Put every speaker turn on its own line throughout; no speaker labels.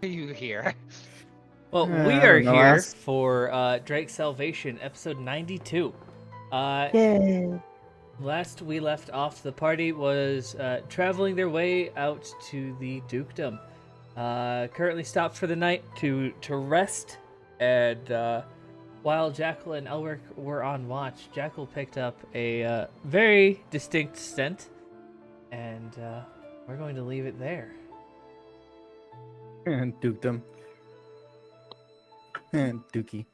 are you here?
Well, we
I
are
don't know,
here
ask.
for Drake's Salvation, episode 92.
Yay!
Last we left off, the party was traveling their way out to the dukedom. Currently stopped for the night to rest, and while Jackal and Elric were on watch, Jackal picked up a very distinct scent, and we're going to leave it there.
And Dukedom. And Dookie.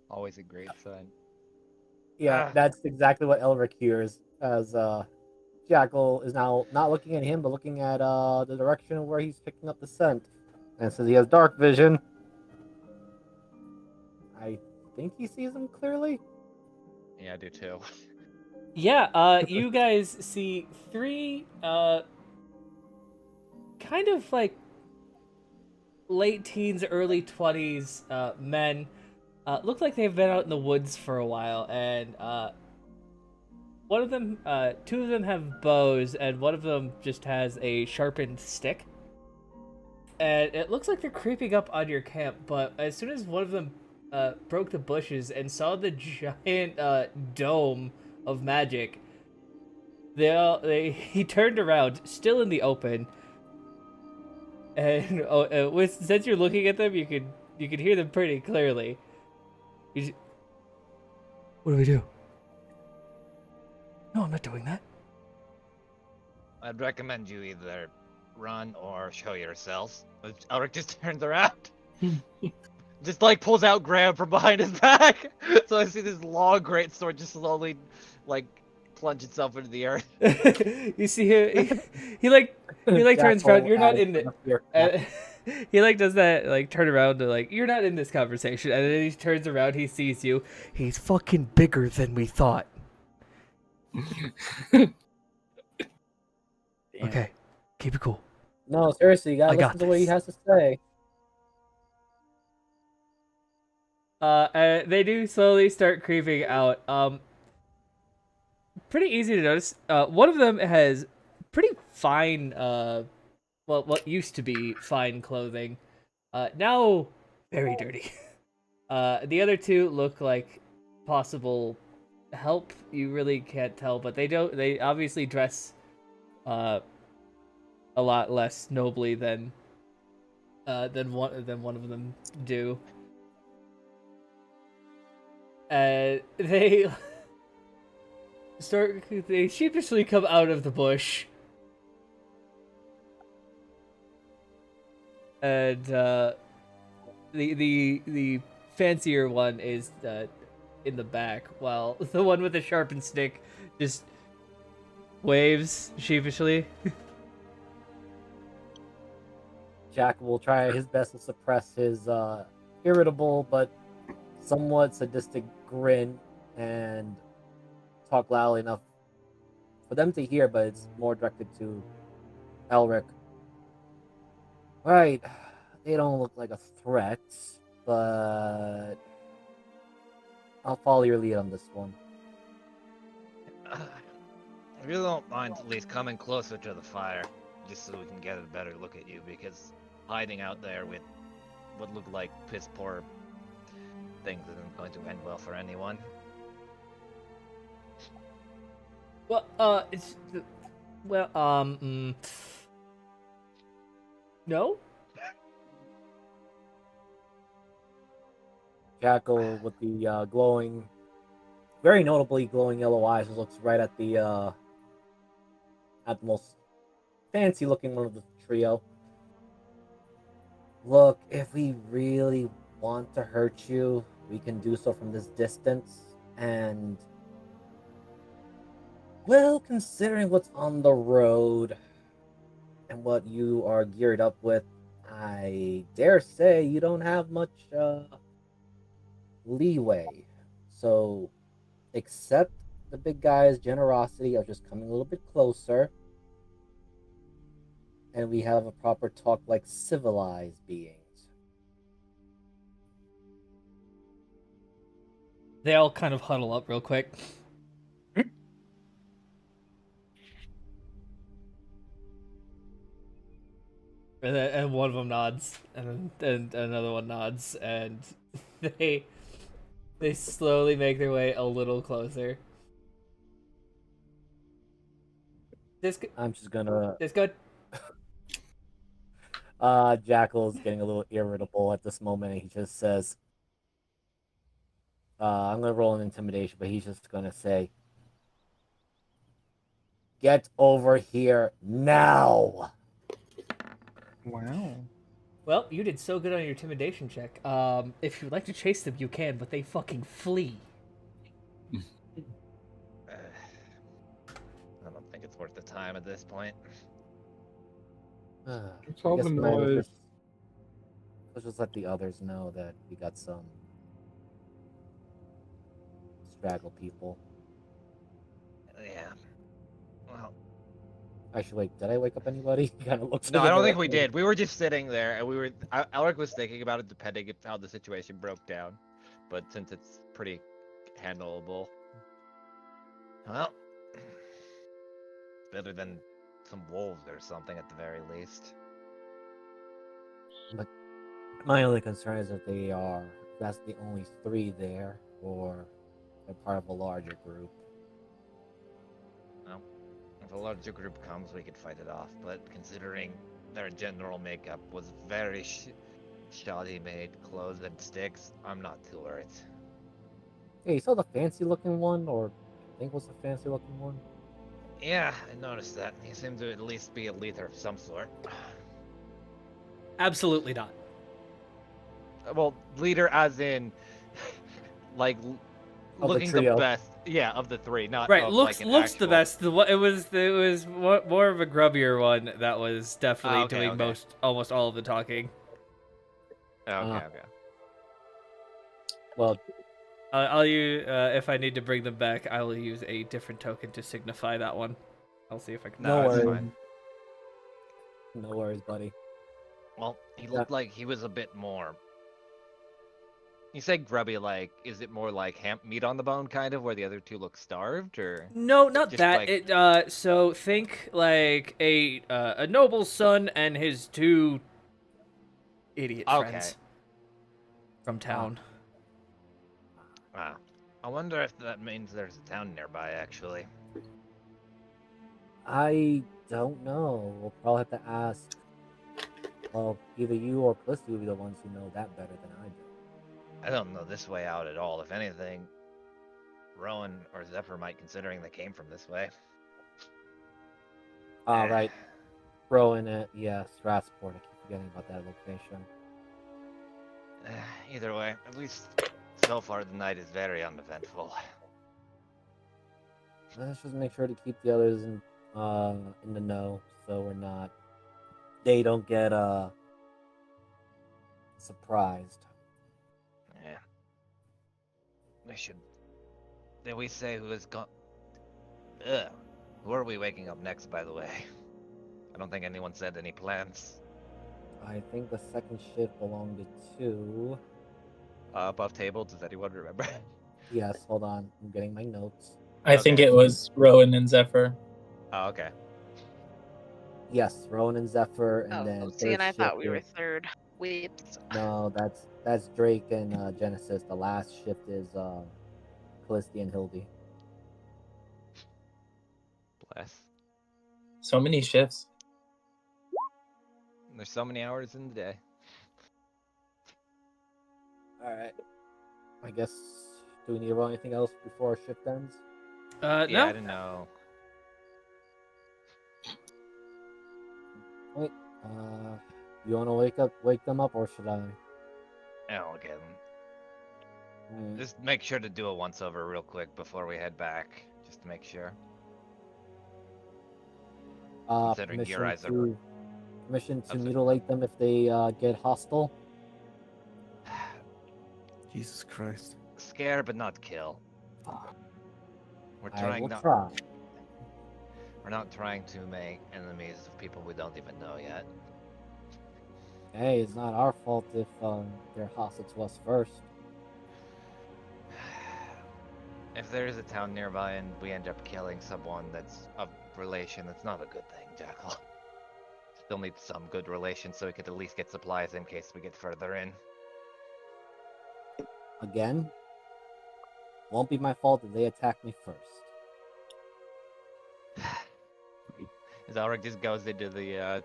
Always a great sign.
Yeah,
Ah.
that's exactly what Elric hears as Jackal is now not looking at him, but looking at the direction of where he's picking up the scent. And since he has dark vision, I think he sees him clearly.
Yeah, I do too.
Yeah, you guys see three kind of like late teens, early 20s men. Look like they've been out in the woods for a while, and one of them, two of them have bows, and one of them just has a sharpened stick. And it looks like they're creeping up on your camp, but as soon as one of them broke the bushes and saw the giant dome of magic, he turned around, still in the open, and since you're looking at them, you can hear them pretty clearly. What do we do? No, I'm not doing that.
I'd recommend you either run or show yourselves. But Elric just turns around. Just like pulls out Graham from behind his back. So I see this long great sword just slowly like plunge itself into the earth.
You see him, he like turns around. You're not in it. He like does that like turn around to like you're not in this conversation, and then he turns around. He sees you. He's fucking bigger than we thought. Okay, keep it cool.
No, seriously, you gotta
I got
listen to what he
this.
has to say.
They do slowly start creeping out. Pretty easy to notice. One of them has pretty fine, well, what used to be fine clothing. Now very dirty. The other two look like possible help. You really can't tell, but they don't. They obviously dress, a lot less nobly than one of them do. They they sheepishly come out of the bush. And the fancier one is in the back, while the one with the sharpened stick just waves sheepishly.
Jack will try his best to suppress his irritable but somewhat sadistic grin and talk loudly enough for them to hear, but it's more directed to Elric. Right, they don't look like a threat, but I'll follow your lead on this one.
If you don't mind at least coming closer to the fire, just so we can get a better look at you, because hiding out there with what look like piss poor things isn't going to end well for anyone.
Well, no.
Jackal with the glowing, very notably glowing yellow eyes, looks right at the most fancy looking one of the trio. Look, if we really want to hurt you, we can do so from this distance. And, well, considering what's on the road and what you are geared up with, I dare say you don't have much leeway. So, accept the big guy's generosity of just coming a little bit closer, and we have a proper talk like civilized beings.
They all kind of huddle up real quick. And one of them nods, and another one nods, and they slowly make their way a little closer.
I'm just gonna.
This good.
Jackal's getting a little irritable at this moment. And he just says, "I'm gonna roll an intimidation," but he's just gonna say, "Get over here now!"
Wow.
Well, you did so good on your intimidation check. If you'd like to chase them, you can, but they fucking flee.
I don't think it's worth the time at this point.
I
all
guess
the
we might as well
noise.
let's just let the others know that we got some straggle people.
Yeah. Well,
Actually, wait, did I wake up anybody? He kind of looks.
no,
in
I
the
don't think we
direction.
did. We were just sitting there, and we were. Alec was thinking about it, depending on how the situation broke down. But since it's pretty handleable, well, better than some wolves or something at the very least.
My only concern is that that's the only 3 there, or they're part of a larger group.
Well, if a larger group comes, we could fight it off. But considering their general makeup was very shoddy made clothes and sticks, I'm not too worried.
Hey, you saw the fancy looking one, or I think was the fancy looking one?
Yeah, I noticed that. He seemed to at least be a leader of some sort.
Absolutely not.
Well, leader as in, like,
Of the
looking the
trio.
best. Yeah, of the 3, not
Right,
of
looks
like an
looks the
actual...
best. It was more of a grubbier one that was definitely
okay,
doing
okay.
almost all of the talking.
Okay, okay.
Well,
I'll use if I need to bring them back, I will use a different token to signify that one. I'll see if I can.
No,
No
it's
worries.
fine.
no worries, buddy.
Well, he looked like he was a bit more... You say grubby, like, is it more like meat on the bone, kind of, where the other 2 look starved, or...
No, not
Just
that.
like-
It so think like a noble's son and his 2 idiot
Okay.
friends from town.
Wow. I wonder if that means there's a town nearby, actually.
I don't know. We'll probably have to ask. Well, either you or Felicity will be the ones who know that better than I do.
I don't know this way out at all. If anything, Rowan or Zephyr might, considering they came from this way.
All right. Rowan, yeah, Stratsport. I keep forgetting about that location.
Either way, at least so far the night is very uneventful.
Let's just make sure to keep the others in the know, so they don't get surprised.
Yeah. We should. Did we say who is gone? Ugh. Who are we waking up next, by the way? I don't think anyone said any plans.
I think the second shift belonged to.
Above table, does anyone remember?
Yes, hold on. I'm getting my notes.
I think
Okay.
it was Rowan and Zephyr.
Oh, okay.
Yes, Rowan and Zephyr, and then
Oh, see,
third
and I thought
shift
we were
is-
third. Weeps.
No, that's Drake and Genesis. The last shift is Callisti and Hildy.
Bless.
So many shifts.
There's so many hours in the day.
All right. I guess. Do we need to roll anything else before our shift ends?
Yeah,
No.
I don't know.
Wait. You want to wake them up, or should I?
I'll get them.
Mm,
Just make sure to do a once over real quick before we head back, just to make sure. Considering your eyes are...
Permission to
I'm sorry.
mutilate them if they get hostile.
Jesus Christ.
Scare but not kill. We're
I
trying
will
not.
try.
We're not trying to make enemies of people we don't even know yet.
Hey, it's not our fault if they're hostile to us first.
If there is a town nearby and we end up killing someone that's of relation, that's not a good thing, Jackal. Still need some good relation so we could at least get supplies in case we get further in.
Again, won't be my fault if they attack me first.
As Ulrich just goes into the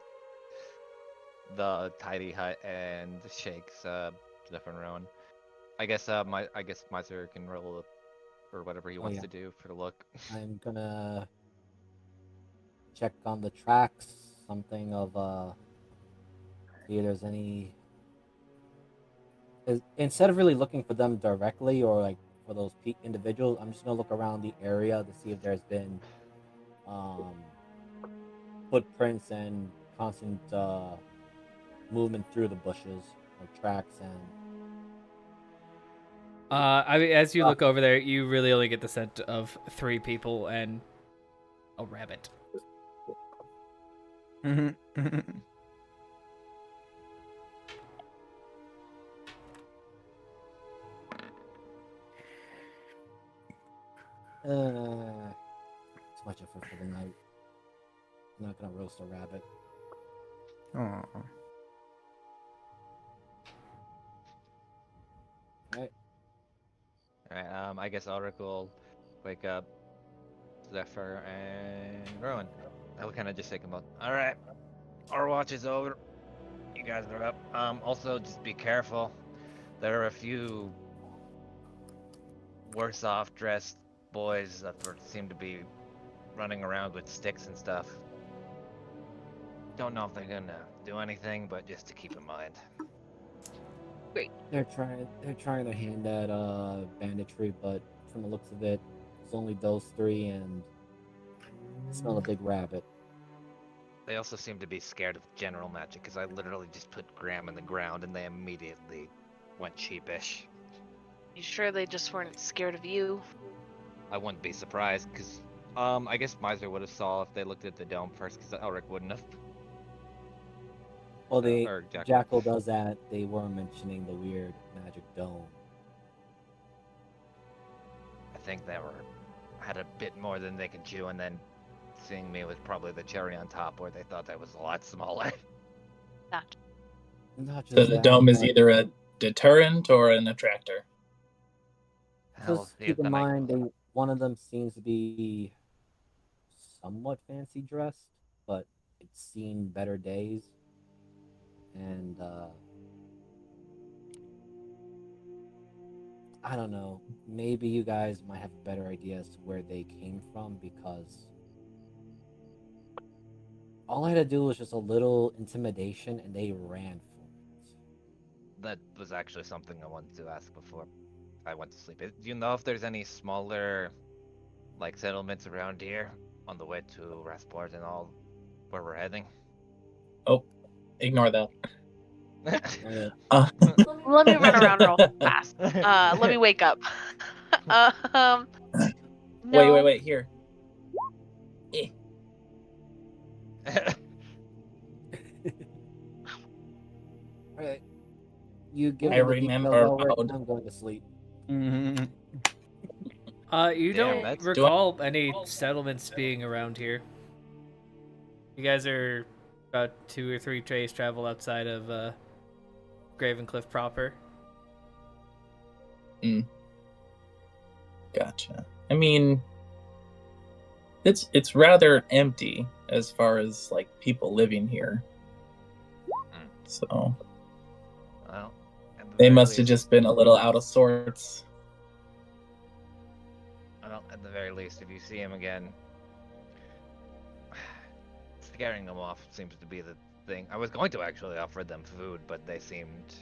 tidy hut and shakes Zephyr and Rowan. I guess Miser can roll or whatever he wants
yeah.
to do for the look.
I'm gonna check on the tracks, something of see if there's any. Instead of really looking for them directly or like for those individuals, I'm just gonna look around the area to see if there's been footprints and constant movement through the bushes or tracks and.
I mean, as you look over there, you really only get the scent of 3 people and a rabbit.
Too much effort for the night. I'm not gonna roast a rabbit.
Aw.
Alright.
Alright, I guess Ulrich will wake up Zephyr and Rowan. I'll kind of just take them out. Alright, our watch is over. You guys are up. Also, just be careful. There are a few worse off dressed boys that seem to be running around with sticks and stuff. Don't know if they're gonna do anything, but just to keep in mind.
They're trying their hand at banditry, but from the looks of it, it's only those 3 and I smell a big rabbit.
They also seem to be scared of general magic, because I literally just put Graham in the ground and they immediately went sheepish.
You sure they just weren't scared of you?
I wouldn't be surprised, because I guess Miser would have saw if they looked at the dome first, because Elric wouldn't have.
Well,
Or
Jackal does that. They were mentioning the weird magic dome.
I think they had a bit more than they could chew, and then seeing me was probably the cherry on top, where they thought I was a lot smaller.
Gotcha.
Not
So
just
the
that,
dome is
but
either a deterrent or an attractor.
Hell,
just keep in mind, one of them seems to be somewhat fancy dressed, but it's seen better days. And I don't know. Maybe you guys might have a better idea as to where they came from, because all I had to do was just a little intimidation and they ran for it.
That was actually something I wanted to ask before I went to sleep. Do you know if there's any smaller, like, settlements around here on the way to Rasport and all, where we're heading?
Oh, ignore that.
Let me run around real fast. Let me wake up. No.
Wait. Here.
Alright. You give
I
me the
remember
details, Elric,
how-
and I'm going to sleep.
Mhm.
You
Damn,
don't
that's-
recall any settlements being around here. You guys are about 2 or 3 days travel outside of Gravencliff proper.
Gotcha. I mean, it's rather empty as far as like people living here. So
Well, at the
they
very
must have
least-
just been a little out of sorts.
Well, at the very least, if you see him again, scaring them off seems to be the thing. I was going to actually offer them food, but they seemed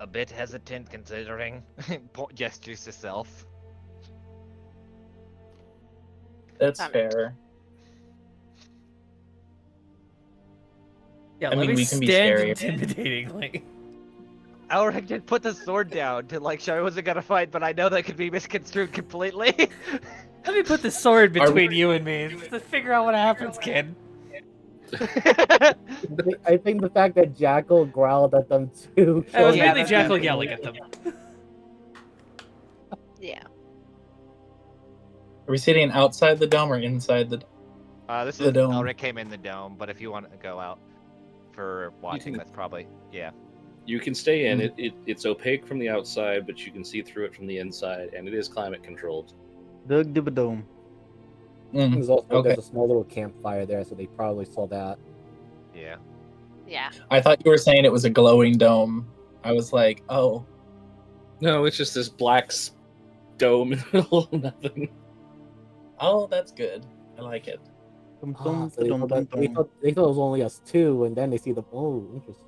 a bit hesitant considering gestures to self.
That's
Got it.
fair.
Yeah,
I
let
mean,
me
we can be
stand
scary.
intimidatingly.
Elric just put the sword down to like show I wasn't gonna fight, but I know that could be misconstrued completely.
Let me put the sword
Are
between
we-
you and me. Just to figure out what happens, kid.
I think the fact that Jackal growled at them too.
That was
showed
mainly
that's
Jackal
definitely-
yelling at them.
Yeah.
we sitting outside the dome or inside the?
This
The
is
dome.
Elric came in the dome, but if you want to go out for watching,
can-
that's probably
You can stay in. It's opaque from the outside, but you can see through it from the inside, and it is climate controlled.
Dug the dome.
Mm,
There's also
okay.
there's a small little campfire there, so they probably saw that.
yeah.
Yeah.
I thought you were saying it was a glowing dome. I was like, oh,
No, it's just this black dome in the middle of nothing.
oh, that's good. I like it.
Dum,
Ah,
dum,
so they
dum,
thought,
dum,
that, they,
dum.
thought, they thought it was only us two, and then they see the interesting.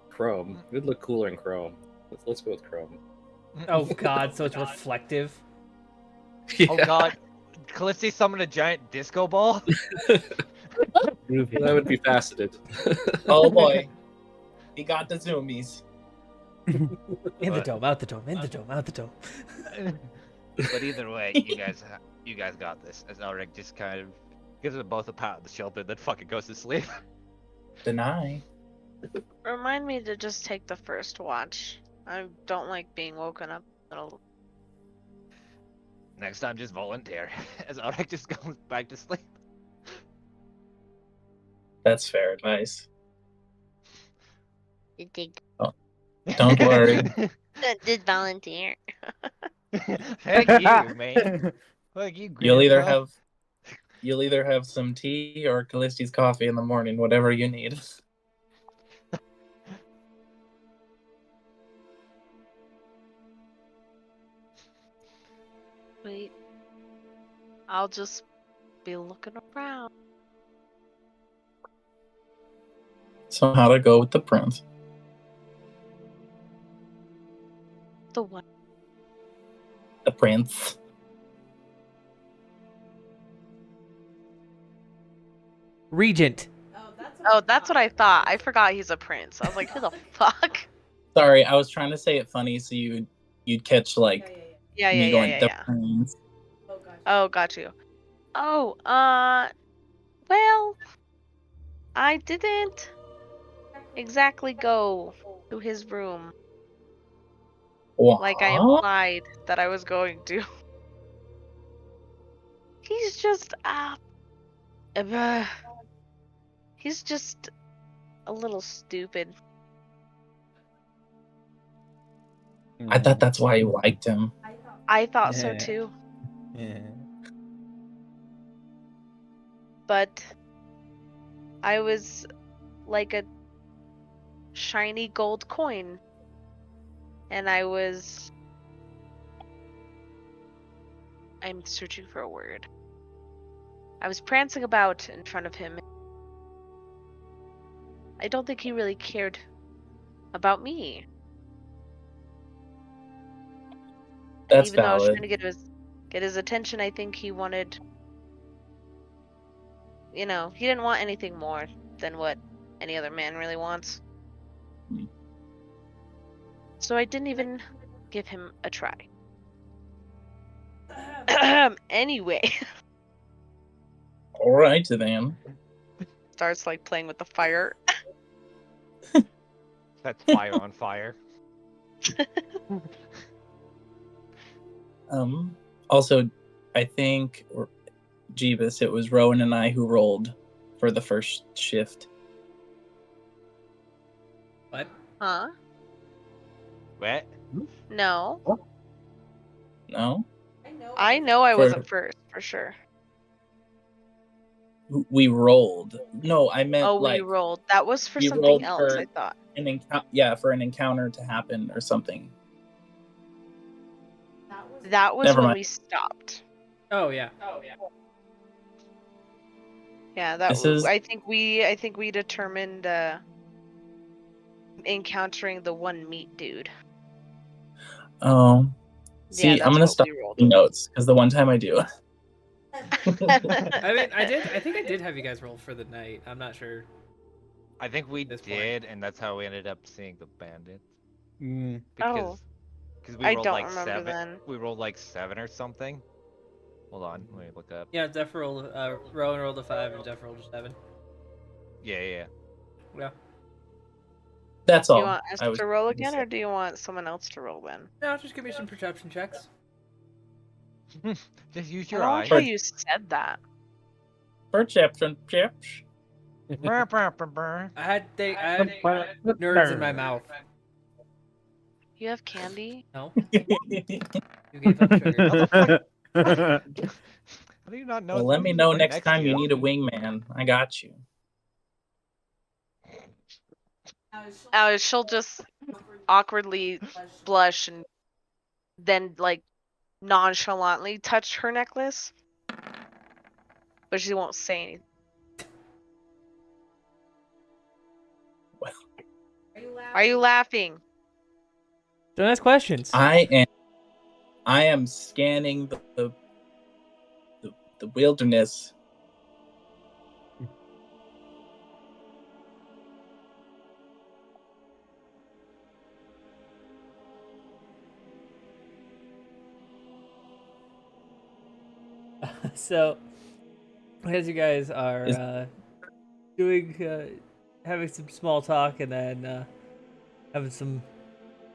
Chrome. It would look cooler in Chrome. Let's go with Chrome.
Oh god, so it's reflective.
Oh god. Callisti summoned a giant disco ball?
That would be faceted.
Oh boy, he got the zoomies.
In the
But-
dome, out the dome, in the dome, out the dome.
But either way, you guys got this. As Elric just kind of gives them both a pat on the shoulder, then fucking goes to sleep.
Deny.
Remind me to just take the first watch. I don't like being woken up.
Next time, just volunteer. As Elric just goes back to sleep.
That's fair advice.
You did.
Don't worry.
Did volunteer.
Thank you, man. Fuck you, Grandpa.
You'll either have some tea or Callisti's coffee in the morning, whatever you need.
Wait. I'll just be looking around.
So how to go with the prince?
The one.
The prince.
Regent.
Oh, that's what I thought. I forgot he's a prince. I was like, who the fuck?
Sorry, I was trying to say it funny so you'd catch like
Yeah,
me going the
yeah.
prince.
Oh, got you. Oh, well, I didn't exactly go to his room like I
What?
implied that I was going to. He's just, he's just a little stupid.
I thought that's why you liked him.
I thought so
Yeah.
too,
Yeah.
but I was like a shiny gold coin, and I'm searching for a word. I was prancing about in front of him. I don't think he really cared about me.
That's
Even though I was
valid.
trying to get his attention, I think he wanted, he didn't want anything more than what any other man really wants.
Hmm.
So I didn't even give him a try. Anyway,
All right then.
starts like playing with the fire.
That's fire on fire.
Also, I think Jeebus, it was Rowan and I who rolled for the first shift.
What?
Huh?
What?
No.
No,
I know I
For-
wasn't first, for sure.
we rolled. No, I meant
Oh,
like
we rolled. That was for
we
something
rolled
else,
for-
I thought.
for an encounter to happen or something.
That was
Never
when
mind.
we stopped.
Oh yeah.
Yeah, that
This
was,
is-
I think we determined encountering the one meat dude.
Oh, see,
Yeah,
I'm
that's
gonna
what
stop
we rolled.
taking notes because the one time I do.
I mean, I think I did have you guys roll for the night. I'm not sure.
I think we
This point.
did, and that's how we ended up seeing the bandits.
Mm.
Oh.
Because we
I
rolled
don't
like
remember
7.
then.
We rolled like 7 or something. Hold on, let me look up.
Yeah, Def rolled. Rowan rolled a 5 and Def rolled a 7.
Yeah.
Yeah.
That's
Do
all.
you want us
I was
to roll
going to
again,
say.
or do you want someone else to roll then?
No, just give me some perception checks.
Just use
I
your
don't
eye.
like how you said that.
Perception chips.
Brr, brr, brr, brr.
I had nerds in my mouth.
You have candy?
No, you gave up sugar.
How the fuck? How do you not know?
Well,
it's
let me know
right
next
next
time
to
you need a wingman. I got you.
She'll just awkwardly blush and then like nonchalantly touch her necklace, but she won't say anything. Are you laughing?
Don't ask questions.
I am scanning the wilderness.
So, as you guys are
Is-
doing, having some small talk and then having some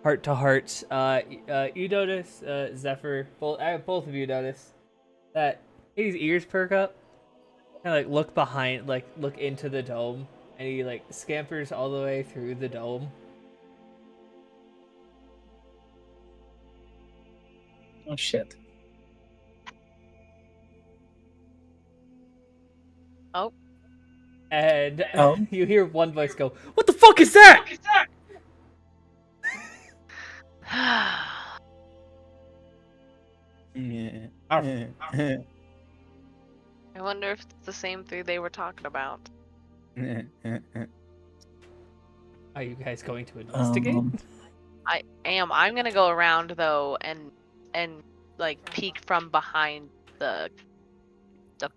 heart to hearts, you notice, Zephyr, both of you notice that his ears perk up and like look behind, like look into the dome, and he like scampers all the way through the dome.
Oh shit.
Oh.
And
Oh.
you hear one voice go, "What the fuck is that?"
Yeah.
I wonder if it's the same three they were talking about.
Are you guys going to investigate?
I am. I'm gonna go around though and like peek from behind the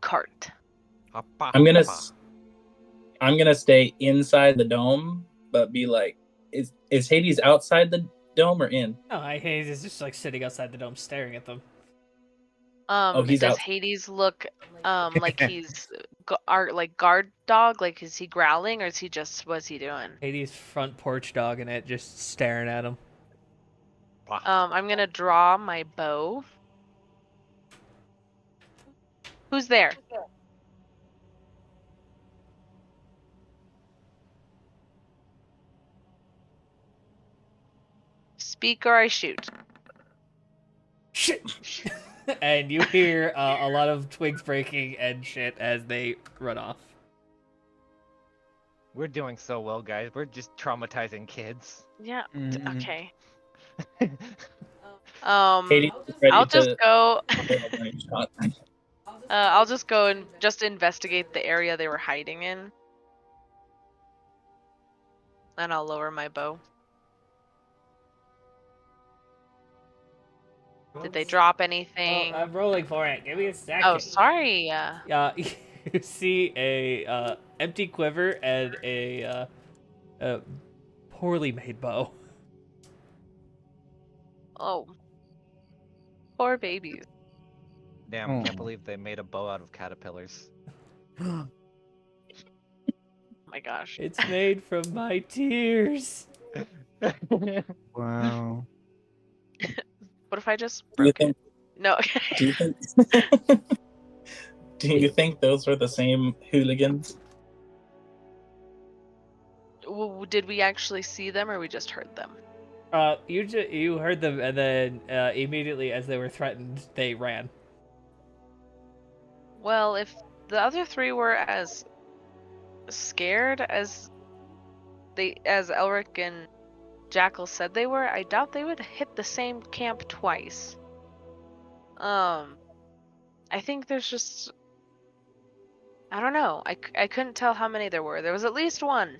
cart.
Hoppa,
I'm gonna
hoppa.
I'm gonna stay inside the dome, but be like, is Hades outside the dome or in?
No, Hades is just like sitting outside the dome staring at them.
He's
Does
out.
Hades look like he's like guard dog? Like is he growling or is he just what's he doing?
Hades front porch dogging it, just staring at him.
I'm gonna draw my bow. Who's there? Speak or I shoot.
Shit! And you hear a lot of twigs breaking and shit as they run off.
We're doing so well, guys. We're just traumatizing kids.
Yeah.
Mhm.
Okay.
Hades is ready
I'll just
to
go.
throw a warning shot.
I'll just go and just investigate the area they were hiding in, and I'll lower my bow. Did they drop anything?
I'm rolling for it. Give me a second.
Oh, sorry.
You see a empty quiver and a poorly made bow.
Oh, poor babies.
Damn,
Oh.
can't believe they made a bow out of caterpillars.
Oh my gosh.
It's made from my tears.
Wow.
What if I just
Do you
broke it?
think?
No.
Do you think? Do you think those were the same hooligans?
Did we actually see them, or we just heard them?
You heard them, and then immediately as they were threatened, they ran.
Well, if the other three were as scared as Elric and Jackal said they were, I doubt they would hit the same camp twice. I think there's just, I don't know. I couldn't tell how many there were. There was at least one,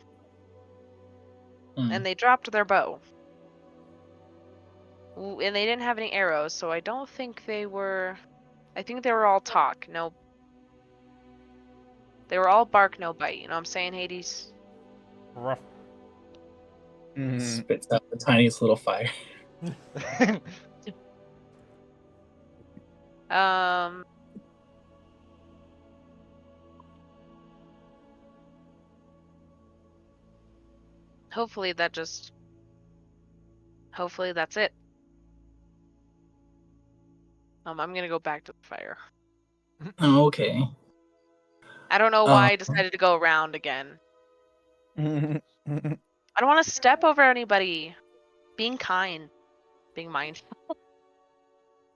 and they dropped their bow. And they didn't have any arrows, so I don't think they were. I think they were all talk. No. They were all bark, no bite. You know what I'm saying, Hades?
Rough.
Mhm.
Spits out the tiniest little fire.
Hopefully that's it. I'm gonna go back to the fire.
Okay.
I don't know why I decided to go around again. I don't want to step over anybody. Being kind. Being mindful.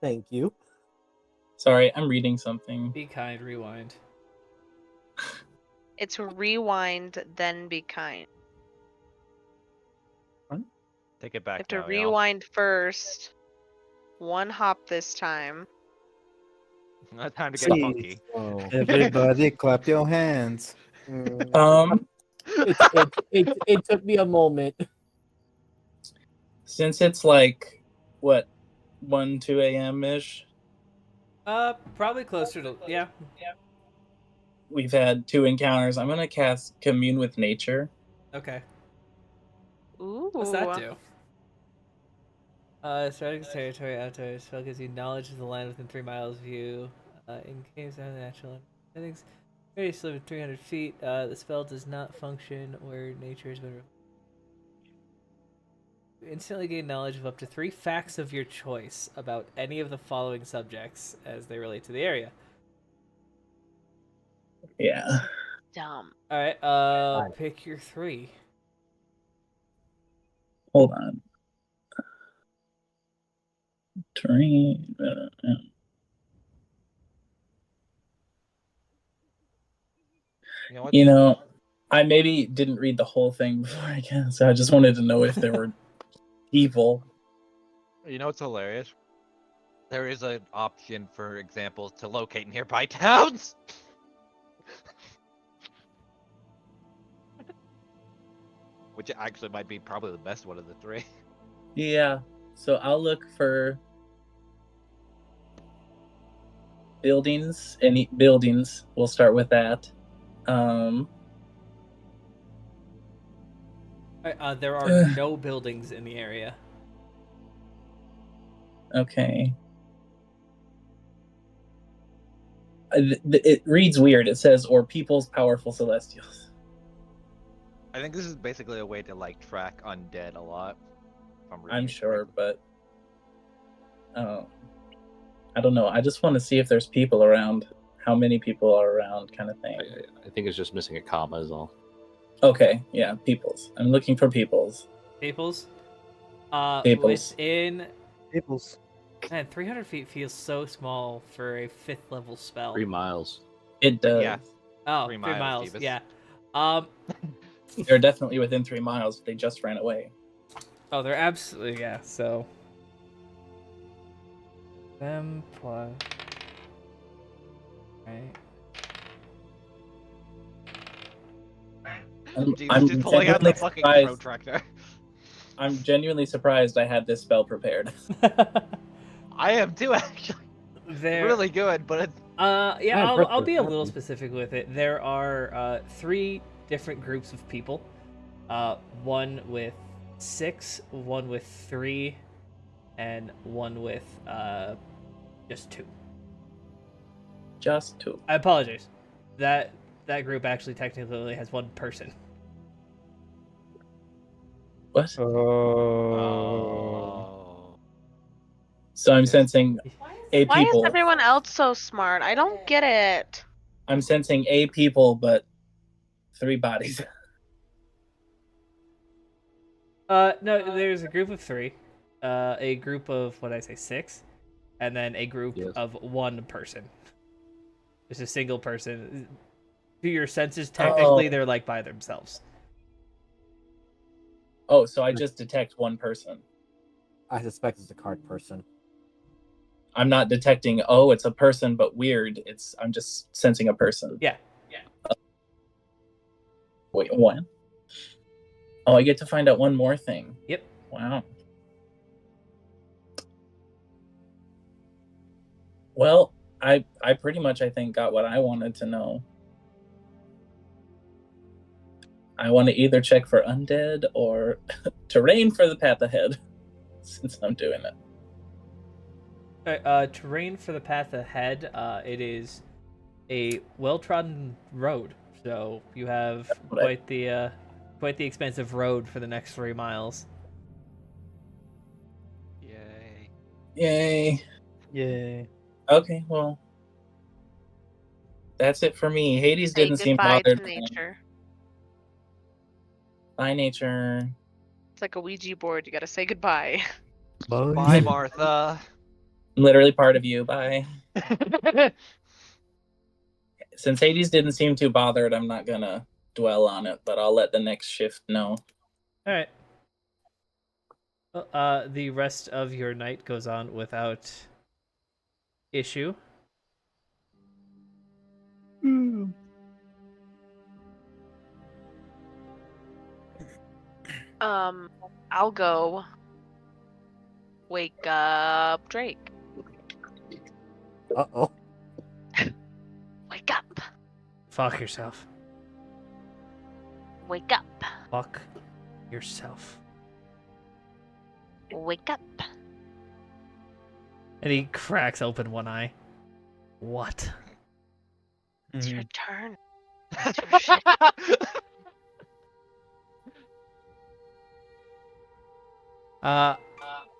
Thank you.
Sorry, I'm reading something.
Be kind, rewind.
It's rewind, then be kind.
Take it
You
back
have to
now, y'all.
rewind first. One hop this time.
Not time to get
See.
funky.
Oh.
Everybody clap your hands.
It took me a moment.
Since it's like what 1, 2 a.m. ish,
Probably closer to yeah.
we've had 2 encounters. I'm gonna cast Commune with Nature.
Okay.
Ooh.
What's that do? Strategist territory outdoors. Spell gives you knowledge of the land within 3 miles of you. In case of natural settings, very slow with 300 feet. The spell does not function where nature has been. You instantly gain knowledge of up to 3 facts of your choice about any of the following subjects as they relate to the area.
Yeah.
Dumb.
All right.
Nice.
Pick your 3.
Hold on. Terrain.
You know what?
You know, I maybe didn't read the whole thing before I guess. So I just wanted to know if there were people.
You know what's hilarious? There is an option, for example, to locate nearby towns. Which actually might be probably the best one of the 3.
Yeah. So I'll look for buildings. Any buildings. We'll start with that.
There are no buildings in the area.
Okay. It reads weird. It says, or people's powerful celestials.
I think this is basically a way to like track undead a lot. If I'm, reading
I'm
it
sure,
correctly.
but I don't know. I just want to see if there's people around, how many people are around, kind of thing.
I think it's just missing a comma is all.
Okay, yeah, peoples. I'm looking for peoples.
Peoples.
Peoples.
Within
Peoples.
man, 300 feet feels so small for a 5th level spell.
3 miles.
It does.
Yeah.
Oh,
3
3
miles,
miles.
Jeebus.
Yeah.
They're definitely within 3 miles. They just ran away.
Oh, they're absolutely yeah. So them plus right.
Jeebus just pulling out the fucking protractor.
I'm genuinely surprised I had this spell prepared.
I am too, actually.
They're
Really good, but it's...
yeah,
I'm
I'll be a
perfect.
little specific with it. There are 3 different groups of people. One with 6, one with 3, and one with just 2.
Just 2.
I apologize. That group actually technically only has 1 person.
What?
Oh.
So I'm
Yes.
sensing a
Why is
people.
everyone else so smart? I don't get it.
I'm sensing a people, but 3 bodies.
No, there's a group of 3, a group of what did I say 6, and then a group
Yes.
of 1 person. Just a single person. To your senses, technically, they're like by themselves.
Oh, so I just detect 1 person.
I suspect it's a card person.
I'm not detecting, oh, it's a person, but weird. I'm just sensing a person.
Yeah.
Wait, what? Oh, I get to find out one more thing.
Yep.
Wow. Well, I pretty much, I think, got what I wanted to know. I want to either check for undead or terrain for the path ahead, since I'm doing it.
Terrain for the path ahead. It is a well-trodden road, so you have quite the expensive road for the next 3 miles.
Yay.
Yay.
Yay.
Okay, well, that's it for me. Hades
Say
didn't seem
goodbye
bothered.
to nature.
Bye, nature.
It's like a Ouija board. You gotta say goodbye.
Bye, Martha.
I'm literally part of you. Bye. Since Hades didn't seem too bothered, I'm not gonna dwell on it, but I'll let the next shift know.
All right. The rest of your night goes on without issue.
I'll go wake up Drake.
Uh-oh.
Wake up.
Fuck yourself.
Wake up.
Fuck yourself.
Wake up.
And he cracks open one eye. What?
It's your turn. It's your shit.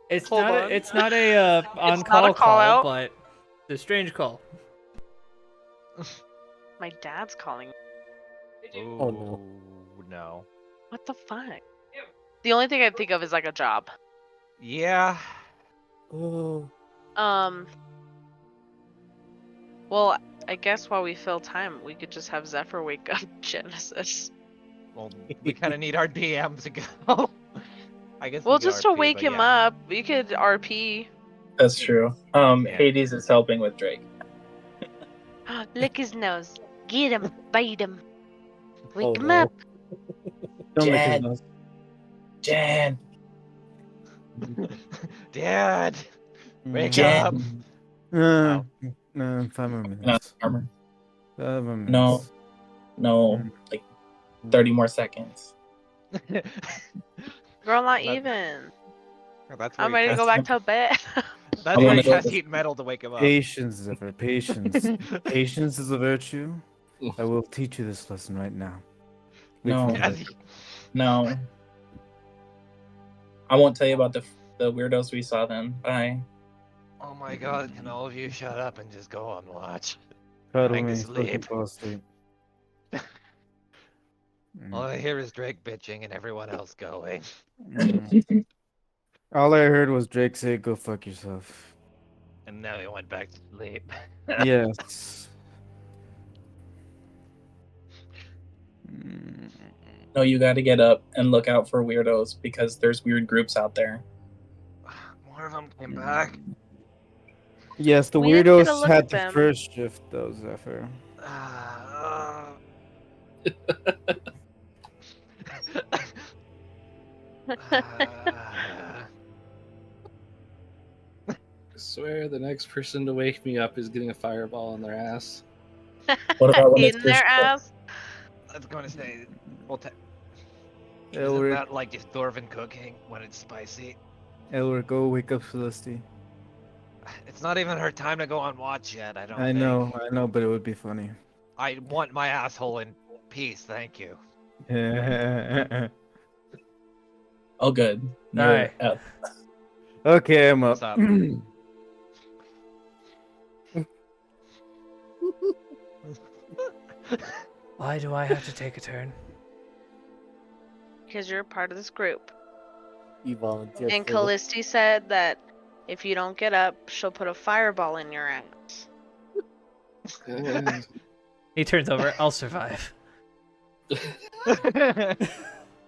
It's
Hold
not.
on.
It's not a on
not
call
a call out.
but it's a strange call.
My dad's calling.
Ooh,
Oh,
no.
What the fuck? The only thing I think of is like a job.
Yeah.
Oh.
Well, I guess while we fill time, we could just have Zephyr wake up Genesis.
Well, we kind of need our DM to go. I guess.
Well,
we could
just to
RP,
wake
but
him
yeah.
up, we could RP.
That's true.
Yeah.
Hades is helping with Drake.
Lick his nose. Get him. Bite him. Wake
Oh,
him
no.
up.
Don't lick his
Jan.
nose.
Jan.
Dad, wake
Jan.
up.
No, 5 more
No,
minutes.
armor.
5 more minutes.
No. No,
Mm.
like 30 more seconds.
Girl, not
That-
even.
That's
I'm
where
ready to go back to bed.
That's
I
why
wanna
he
go
has
with-
to eat metal to wake him up.
Patience, Zephyr. Patience. Patience is a virtue. I will teach you this lesson right now.
No.
Wait for it.
No. I won't tell you about the weirdos we saw then. Bye.
Oh my god, can all of you shut up and just go on watch?
Cuddle
Trying to
me so I can
sleep.
fall asleep.
All I hear is Drake bitching and everyone else going.
Mm. All I heard was Drake say, "Go fuck yourself."
And now he went back to sleep.
Yes. Mm.
No, you gotta get up and look out for weirdos because there's weird groups out there.
More of them came back.
Yes, the
We didn't get a
weirdos
look
had
at
the
them.
first shift, though, Zephyr.
I swear the next person to wake me up is getting a fireball in their ass.
What about when it's
In their ass?
I was going to say, well, isn't
Elric,
that like just dwarven cooking when it's spicy?
Elric, go wake up Celeste.
It's not even her time to go on watch yet, I don't
I
think.
know, but it would be funny.
I want my asshole in peace, thank you.
Oh, good. You're
Alright.
up.
Okay, I'm up.
What's up?
Why do I have to take a turn?
Because you're a part of this group.
You volunteered
And
for
Callisti said that if you don't get up, she'll put a fireball in your ass.
He turns over. I'll survive.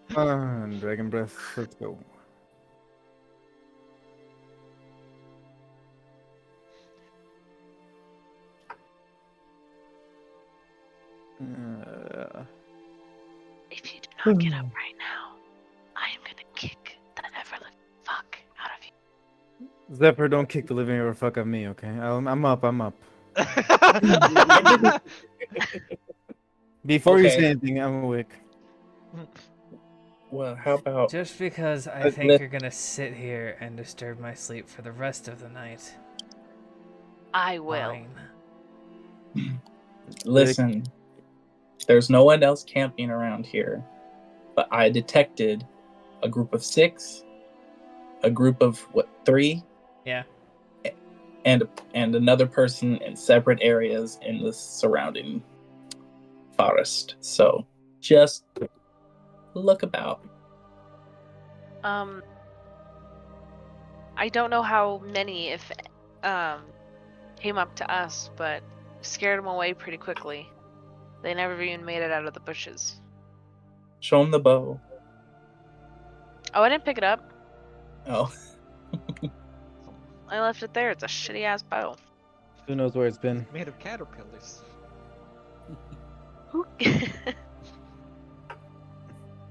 Come on, Dragon Breath, let's go.
If you do not get up right now, I am gonna kick the ever-living fuck out of you.
Zephyr, don't kick the living ever fuck out of me, okay? I'm up. Before you
Okay.
say anything, I'm awake.
Well, how about
Just because I
Uh,
think
let-
you're gonna sit here and disturb my sleep for the rest of the night.
I will.
Fine.
listen? There's no one else camping around here, but I detected a group of 6, a group of 3,
Yeah.
and another person in separate areas in the surrounding forest. So just look about.
I don't know how many, if came up to us, but scared them away pretty quickly. They never even made it out of the bushes.
Show him the bow.
Oh, I didn't pick it up.
Oh,
I left it there. It's a shitty ass bow.
Who knows where it's been?
Made of caterpillars.
Who?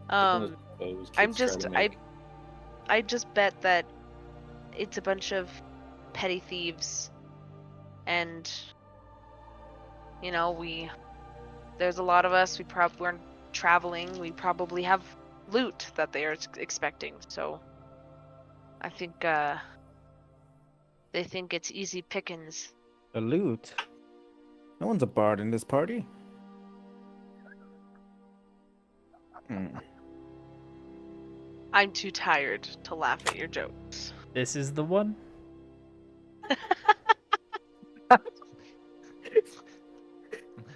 One of those bows
I'm
kids try
just
to make.
I just bet that it's a bunch of petty thieves, and you know there's a lot of us. We're traveling. We probably have loot that they are expecting. So I think they think it's easy pickings.
A loot? No one's a bard in this party.
I'm too tired to laugh at your jokes.
This is the one.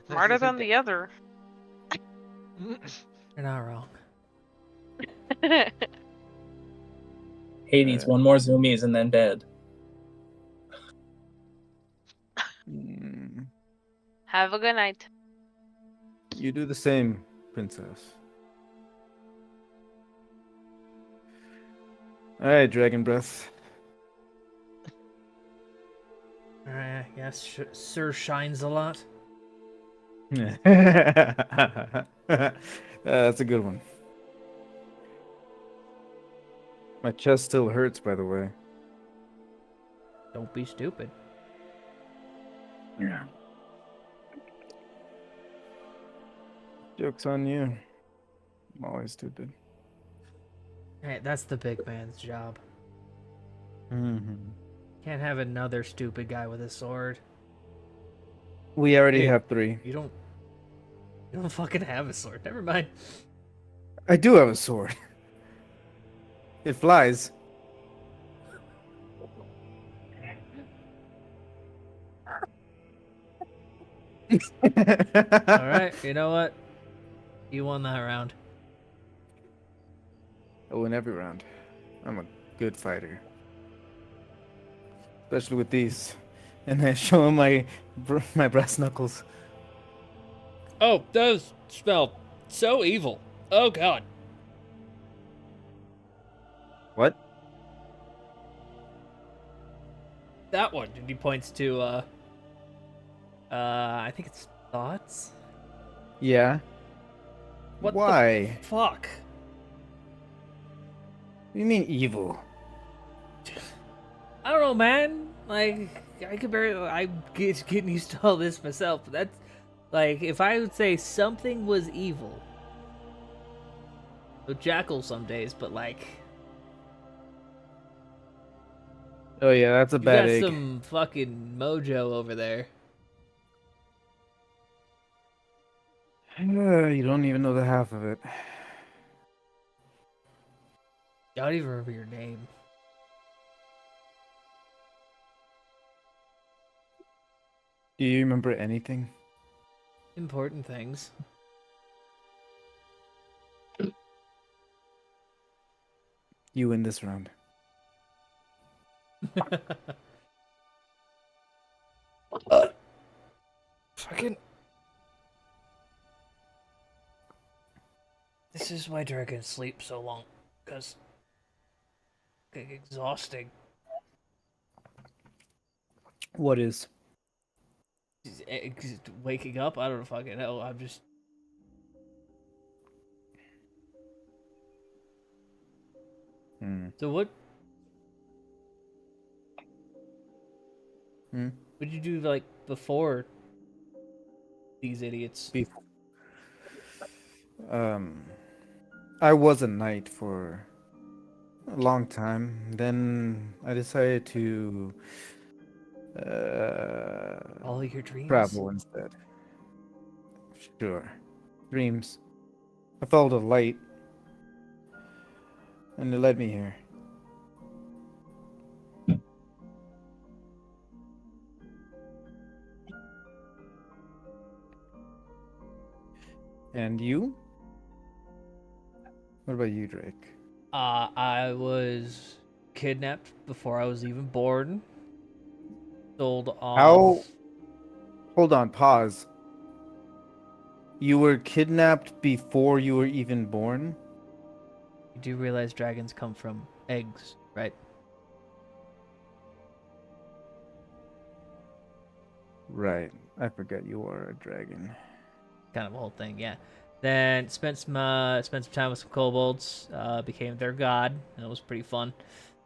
Smarter than the other.
You're not wrong.
Hades, one more zoomies and then bed.
Have a good night.
You do the same, princess. Alright, Dragon Breath.
Yes, Sir shines a lot.
That's a good one. My chest still hurts, by the way.
Don't be stupid.
Yeah. Joke's on you. I'm always stupid.
Hey, that's the big man's job.
Mm-hmm.
Can't have another stupid guy with a sword.
We already
Hey.
have 3.
You don't fucking have a sword. Never mind.
I do have a sword. It flies.
All right, you know what? You won that round.
I win every round. I'm a good fighter. Especially with these. And then show him my brass knuckles.
Oh, those smell so evil. Oh god.
What?
That one. And he points to I think it's thoughts.
Yeah.
What
Why?
the fuck?
What do you mean evil?
I don't know, man. Like, I'm getting used to all this myself. But that's like, if I would say something was evil, so Jackal some days, but like,
Oh yeah, that's a
you
bad
got
egg.
some fucking mojo over there.
You don't even know the half of it.
I don't even remember your name.
Do you remember anything?
Important things.
You win this round.
Fucking. This is why dragons sleep so long, because it's exhausting.
What is?
Waking up, I don't fucking know. I'm just. So what? What'd you do like before these idiots?
Before. I was a knight for a long time. Then I decided to
Follow your dreams.
travel instead. Sure. Dreams. I followed a light. And it led me here. And you? What about you, Drake?
I was kidnapped before I was even born. Sold off.
How? Hold on, pause. You were kidnapped before you were even born?
You do realize dragons come from eggs, right?
Right. I forget you are a dragon.
Kind of a whole thing, yeah. Then spent some time with some kobolds. Became their god, and it was pretty fun.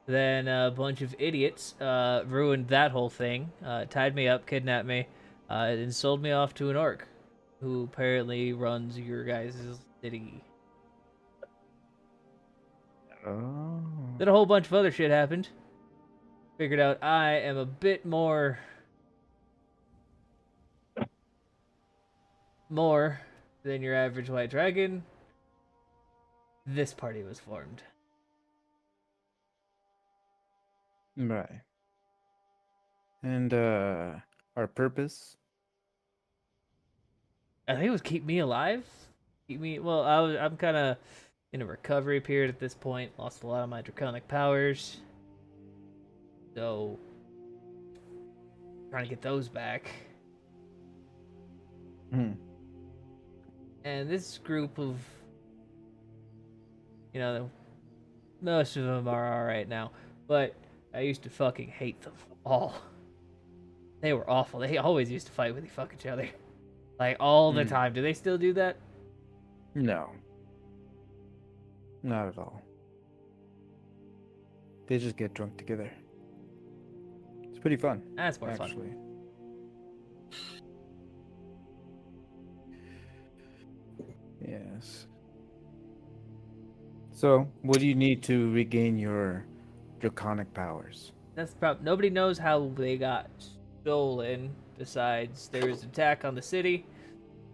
Then a bunch of idiots ruined that whole thing. Tied me up, kidnapped me, and sold me off to an orc, who apparently runs your guys' city.
Oh.
Then a whole bunch of other shit happened. Figured out I am a bit more than your average white dragon. This party was formed.
Right. And our purpose?
I think it was keep me alive. Keep me. Well, I'm kind of in a recovery period at this point. Lost a lot of my draconic powers, so trying to get those back.
Hmm.
And this group of, most of them are all right now, but I used to fucking hate them all. They were awful. They always used to fight with each other, like all the time. Do they still do that?
No. Not at all. They just get drunk together. It's pretty fun.
That's more
actually.
fun.
Yes. So, what do you need to regain your draconic powers?
That's the problem. Nobody knows how they got stolen. Besides, there was an attack on the city.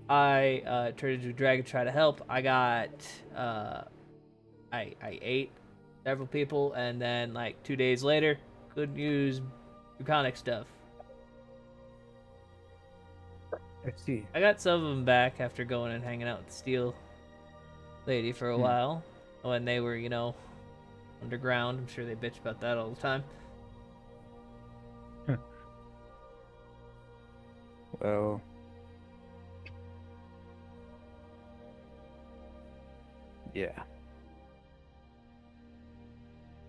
I turned into a dragon to try to help. I got I ate several people, and then like 2 days later, couldn't use draconic stuff.
I see.
I got some of them back after going and hanging out with the Steel Lady for a while when they were, underground. I'm sure they bitch about that all the time.
Well, yeah.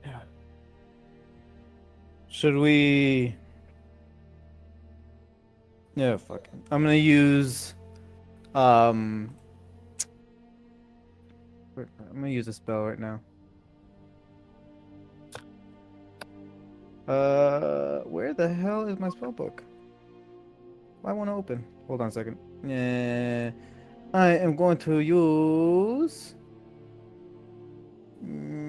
Yeah. Should we? Yeah, fuck it. I'm gonna use. I'm gonna use a spell right now. Where the hell is my spell book? Why won't it open? Hold on a second. Yeah, I am going to use. Yeah.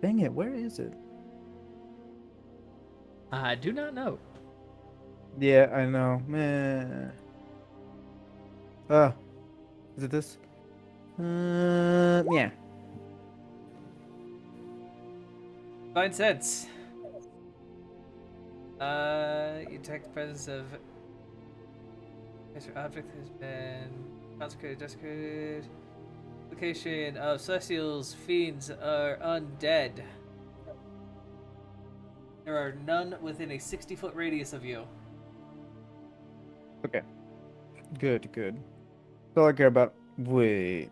Dang it! Where is it?
I do not know.
Yeah, I know, man. Is it this? Yeah.
Fine sense. You detect the presence of your object has been consecrated, desecrated. Location of celestials, fiends, are undead. There are none within a 60-foot radius of you.
Okay. Good, good. That's all I care about. Wait.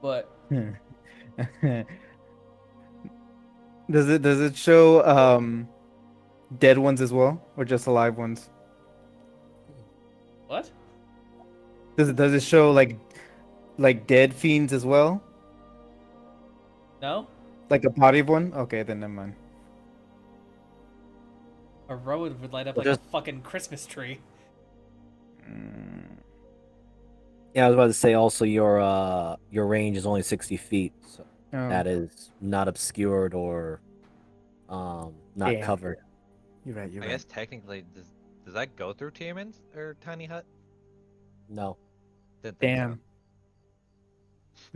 But
Does it show dead ones as well, or just alive ones?
what?
Does it show like dead fiends as well?
No?
Like a body of one? Okay, then never mind.
A road would light up
Well,
like
just-
a fucking Christmas tree.
Yeah, I was about to say also your range is only 60 feet, so
Oh,
that is not obscured or not
Damn.
covered.
you're right. You're
I
right.
guess technically, does that go through Tiamon's or Tiny Hut?
No.
Didn't think
Damn.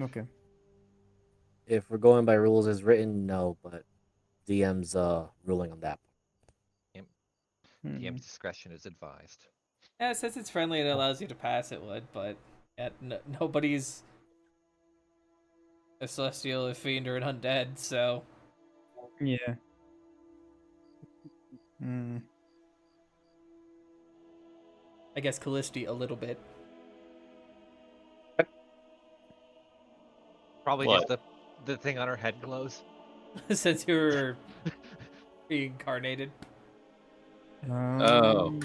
Okay.
If we're going by rules as written, no, but DM's ruling on that.
DM's discretion is advised.
Yeah, since it's friendly and it allows you to pass, it would. But yeah, nobody's a celestial, a fiend, or an undead. So
Yeah. Mm.
I guess Callisti a little bit.
Probably
What?
just the thing on her head glows.
Since you're reincarnated.
Oh.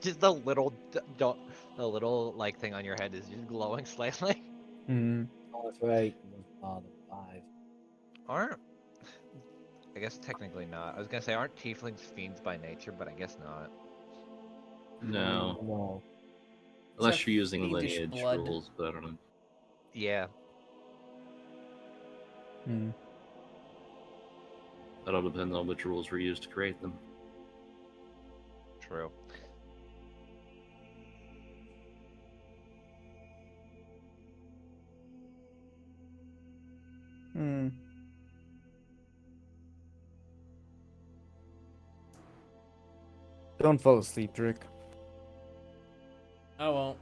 Just the little the little like thing on your head is just glowing slightly.
Mm.
Oh, that's right. The 5.
Aren't I guess technically not. I was gonna say aren't tieflings fiends by nature, but I guess not.
No.
No.
Unless
Except
you're using
fiendish
lineage
blood.
rules, but I don't know.
Yeah.
Mm.
That all depends on which rules were used to create them.
True.
Mm. Don't fall asleep, Drake.
I won't.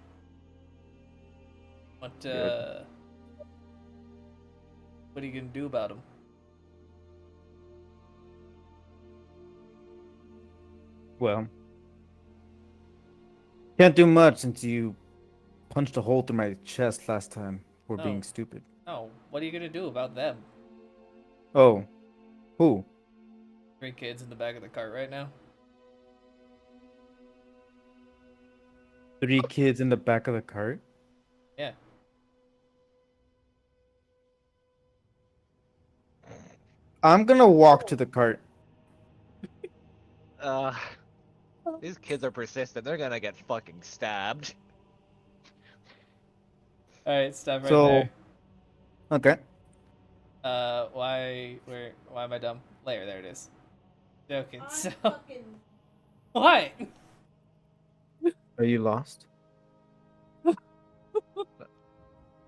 What
Good.
what are you gonna do about him?
Well, can't do much since you punched a hole through my chest last time for being
Oh.
stupid.
Oh, what are you gonna do about them?
Oh, who?
3 kids in the back of the cart right now.
3 kids in the back of the cart?
Yeah.
I'm gonna walk to the cart.
Uh these kids are persistent. They're gonna get fucking stabbed.
All right, stop right
So, okay.
there. Why am I dumb? Layer, there it is. Joking. So what?
Are you lost?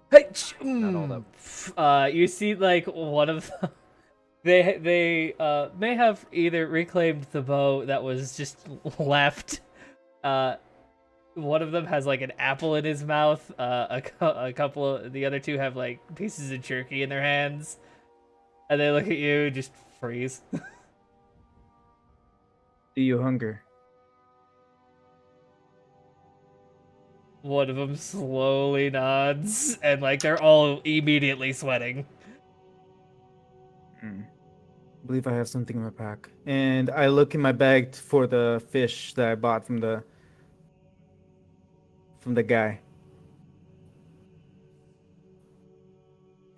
Hey,
Not all that
you see like one of them, they may have either reclaimed the bow that was just left. One of them has like an apple in his mouth. A couple of the other 2 have like pieces of jerky in their hands, and they look at you and just freeze.
Do you hunger?
One of them slowly nods, and like they're all immediately sweating.
I believe I have something in my pack. And I look in my bag for the fish that I bought from the guy.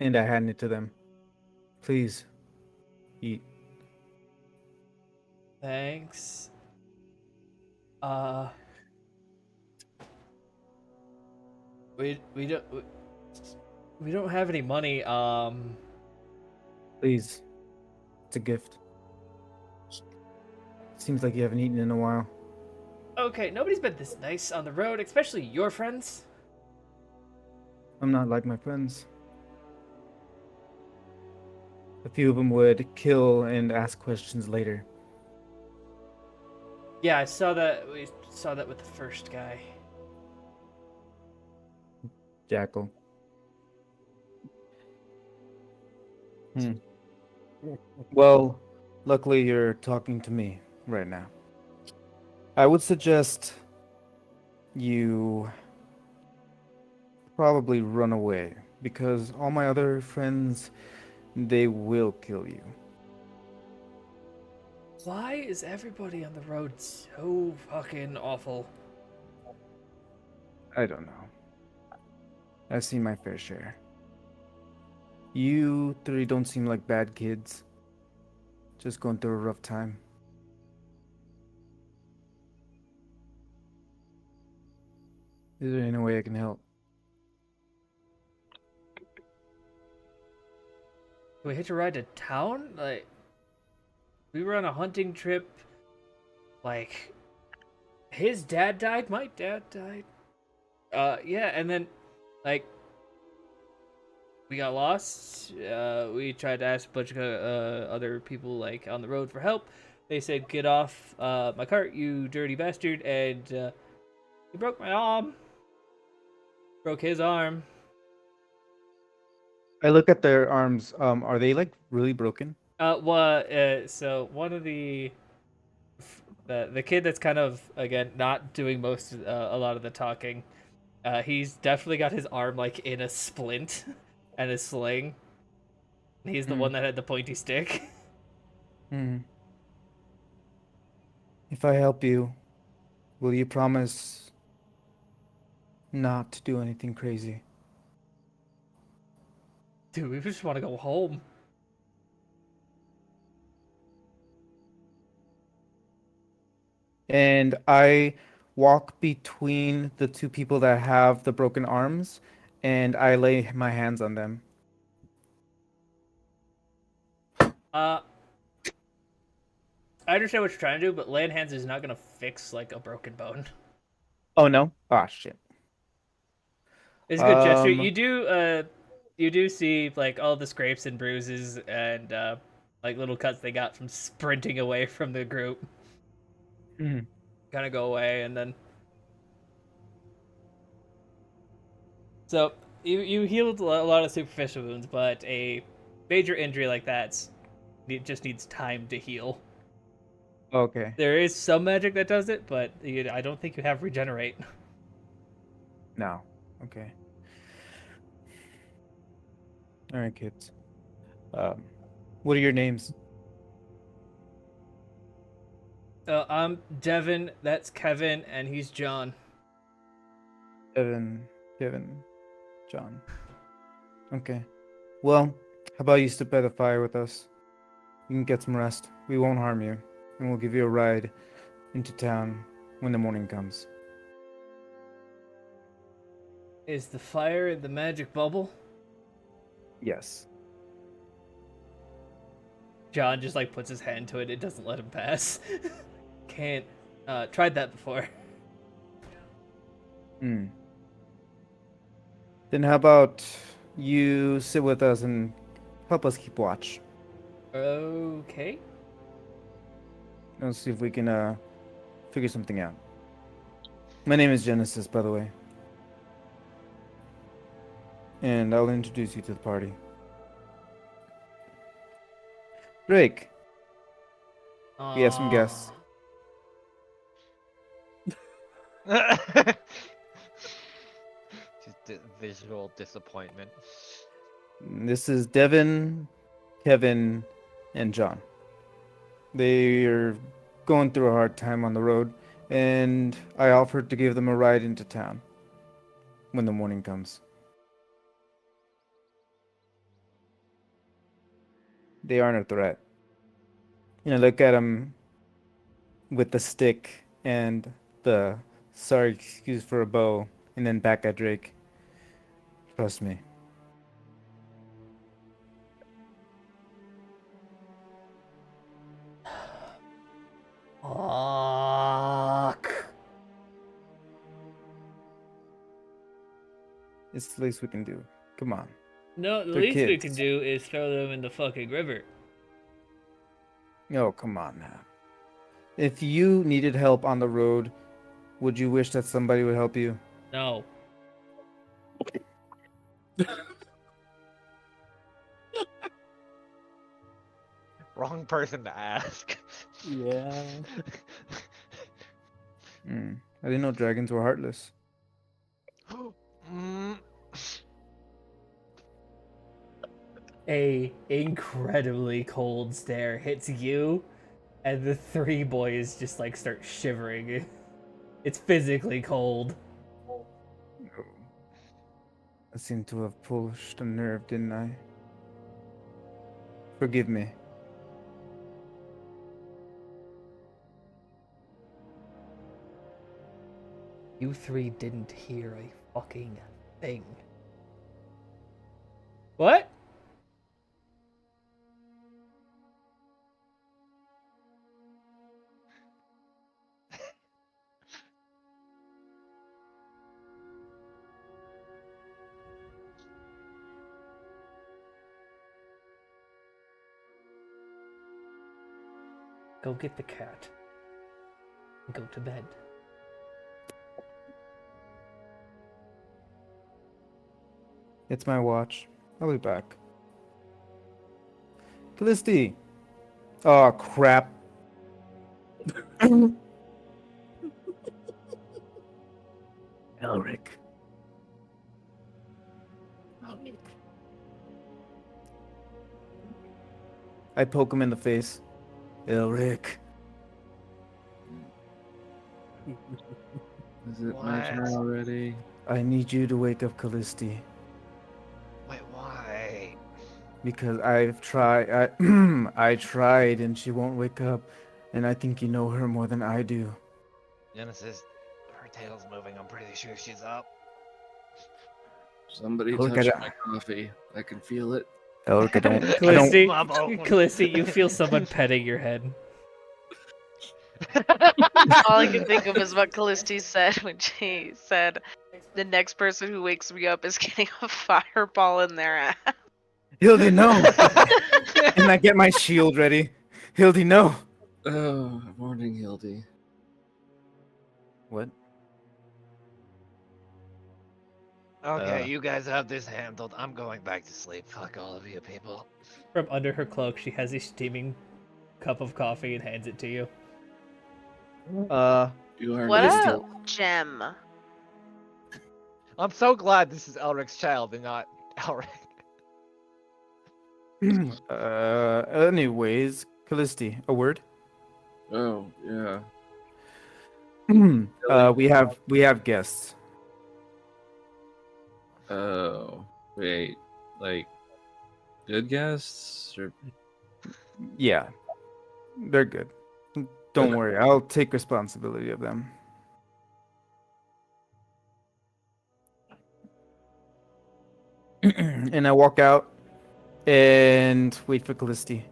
And I hand it to them. Please eat.
Thanks. We don't have any money.
Please. It's a gift. Seems like you haven't eaten in a while.
Okay, nobody's been this nice on the road, especially your friends.
I'm not like my friends. A few of them would kill and ask questions later.
Yeah, I saw that. We saw that with the first guy.
Jackal. Well, luckily you're talking to me right now. I would suggest you probably run away because all my other friends, they will kill you.
Why is everybody on the road so fucking awful?
I don't know. I've seen my fair share. You 3 don't seem like bad kids. Just going through a rough time. Is there any way I can help?
Can we hitch a ride to town? Like, we were on a hunting trip. Like, his dad died, my dad died. Yeah, and then, like, we got lost. We tried to ask a bunch of other people, like, on the road for help. They said, "Get off my cart, you dirty bastard!" And he broke my arm. Broke his arm.
I look at their arms. Are they like really broken?
So one of the kid that's kind of again not doing a lot of the talking. He's definitely got his arm like in a splint and a sling. He's the
Hmm.
one that had the pointy stick.
Hmm. If I help you, will you promise not to do anything crazy?
Dude, we just want to go home.
And I walk between the two people that have the broken arms, and I lay my hands on them.
Uh, I understand what you're trying to do, but laying hands is not gonna fix like a broken bone.
Oh no! Ah, shit.
It's a good gesture.
Um.
You do see like all the scrapes and bruises and like little cuts they got from sprinting away from the group.
Mhm.
Kind of go away, and then so you healed a lot of superficial wounds, but a major injury like that it just needs time to heal.
Okay.
There is some magic that does it, but I don't think you have regenerate.
No. Okay. All right, kids. Um. What are your names?
I'm Devin. That's Kevin, and he's John.
Evan, Kevin, John. Okay. Well, how about you sit by the fire with us? You can get some rest. We won't harm you, and we'll give you a ride into town when the morning comes.
Is the fire in the magic bubble?
Yes.
John just like puts his hand to it. It doesn't let him pass. Can't. Tried that before.
Hmm. Then how about you sit with us and help us keep watch?
Okay.
Let's see if we can figure something out. My name is Genesis, by the way. And I'll introduce you to the party. Drake, we have some guests.
Just visual disappointment.
This is Devin, Kevin, and John. They are going through a hard time on the road, and I offered to give them a ride into town when the morning comes. They aren't a threat. And I look at them with the stick and the sorry excuse for a bow, and then back at Drake. Trust me.
Fuck.
It's the least we can do. Come on.
No, the
They're
least we can
kids.
do is throw them in the fucking river.
Oh, come on now. If you needed help on the road, would you wish that somebody would help you?
No.
Wrong person to ask.
Yeah.
Hmm. I didn't know dragons were heartless.
Mm.
A incredibly cold stare hits you, and the three boys just like start shivering. It's physically cold.
Oh. I seem to have pushed a nerve, didn't I? Forgive me.
You three didn't hear a fucking thing. What? go get the cat and go to bed.
It's my watch. I'll be back. Callisti! Oh, crap. Elric. I poke him in the face. Elric.
Is it my turn
What?
already?
I need you to wake up Callisti.
Wait, why?
Because I've tried. I tried and she won't wake up. And I think you know her more than I do.
Genesis, her tail's moving. I'm pretty sure she's up.
Somebody
Look
touched
at
my coffee. I can feel it.
Elric, I don't.
Callisti,
Bubble.
Callisti, you feel someone petting your head.
All I can think of is what Callisti said when she said, "The next person who wakes me up is getting a fireball in their ass."
Hildy, no! And I get my shield ready. Hildy, no!
Oh, morning, Hildy.
What?
Okay, you guys have this handled. I'm going back to sleep. Fuck all of you people.
From under her cloak, she has a steaming cup of coffee and hands it to you.
You are
What
nice.
a gem.
I'm so glad this is Elric's child and not Elric.
Anyways, Callisti, a word?
Oh, yeah.
We have guests.
Oh, wait. Like, good guests? Or...
Yeah. They're good. Don't worry, I'll take responsibility of them. And I walk out and wait for Callisti.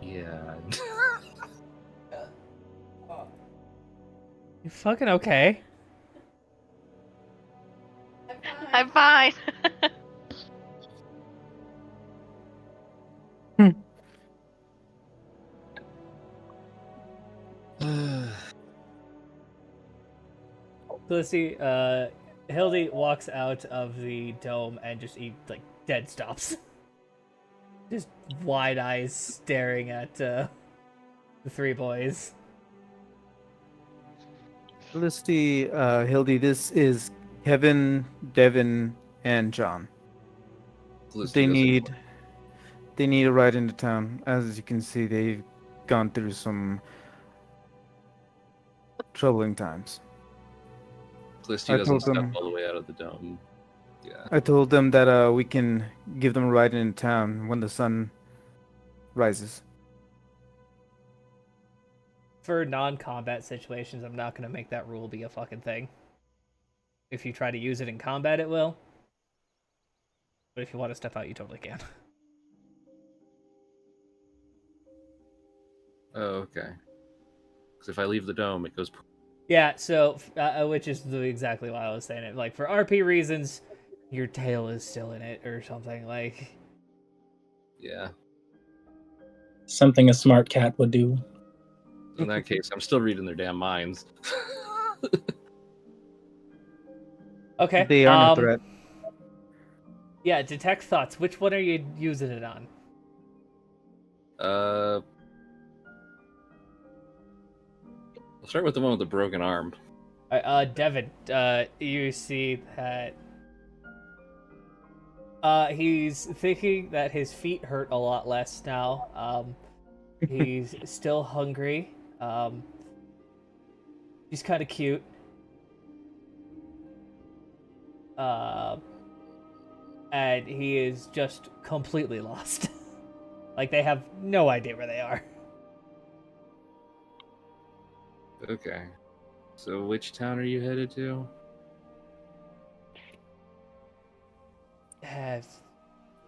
Yeah.
You fucking okay?
I'm fine.
Felicity, Hildy walks out of the dome and just dead stops. Just wide eyes staring at the three boys.
Felicity, Hildy, this is Kevin, Devin, and John.
Felicity
They need a ride into town. As you can see, they've gone through some troubling times.
Felicity
I
doesn't
told
step
them-
all the way out of the dome. Yeah.
I told them that we can give them a ride into town when the sun rises.
For non-combat situations, I'm not gonna make that rule be a fucking thing. If you try to use it in combat, it will. But if you want to step out, you totally can.
Oh, okay. Because if I leave the dome, it goes.
Yeah, so which is exactly why I was saying it. Like for RP reasons, your tail is still in it or something. Like,
Yeah.
Something a smart cat would do.
In that case, I'm still reading their damn minds.
okay,
They aren't a threat.
Yeah, detect thoughts. Which one are you using it on?
I'll start with the one with the broken arm.
Devin, you see that he's thinking that his feet hurt a lot less now. He's still hungry. He's kind of cute. And he is just completely lost. Like they have no idea where they are.
Okay. So which town are you headed to?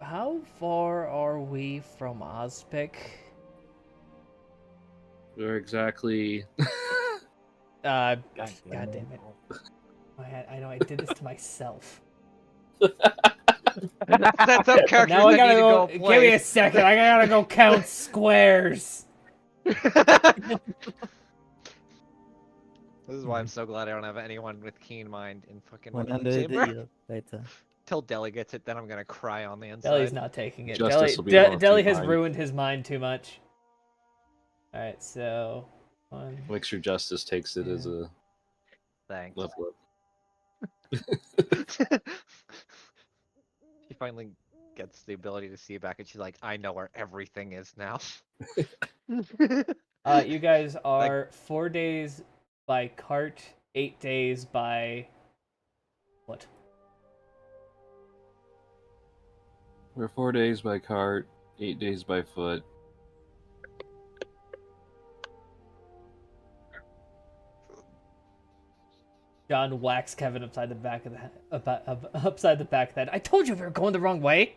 How far are we from Ozpic?
Where exactly?
God damn it. I know I did this to myself.
Sets up characters
Now I
that
gotta
need
go.
to go
Give me a
place.
second. I gotta go count squares.
This is why I'm so glad I don't have anyone with keen mind in fucking
One
one
under the
chamber.
elevator.
Till Deli gets it, then I'm gonna cry on the inside.
Deli's not taking it.
Justice will be the one with
Deli
two
has
mind.
ruined his mind too much. All right, so one.
Make sure Justice takes it as a
Thanks.
level up.
She finally gets the ability to see back, and she's like, "I know where everything is now."
You guys are 4 days by cart, 8 days by what?
We're 4 days by cart, 8 days by foot.
John whacks Kevin upside the back of the upside the back of the head. I told you we were going the wrong way.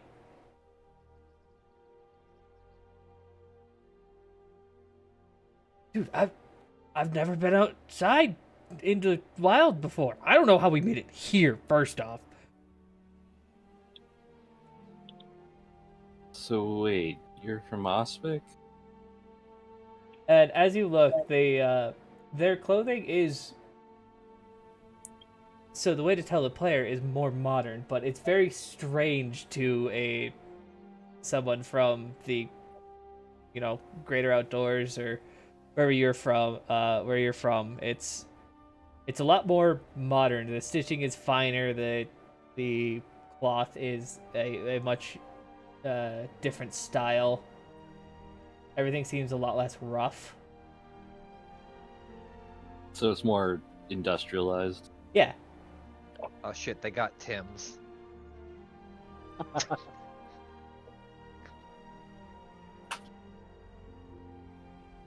Dude, I've never been outside in the wild before. I don't know how we made it here, first off.
So wait, you're from Ospec?
And as you look, their clothing is... So the way to tell the player is more modern, but it's very strange to someone from the, greater outdoors or wherever you're from. It's a lot more modern. The stitching is finer. The cloth is a much different style. Everything seems a lot less rough.
So it's more industrialized.
Yeah.
Oh shit, they got Tim's.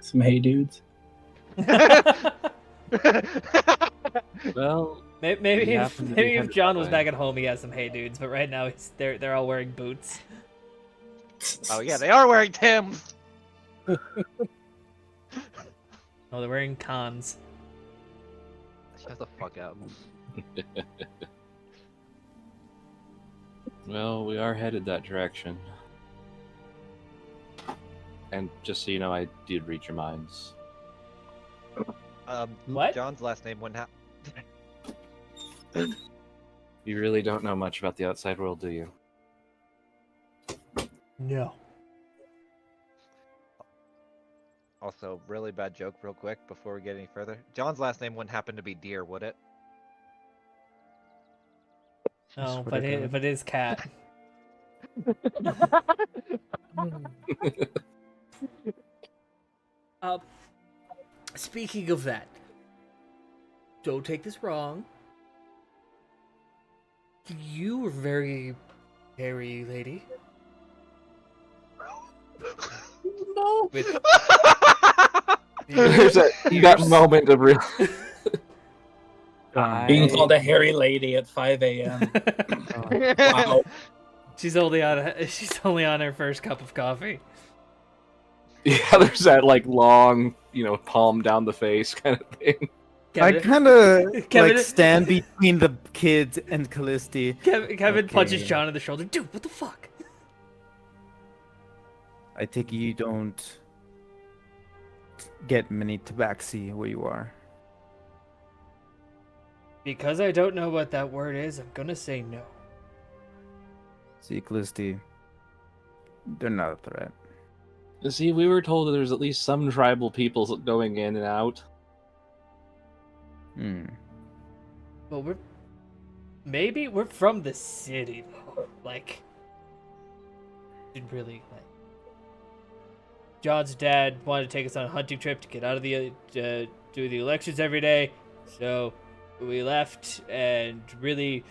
Some hey dudes.
Well,
Maybe
We
if,
happen to be
maybe if
headed
John
that
was
way.
back at home, he has some hey dudes. But right now, they're all wearing boots.
Oh yeah, they are wearing Tim's.
No, they're wearing cons.
Shut the fuck up.
well, we are headed that direction. And just so you know, I did read your minds.
What?
John's last name wouldn't have.
You really don't know much about the outside world, do you?
No.
Also, really bad joke, real quick, before we get any further. John's last name wouldn't happen to be Deer, would it?
No,
swear to God.
but it is cat. Speaking of that, don't take this wrong. You were very hairy lady.
No.
With
There's that moment of real.
Being called a hairy lady at 5 a.m. Wow.
she's only on her first cup of coffee.
Yeah, there's that like long, palm down the face kind of thing.
I
Kevin,
kind of
Kevin-
like stand between the kids and Callisti.
Kevin punches
Okay.
John in the shoulder. Dude, what the fuck?
I think you don't get many tabaxi where you are.
Because I don't know what that word is, I'm gonna say no.
See, Callisti, they're not a threat.
See, we were told that there's at least some tribal peoples going in and out.
Hmm.
Well, we're from the city though. Like, it really like. John's dad wanted to take us on a hunting trip to get out of the do the elections every day, so we left, and really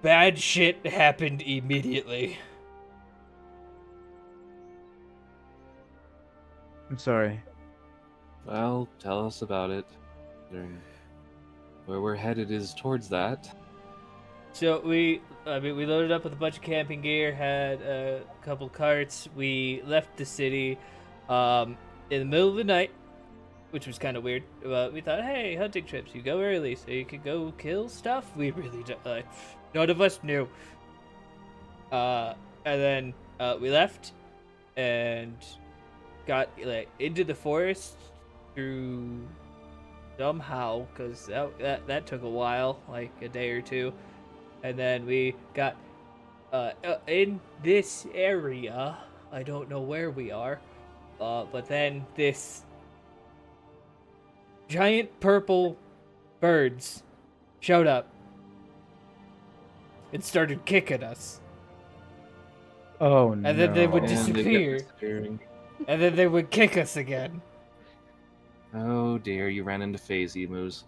bad shit happened immediately.
I'm sorry.
Well, tell us about it. Where we're headed is towards that.
So we loaded up with a bunch of camping gear, had a couple carts. We left the city in the middle of the night, which was kind of weird. We thought, hey, hunting trips, you go early so you could go kill stuff. We really don't. None of us knew. And then we left and got like into the forest through somehow, because that took a while, like a day or two, and then we got in this area. I don't know where we are, but then this giant purple birds showed up and started kicking us.
Oh no.
And then they would
And they kept
disappear.
disappearing.
And then they would kick us again.
Oh dear, you ran into phase emus.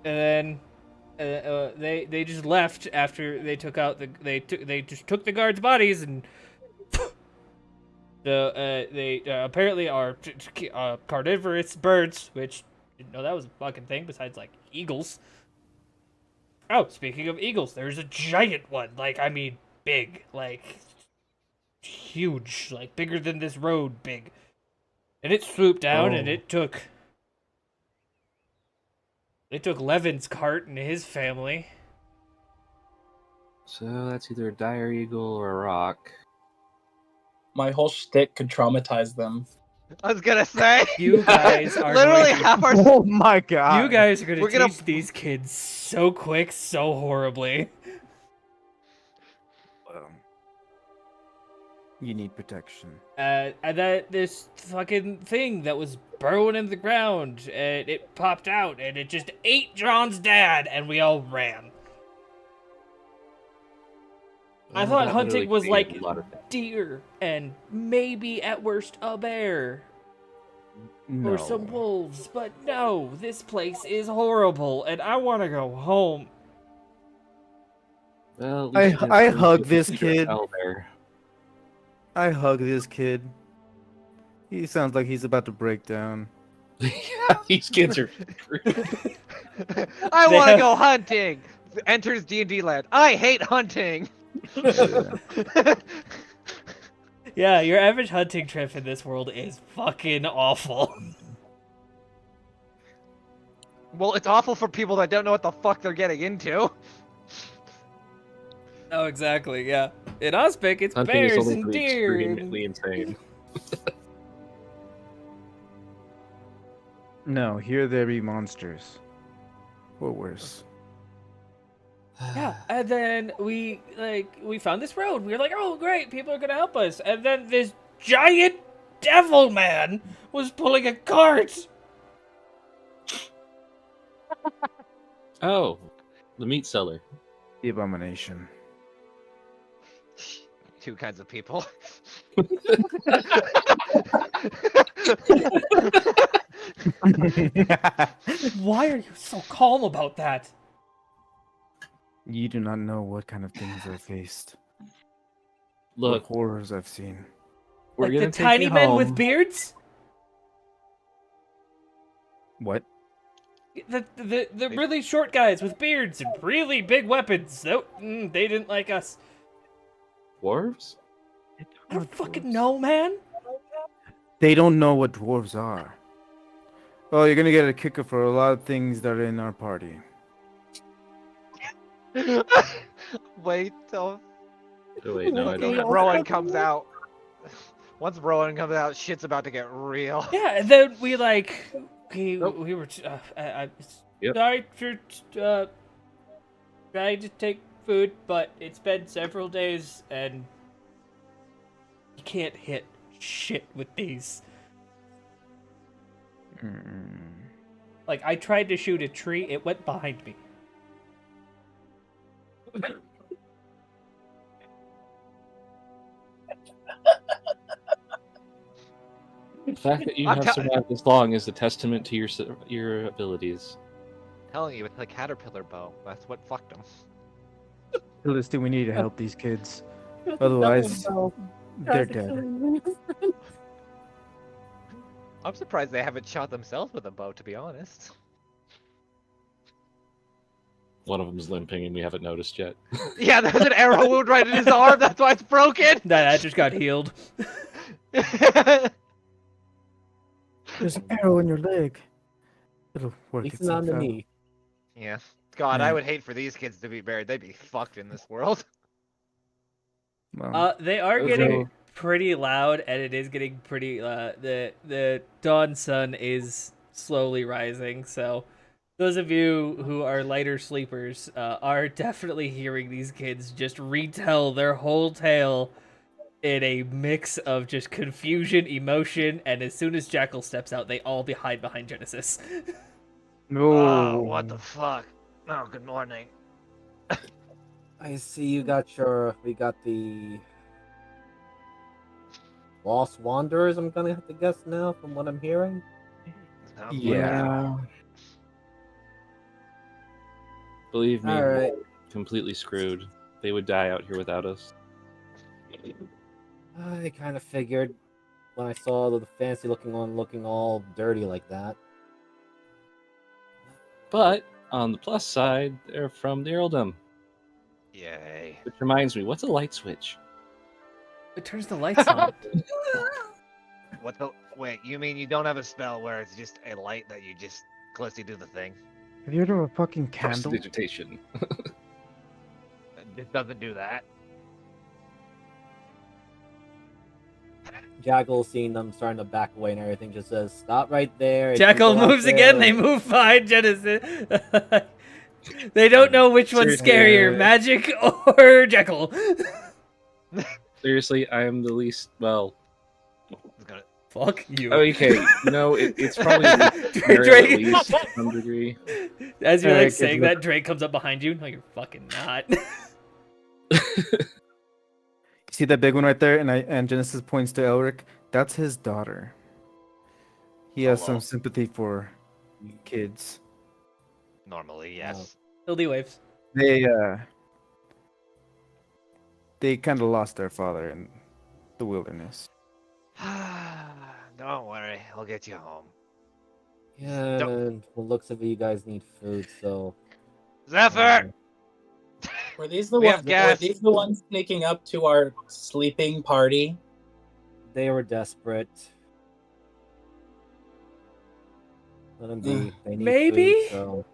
And then they just left after they took out they just took the guards' bodies, and they apparently are carnivorous birds, which didn't know that was a fucking thing besides like eagles. Oh, speaking of eagles, there's a giant one, like I mean big, like huge, like bigger than this road big. And it swooped down and it took Levin's cart and his family.
So that's either a dire eagle or a rock.
My whole shtick could traumatize them.
I was gonna say.
You guys are
literally
going to-
half our.
Oh my god.
You guys are gonna
We're
teach
gonna-
these kids so quick, so horribly.
You need protection.
And that this fucking thing that was burrowing in the ground, and it popped out, and it just ate John's dad, and we all ran. I thought
That
hunting
literally
was
could
like
be a lot of things.
deer, and maybe at worst a bear.
No.
Or some wolves, but no, this place is horrible, and I want to go home.
Well, at least you
I
had some
hug
good
this
leader
kid.
out there.
I hug this kid. He sounds like he's about to break down.
Yeah, these kids are.
I
They
want to
have-
go hunting. Enters D&D land. I hate hunting.
Yeah, your average hunting trip in this world is fucking awful.
Well, it's awful for people that don't know what the fuck they're getting into.
Oh, exactly, yeah. In Ozpic, it's
Hunting is
bears
only
and
for the
deer.
extremely insane.
No, here there be monsters. Or worse.
Yeah, and then we found this road. We were like, oh great, people are gonna help us. And then this giant devil man was pulling a cart.
Oh, the meat seller.
The abomination.
Two kinds of people.
Why are you so calm about that?
You do not know what kind of things I've faced.
Look,
What horrors I've seen.
we're
Like
gonna
the
take
tiny
you
men with
home.
beards?
What?
The really short guys with beards and really big weapons. Nope, they didn't like us.
Dwarves?
I don't fucking know, man.
They don't know what dwarves are. Well, you're gonna get a kicker for a lot of things that are in our party.
Wait till
Oh wait, no, I don't have
Rowan comes out. Once Rowan comes out, shit's about to get real.
Yeah, and then we
Nope.
we were
Yep.
sorry for trying to take food, but it's been several days and you can't hit shit with these. Like I tried to shoot a tree, it went behind me.
The fact that you
I'm
have
ca-
survived this long is a testament to your abilities.
Telling you, it's the caterpillar bow. That's what fucked him.
Felicity, we need to help these kids. Otherwise, they're dead.
I'm surprised they haven't shot themselves with a bow, to be honest.
One of them's limping and we haven't noticed yet.
Yeah, there's an arrow wound right in his arm. That's why it's broken.
That just got healed.
There's an arrow in your leg. It'll work
At least not on the
itself out.
knee.
Yeah. God, I
Yeah.
would hate for these kids to be buried. They'd be fucked in this world.
Well,
They are
Those
getting
are-
pretty loud, and it is getting pretty. The dawn sun is slowly rising, so those of you who are lighter sleepers are definitely hearing these kids just retell their whole tale in a mix of just confusion, emotion, and as soon as Jackal steps out, they all hide behind Genesis.
Oh, what the
no.
fuck? Oh, good morning.
I see you got your. We got the Lost Wanderers. I'm gonna have to guess now, from what I'm hearing.
Sounds like
Yeah.
Believe me,
All right.
completely screwed. They would die out here without us.
I kind of figured when I saw the fancy looking one looking all dirty like that.
But on the plus side, they're from the earldom.
Yay.
Which reminds me, what's a light switch?
It turns the lights on.
What the? Wait, you mean you don't have a spell where it's just a light that you just closely do the thing?
Have you heard of a fucking candle?
Prestidigitation.
It doesn't do that.
Jackal, seeing them starting to back away and everything, just says, "Stop right there." If you
Jackal
go out
moves again.
there-
They move behind Genesis. They don't know which one's
Seriously,
scarier, Magic or Jackal.
Seriously, I am the least. Well,
It's gonna-
Fuck you.
okay, you know, it's probably Mario
Drake-
at least to some degree.
As you're
Alright,
like
kids,
saying
look-
that, Drake comes up behind you. No, you're fucking not.
See that big one right there? And Genesis points to Elric. That's his daughter. He has
Hello.
some sympathy for kids.
Normally, yes.
Hildy waves.
They kind of lost their father in the wilderness.
Don't worry, I'll get you home.
Yeah, and from the looks of it, you guys need food, so.
Zephyr!
Were these the
We have
ones? Were
gas.
these the ones sneaking up to our sleeping party?
They were desperate. Let them be. They need
Maybe?
food, so.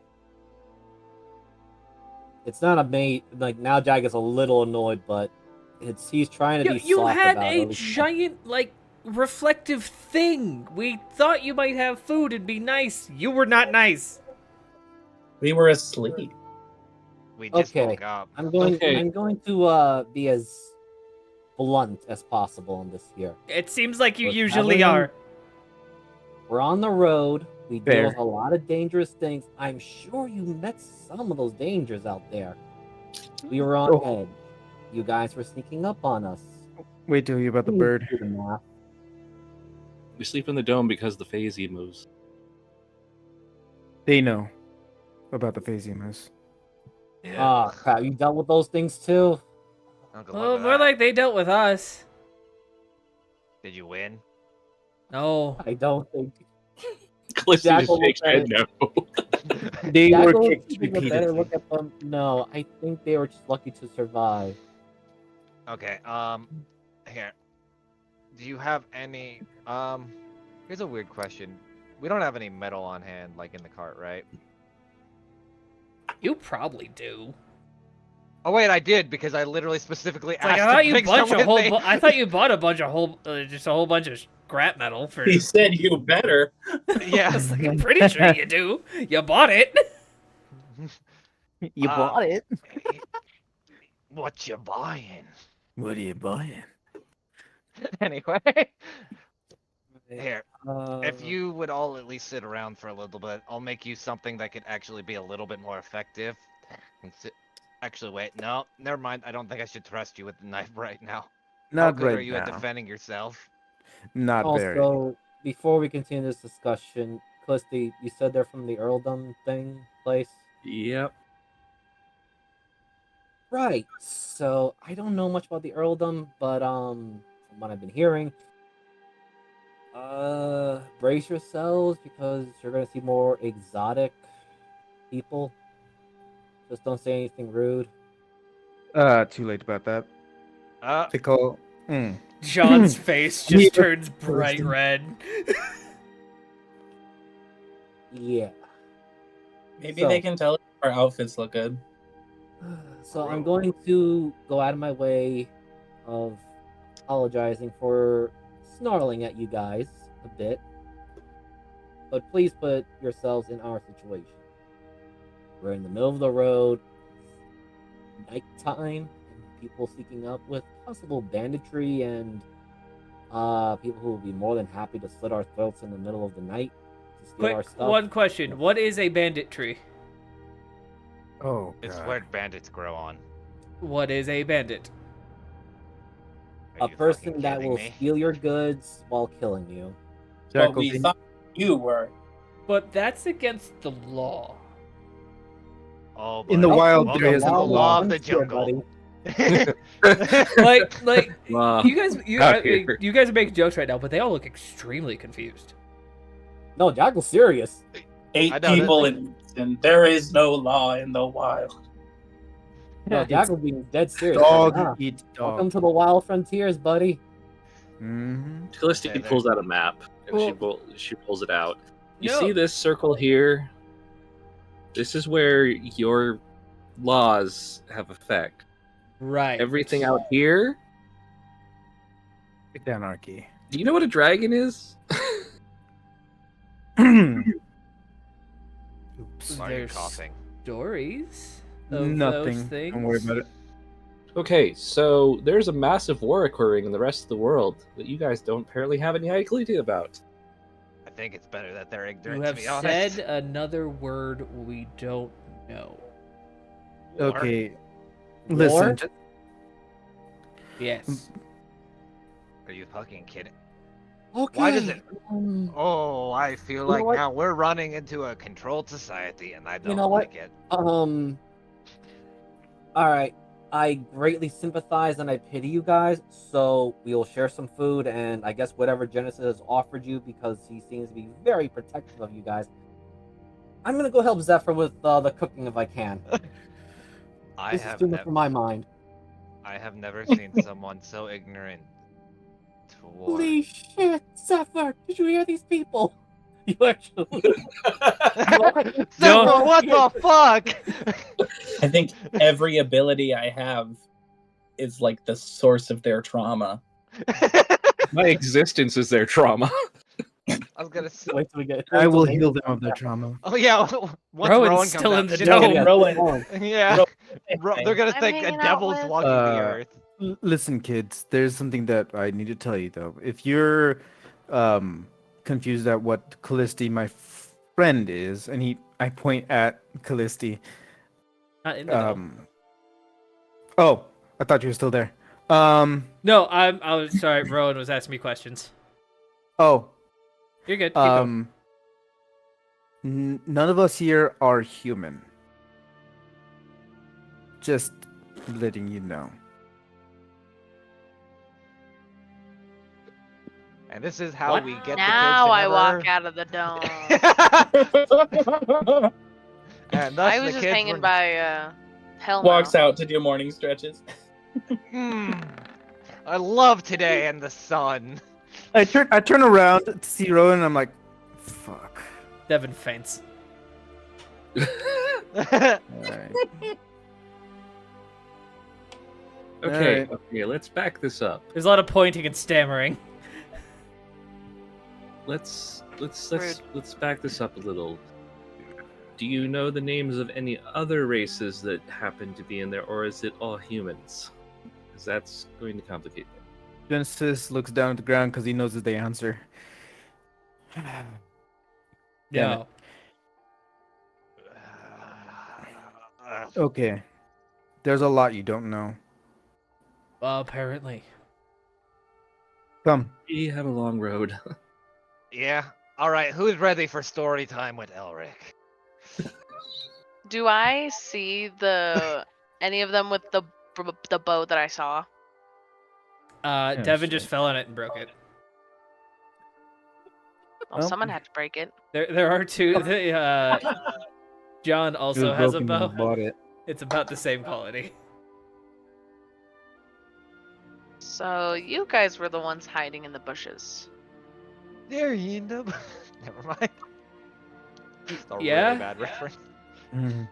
It's not a mate. Like, now Jag is a little annoyed, but he's trying to be
You
soft
had
about
a
it.
giant, like, reflective thing. We thought you might have food and be nice. You were not nice.
We were asleep.
We just
Okay.
woke up.
I'm going
Okay.
to be as blunt as possible on this here.
It seems like you
We're
usually
traveling-
are.
We're on the road. We deal
Fair.
with a lot of dangerous things. I'm sure you met some of those dangers out there. We were on
Oh.
edge. You guys were sneaking up on us.
Wait till you about the
Please
bird.
do the math.
We sleep in the dome because the phasey moves.
They know about the phasing moose.
Ah, crap. You dealt with those things too?
Uncle,
Well, more like they dealt with us.
Did you win?
No.
I don't think.
Callisto just
Jackal
shakes
looked
head
at
no.
They were
Jackal was
kicked
taking a better
repeatedly.
look at them. No, I think they were just lucky to survive.
Okay, here. Do you have any, here's a weird question. We don't have any metal on hand, like in the cart, right?
You probably do.
Oh wait, I did, because I literally specifically
It's like,
asked
I
to
thought you
bring
bunch
some
a
with
whole.
me.
I thought you bought a bunch of whole, just a whole bunch of scrap metal for.
He said you better.
Yeah.
I was like, I'm pretty sure you do. You bought it.
You bought it.
What you buying?
What are you buying?
Anyway. Here,
Uh,
if you would all at least sit around for a little bit, I'll make you something that could actually be a little bit more effective. Actually, wait, no, never mind. I don't think I should trust you with the knife right now. How
Not
good
right
are you at
now.
defending yourself?
Not very.
Also, before we continue this discussion, Callisti, you said they're from the earldom place?
Yep.
Right. So I don't know much about the earldom, but from what I've been hearing, brace yourselves because you're gonna see more exotic people. Just don't say anything rude.
Too late about that.
Uh,
They call.
John's face
Yeah.
just turns bright red.
Yeah.
Maybe
So-
they can tell us Our outfits look good.
So I'm going to go out of my way of apologizing for snarling at you guys a bit. But please put yourselves in our situation. We're in the middle of the road, nighttime, and people seeking up with possible banditry and people who will be more than happy to slit our throats in the middle of the night to steal our
Quick,
stuff.
one question. What is a bandit tree?
Oh,
It's
God.
where bandits grow on.
What is a bandit?
Are
A
you
person
fucking
that
kidding
will
me?
steal your goods while killing you.
But
Jackal,
we
can-
thought you were.
But that's against the law.
Oh,
In the
buddy.
wild,
Welcome
there
to
is
the
no
law
law.
of the jungle.
Like you guys,
Out here.
you guys are making jokes right now, but they all look extremely confused.
No, Jackal's serious.
8
I know,
people
that-
and there is no law in the wild.
No, Jackal's being dead serious.
Dog
Like,
eat
welcome
dog.
to the wild frontiers, buddy.
Mm-hmm.
Callisti
Okay,
pulls out a map and
Well-
she pulls it out. You
No.
see this circle here? This is where your laws have effect.
Right.
Everything out here.
It's anarchy.
Do you know what a dragon is?
Oops.
Why are you
There's
coughing?
stories of
Nothing.
those things.
Don't worry about it.
Okay, so there's a massive war occurring in the rest of the world that you guys don't apparently have any idea about.
I think it's better that they're
You
ignorant,
have
to be honest.
said another word we don't know.
War?
Okay.
War?
Listen.
Yes.
Are you fucking kidding?
Okay.
Why does it?
um,
Oh, I feel
know
like
what?
now we're running into a controlled society, and I don't
know what?
like it.
All right. I greatly sympathize and I pity you guys. So we'll share some food and I guess whatever Genesis has offered you because he seems to be very protective of you guys. I'm gonna go help Zephyr with the cooking if I can.
I
This is
have
too much
never,
for my mind.
I have never seen someone so ignorant to war.
Holy shit, Zephyr! Did you hear these people? You actually.
Zephyr, what the fuck?
I think every ability I have is like the source of their trauma.
My existence is their trauma.
I was gonna say.
Wait till we get.
I will heal them of their trauma.
Oh yeah, once
Rowan's
Rowan
still
comes
in
out,
the
shit's
dome.
gonna-
Yeah,
Rowan.
Yeah,
Rowan.
they're gonna
I'm
think a
hanging out
devil's
with-
walking the
Uh,
earth.
Listen, kids. There's something that I need to tell you, though. If you're confused at what Callisti, my friend, is, and I point at Callisti.
Not in the dome.
Oh, I thought you were still there.
No, I was sorry. Rowan was asking me questions.
Oh,
You're good. Keep going.
none of us here are human. Just letting you know.
And this is how
What?
we get
Now
the kids
I
to
walk
never...
out of the dome.
And thus
I
the
was just
kids
hanging
were-
by Hell
Walks
no.
out to do morning stretches.
I love today and the sun.
I turn around to see Rowan, and I'm like, fuck.
Devin faints.
Alright.
Okay,
Alright.
okay, let's back this up.
There's a lot of pointing and stammering.
Let's
Rude.
back this up a little. Do you know the names of any other races that happen to be in there, or is it all humans? Because that's going to complicate things.
Genesis looks down at the ground because he knows the answer. Damn
No.
Okay. There's a lot you don't know.
Well, apparently.
Come.
We have a long road.
Yeah. All right. Who's ready for story time with Elric?
Do I see any of them with the bow that I saw?
Devin
shit.
just fell on it and broke it.
Well,
Well,
someone had to break it.
There are two. John
It
also
was
has a
broken when I
bow.
bought it.
It's about the same quality.
So you guys were the ones hiding in the bushes.
There you end up. Never mind. It's a
Yeah?
really bad reference.
Mhm.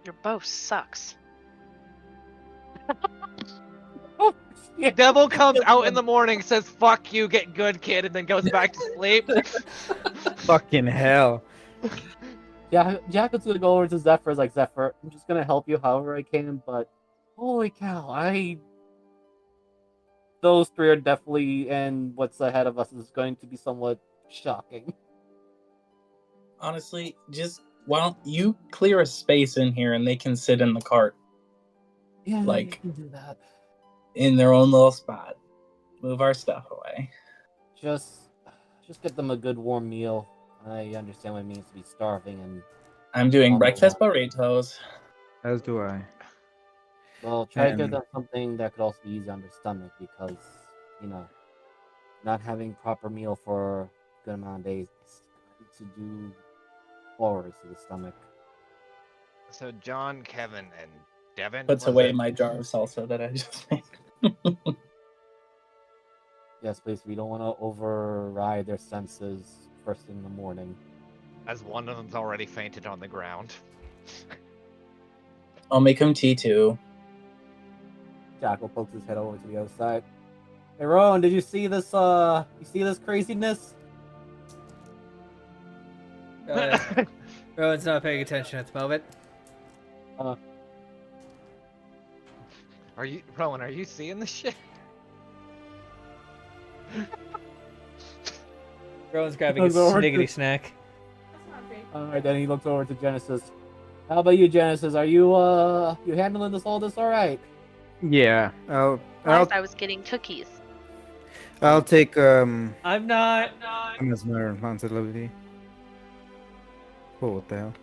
Your bow sucks.
Oh, shit.
Devil comes out in the morning, says "fuck you, get good, kid," and then goes back to sleep.
Fucking hell.
Yeah, Jackal's gonna go over to Zephyr. Like, Zephyr, I'm just gonna help you however I can, but holy cow, those three are definitely, and what's ahead of us is going to be somewhat shocking.
Honestly, just why don't you clear a space in here and they can sit in the cart
Yeah,
Like-
you can do that.
in their own little spot. Move our stuff away.
Just get them a good warm meal. I understand what it means to be starving, and
I'm doing
Oh,
breakfast
wow.
burritos.
As do I.
well, try to give
And-
them something that could also be easy on their stomach because, not having proper meal for a good amount of days is going to do horrors to the stomach.
So John, Kevin, and Devin.
Puts
was
away
it?
my jar of salsa that I just made.
Yes, please. We don't want to override their senses first thing in the morning.
As one of them's already fainted on the ground.
I'll make him tea too.
Jackal pokes his head over to the other side. Hey, Rowan, did you see this? You see this craziness?
Rowan's not paying attention at the moment.
Are you, Rowan? Are you seeing this shit?
Rowan's grabbing a
Goes over to-
sniggity snack.
Alright, then he looks over to Genesis. How about you, Genesis? Are you you handling all this all right?
Yeah.
Surprised I was getting cookies.
I'll take
I'm not.
as my responsibility. Oh, what the hell?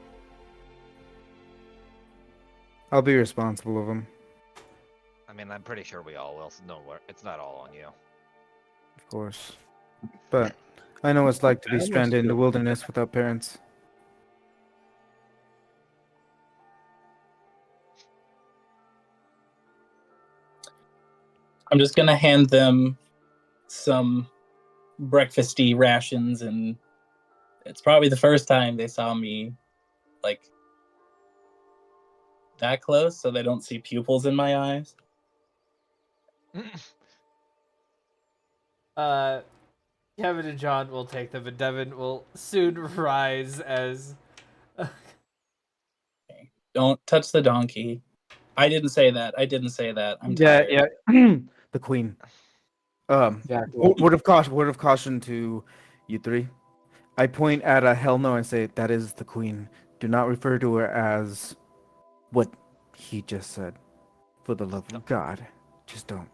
I'll be responsible of him,
I mean, I'm pretty sure we all will. So no, it's not all on you.
of course. But I know what it's like to be
I almost
stranded in the
feel-
wilderness without parents.
I'm just gonna hand them some breakfasty rations, and it's probably the first time they saw me like that close, so they don't see pupils in my eyes.
Kevin and John will take them, and Devin will soon rise as.
Don't touch the donkey. I didn't say that. I'm tired.
Yeah. The queen.
Jackal.
Word of caution to you three. I point at a hell no and say that is the queen. Do not refer to her as what he just said. For the love of God, just don't.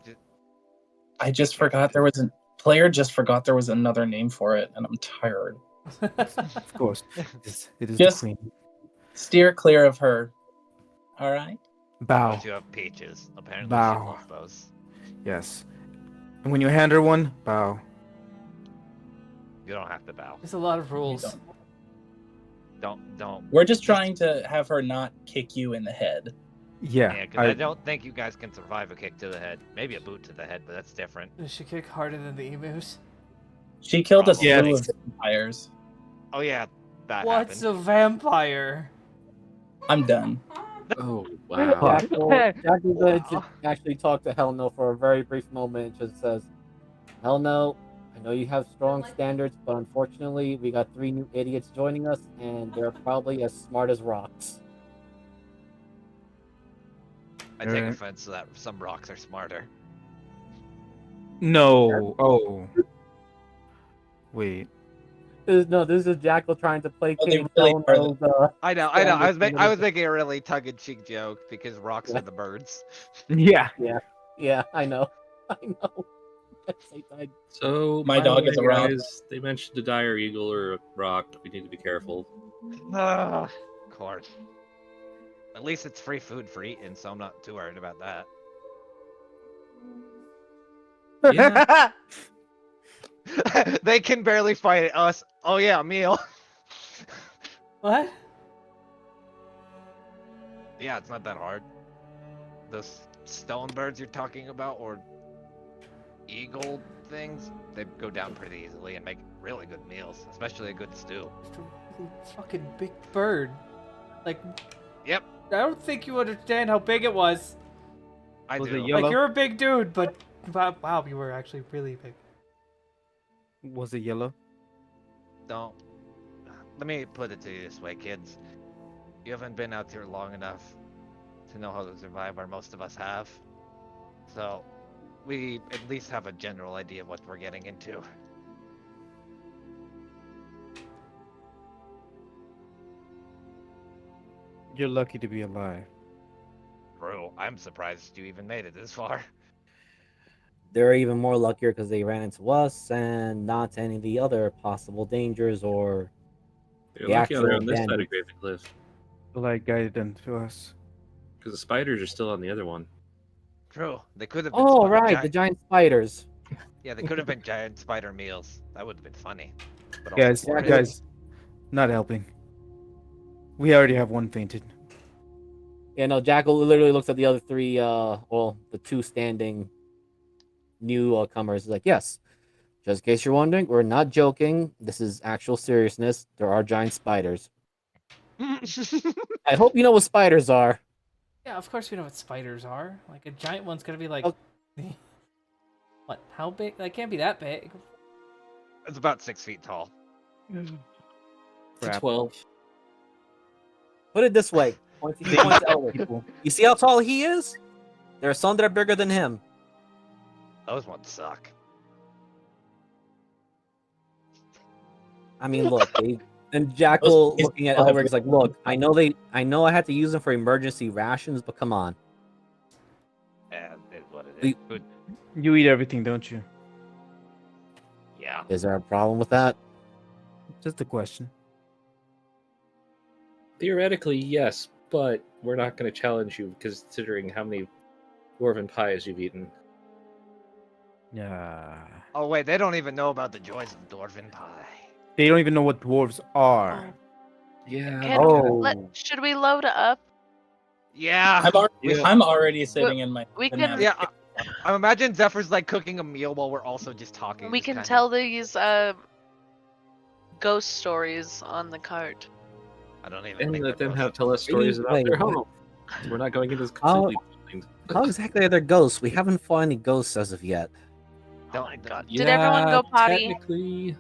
I just forgot there was a player. Just forgot there was another name for it, and I'm tired.
Of course, it is
Just-
the queen.
Steer clear of her. All right.
Bow.
But you have peaches. Apparently, she
Bow.
loves those.
Yes. And when you hand her one, bow.
You don't have to bow.
There's a lot of rules.
Don't.
We're just trying to have her not kick you in the head.
Yeah.
Yeah, because I don't think you guys can survive a kick to the head. Maybe a boot to the head, but that's different.
Does she kick harder than the emus?
She killed a
Probably.
slew of vampires.
Oh yeah, that
What's
happened.
a vampire?
I'm done.
Oh wow.
Jackal's going to actually talk to Hell No for a very brief moment and just says, Hell No, I know you have strong standards, but unfortunately, we got 3 new idiots joining us, and they're probably as smart as rocks.
I take
Alright.
offense to that some rocks are smarter.
No. Oh. Wait.
This is Jackal trying to
they
placate
really
Hell
are
No's,
I know.
Standard
I was
community.
making a really tongue-in-cheek joke because rocks
Yeah.
are the birds.
Yeah.
Yeah, I know. I know. At the same time,
So
My dog is a rock.
guys, they mentioned a dire eagle or a rock. We need to be careful.
Of course. At least it's free food for eating, so I'm not too worried about that.
Yeah.
They can barely fight us. Oh yeah, meal.
What?
Yeah, it's not that hard. Those stone birds you're talking about, or eagle things, they go down pretty easily and make really good meals, especially a good stew.
Just a really fucking big bird. Like,
Yep.
don't think you understand how big it was.
I
Was
do.
it yellow?
Like, you're a big dude, but wow, you were actually really big.
Was it yellow?
Don't. Let me put it to you this way, kids. You haven't been out here long enough to know how to survive, where most of us have. So, we at least have a general idea of what we're getting into.
You're lucky to be alive.
True. I'm surprised you even made it this far.
They're even more luckier because they ran into us and not any of the other possible dangers or
They're
the
lucky they're
actual
on this side of
bandits.
Graven Cliff.
The light guided them to us.
Because the spiders are still on the other one.
True. They could have been.
Oh, right, the giant spiders.
Yeah, they could have been giant spider meals. That would have been funny. But
Guys,
boring.
guys, not helping. We already have one fainted.
Yeah, no, Jackal literally looks at the other three, well, the two standing newcomers. He's like, yes, just in case you're wondering, we're not joking. This is actual seriousness. There are giant spiders. I hope you know what spiders are.
Yeah, of course we know what spiders are. Like, a giant one's gonna be like...
Oh.
What? How big? That can't be that big.
It's about 6 feet tall.
Crap.
12.
Put it this way. He points to Elric.
People.
You see how tall he is? There are some that are bigger than him.
Those ones suck.
I mean, look, and Jackal
Those-
looking at Elric's like, look, I know I had to use them for emergency rations, but come on.
And it's what it is.
We-
Good.
You eat everything, don't you?
Yeah.
Is there a problem with that?
Just a question.
Theoretically, yes, but we're not going to challenge you considering how many dwarven pies you've eaten.
Yeah.
Oh wait, they don't even know about the joys of dwarven pie.
They don't even know what dwarves are.
Yeah.
Can- should we load up?
Yeah.
I'm already sitting in my.
we can-
banana.
Yeah. I imagine Zephyr's like cooking a meal while we're also just talking.
We
just
can
kinda-
tell these ghost stories on the cart.
I don't even
And
think
let
they're
them
ghosts.
tell us stories about
Wait,
their
what?
home. We're not going into this completely blind.
How exactly are there ghosts? We haven't fought any ghosts as of yet.
Oh my god.
Yeah,
Did everyone go potty?
Technically.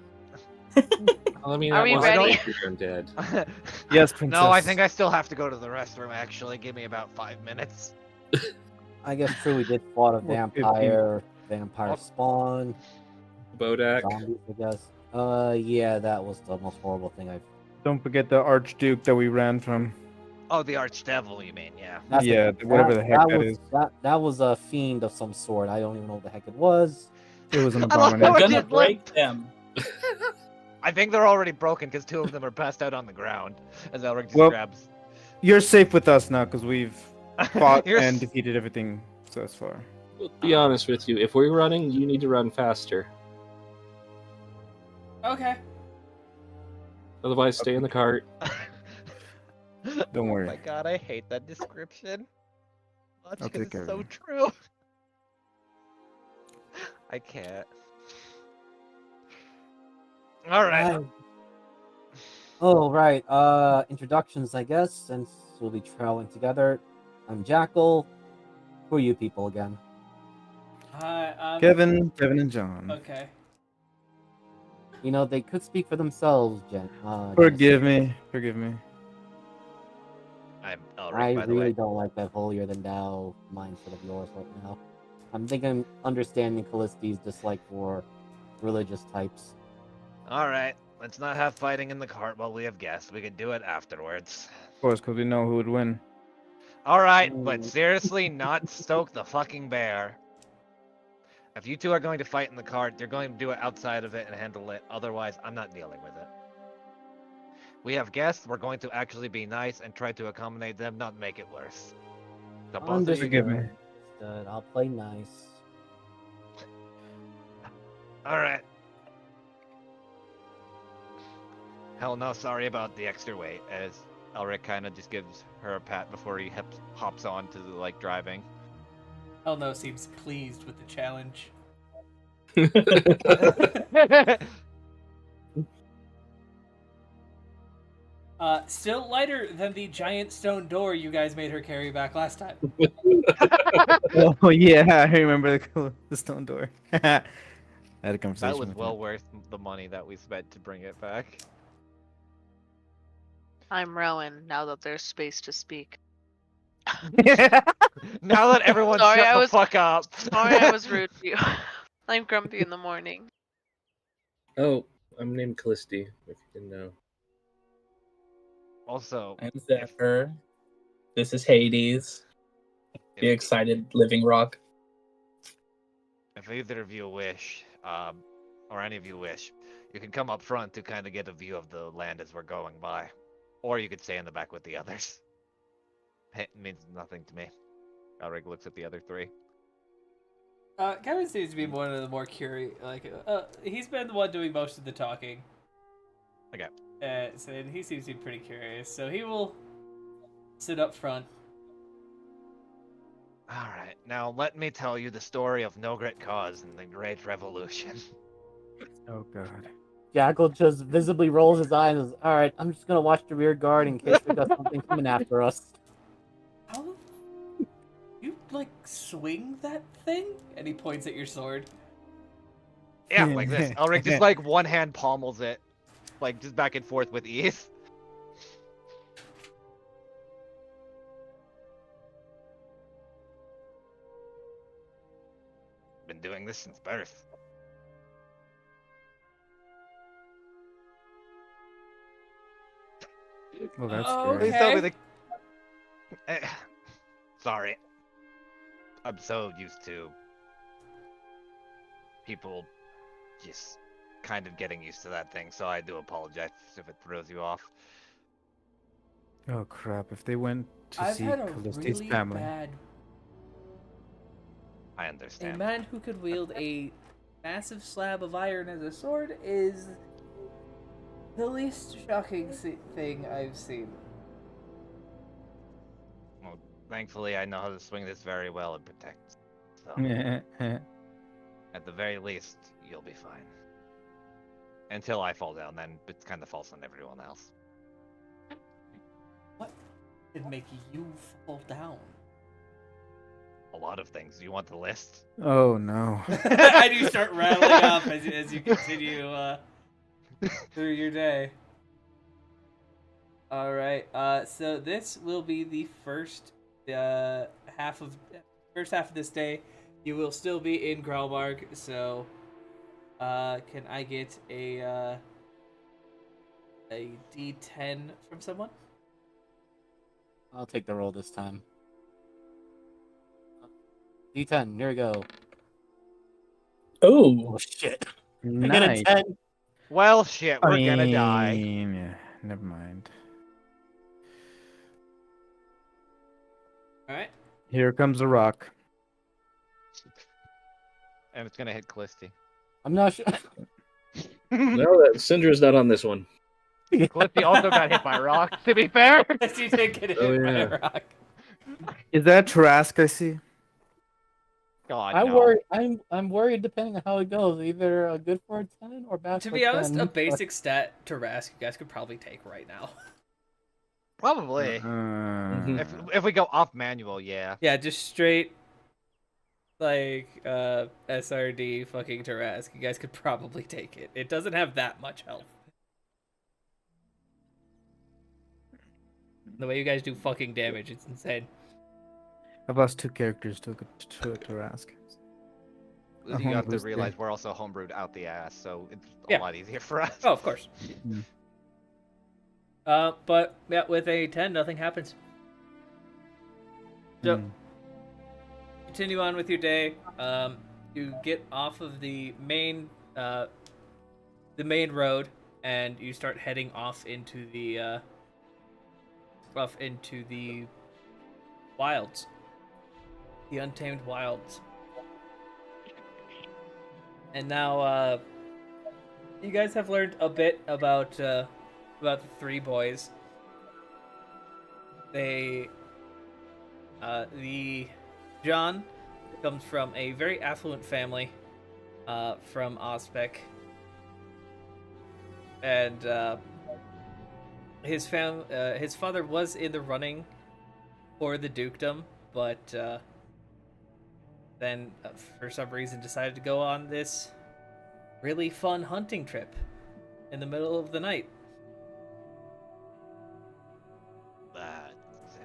I mean,
Are
that
we
was
ready?
undead.
Yes, princess.
No, I think I still have to go to the restroom. Actually, give me about 5 minutes.
I guess true, we did fought a
Well, 15.
vampire spawn,
Bodak.
zombies, I guess. Yeah, that was the most horrible thing I've.
Don't forget the Archduke that we ran from.
Oh, the Archdevil, you mean? Yeah.
That's
Yeah, whatever the heck that
was,
is.
That was a fiend of some sort. I don't even know what the heck it was.
It was an
I love how
abomination.
I'm
it
gonna
just
break
looked-
them.
I think they're already broken because 2 of them are passed out on the ground. As Elric just
Well,
grabs.
You're safe with us now because we've fought
You're
and
s-
defeated everything thus far.
Be honest with you. If we're running, you need to run faster.
Okay.
Otherwise, stay in the cart.
Don't worry.
Oh my god, I hate that description.
I'll
Because
take
it's
care of
so
you.
true. I can't. Alright.
Oh, right. Introductions, I guess, since we'll be traveling together. I'm Jackal. Who are you people again?
Hi,
Kevin, and John.
Okay.
You know, they could speak for themselves, Jen.
Forgive me. Forgive me.
I'm
I
Elric, by the
really
way.
don't like that holier than thou mindset of yours right now. I'm thinking I'm understanding Calliste's dislike for religious types.
Alright, let's not have fighting in the cart while we have guests. We can do it afterwards.
Of course, because we know who would win.
Alright, but
Mm.
seriously, not stoke the fucking bear. If you two are going to fight in the cart, you're going to do it outside of it and handle it. Otherwise, I'm not dealing with it. We have guests. We're going to actually be nice and try to accommodate them, not make it worse. So both of you,
Understood.
Forgive me.
Understood. I'll play nice.
Alright. Hell no, sorry about the extra weight, as Elric kind of just gives her a pat before he hops on to the, like, driving.
Elno seems pleased with the challenge. Still lighter than the giant stone door you guys made her carry back last time.
Oh yeah, I remember the stone door. I had a conversation
That was
with
well
him.
worth the money that we spent to bring it back.
I'm Rowan now that there's space to speak.
Now that everyone
Sorry,
shut the fuck up.
Sorry, I was rude to you. I'm grumpy in the morning.
Oh, I'm named Callisti, if you didn't know.
Also,
I'm Zephyr. This is Hades. The
if,
excited living rock.
if either of you wish, or any of you wish, you can come up front to kind of get a view of the land as we're going by. Or you could stay in the back with the others. It means nothing to me. Elric looks at the other three.
Kevin seems to be one of the more curious. He's been the one doing most of the talking.
Okay.
So he seems to be pretty curious. So he will sit up front.
Alright, now let me tell you the story of No Great Cause and the Great Revolution.
Oh god.
Jackal just visibly rolls his eyes and says, "Alright, I'm just gonna watch the rear guard in case we got something coming after us."
How? You, swing that thing? And he points at your sword.
Yeah, like this. Elric just, one hand pommels it. Just back and forth with ease. Been doing this since birth.
Well, that's
Oh,
scary.
Please tell me
okay.
Sorry. I'm so used to people just kind of getting used to that thing, so I do apologize if it throws you off.
Oh crap! If they went to
I've
see
had a
Callisti's
really
family,
bad.
I
A
understand.
man who could wield a massive slab of iron as a sword is the least shocking thing I've seen.
Well, thankfully, I know how to swing this very well and protect. So, at the very least, you'll be fine. Until I fall down, then it kind of falls on everyone else.
What could make you fall down?
A lot of things. Do you want the list?
oh no.
And you start rattling off as you continue through your day. All right. So this will be the first half of this day. You will still be in Graumarg. So, can I get a D10 from someone?
I'll take the roll this time. D10, here we go.
Oh,
Oh shit. I got
Nice.
a 10.
Well, shit, we're gonna die.
Yeah, never mind.
All right.
Here comes a rock.
And it's gonna hit Callisti.
I'm not sure.
No, Syndra's not on this one.
Callisti also got hit by rocks, to be fair.
You did get hit
Oh,
by
yeah.
a rock.
Is that Trask I see?
God,
I
no.
worry. I'm worried depending on how it goes. Either good for a 10 or bad
To
for
be
a
honest,
10.
a basic stat to Rask you guys could probably take right now.
Probably.
Uh,
If we go off manual, yeah.
Yeah, just straight SRD fucking Tarask. You guys could probably take it. It doesn't have that much health. The way you guys do fucking damage, it's insane.
I've lost 2 characters to Trask.
You have to
homebrew's
realize
there.
we're also homebrewed out the ass, so it's a
Yeah.
lot easier for us.
Oh, of course.
Mm.
But yeah, with a 10, nothing happens. So,
Mm.
continue on with your day. You get off of the main road, and you start heading off into the wilds, the untamed wilds. And now, you guys have learned a bit about the 3 boys. The John comes from a very affluent family from Ospec, and his father was in the running for the dukedom, but then for some reason decided to go on this really fun hunting trip in the middle of the night.
That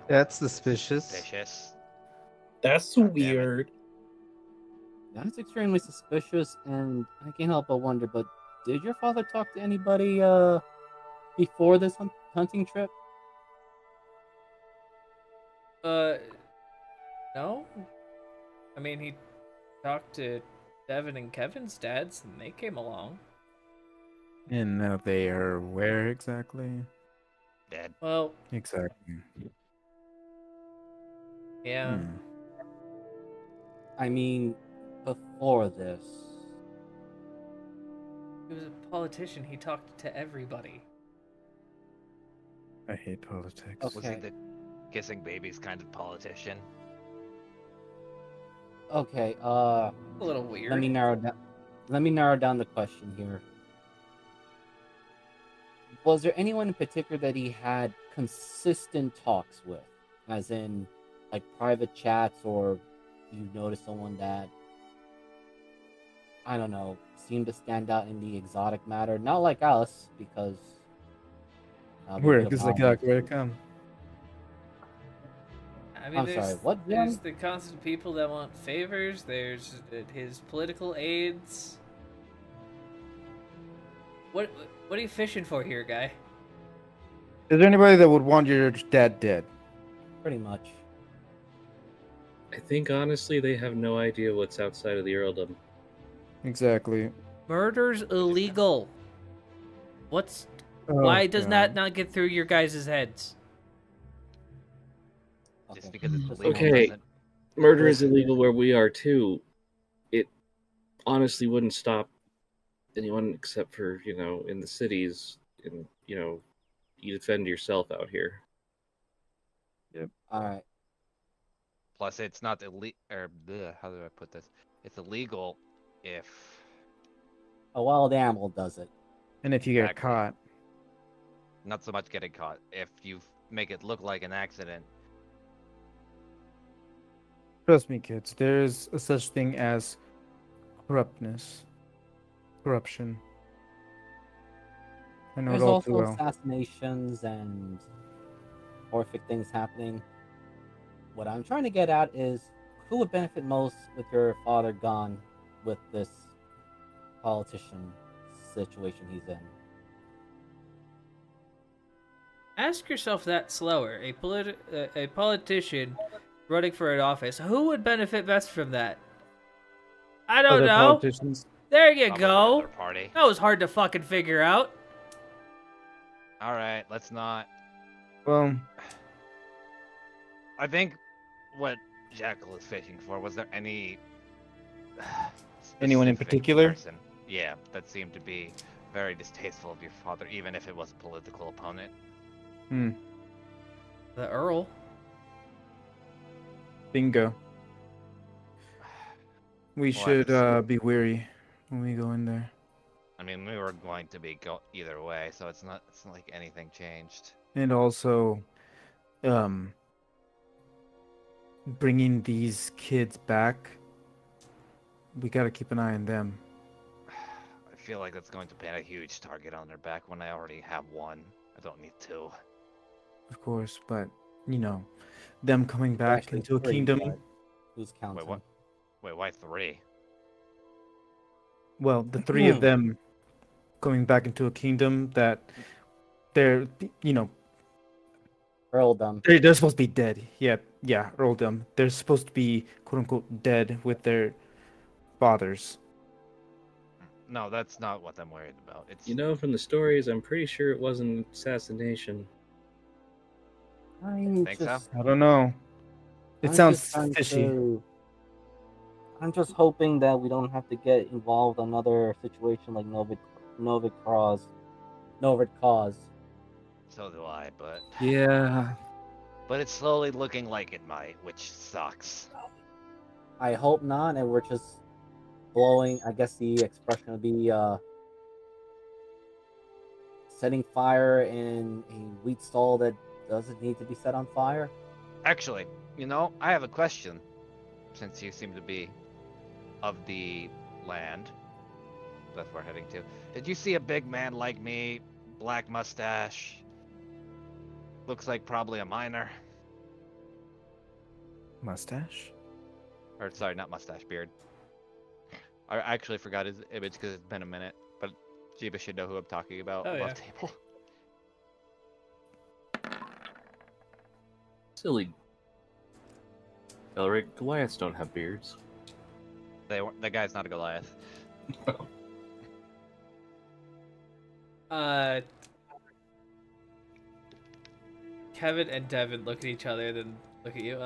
That's
sounds
suspicious.
Suspicious.
That's
God damn it.
weird.
That's extremely suspicious, and I can't help but wonder, but did your father talk to anybody before this hunting trip?
No. I mean, he talked to Devin and Kevin's dads, and they came along.
And they are where exactly?
Dead.
Well,
Exactly.
yeah.
Hmm.
I mean, before this.
He was a politician. He talked to everybody.
I hate politics.
Okay.
Was he the kissing babies kind of politician?
Okay,
A little weird.
let me narrow down the question here. Was there anyone in particular that he had consistent talks with? As in, like, private chats, or you notice someone that, I don't know, seemed to stand out in the exotic matter? Not like us, because... we're
Where?
good
Because like
about
where I come.
I mean,
I'm sorry, what,
there's
Jen?
the constant people that want favors. There's his political aides. What are you fishing for here, guy?
Is there anybody that would want your dad dead?
Pretty much.
I think honestly they have no idea what's outside of the earldom.
Exactly.
Murder's illegal. What's
Oh,
why does that
God.
not get through your guys' heads?
Just
Okay.
because it's
Just
illegal
Okay.
doesn't.
Murder is
Listen.
illegal where we are too. It honestly wouldn't stop anyone except for, in the cities, and you defend yourself out here.
Alright.
Plus, it's not illegal. Or how do I put this? It's illegal if
A wild animal does it.
And if you get
Exactly.
caught,
not so much getting caught. If you make it look like an accident,
trust me, kids, there's a such thing as corruption. I know
There's
it all too
also
well.
assassinations and horrific things happening. What I'm trying to get at is who would benefit most with your father gone with this politician situation he's in?
Ask yourself that slower. A politician running for an office. Who would benefit best from that? I don't
Other
know.
politicians.
There you
probably the
go.
other party.
That was hard to fucking figure out.
All right, let's not.
Well,
I think what Jackal is fishing for was there any
Anyone in
specific
particular?
person, yeah, that seemed to be very distasteful of your father, even if it was a political opponent.
The Earl.
Bingo. We
Well,
should
that's-
be wary when we go in there.
I mean, we were going to be either way, so it's not like anything changed.
And also, bringing these kids back, we gotta keep an eye on them.
I feel like that's going to put a huge target on their back when I already have one. I don't need two.
Of course, but them coming back
Actually,
into a
three,
kingdom.
but who's counting?
what? Wait, why three?
Well, the three of them going back into a kingdom that they're,
Earldom.
they're supposed to be dead. Yeah, earldom. They're supposed to be quote unquote dead with their fathers.
No, that's not what I'm worried about. It's
From the stories, I'm pretty sure it wasn't assassination.
I'm
Think so?
just,
I don't know. It
I'm
sounds
just trying
fishy.
I'm just hoping that we don't have to get involved in another situation like Novid Cause.
so do I, but
Yeah.
it's slowly looking like it might, which sucks.
I hope not, and we're just blowing. I guess the expression would be setting fire in a wheat stall that doesn't need to be set on fire?
Actually, I have a question. Since you seem to be of the land, that's where we're heading to. Did you see a big man like me, black mustache? Looks like probably a miner.
Mustache?
Or sorry, not mustache, beard. I actually forgot his image because it's been a minute, but Jiba should know who I'm talking about.
Oh,
Above
yeah.
table.
Silly. Elric, Goliaths don't have beards.
The guy's not a Goliath.
Kevin and Devin look at each other, then look at you.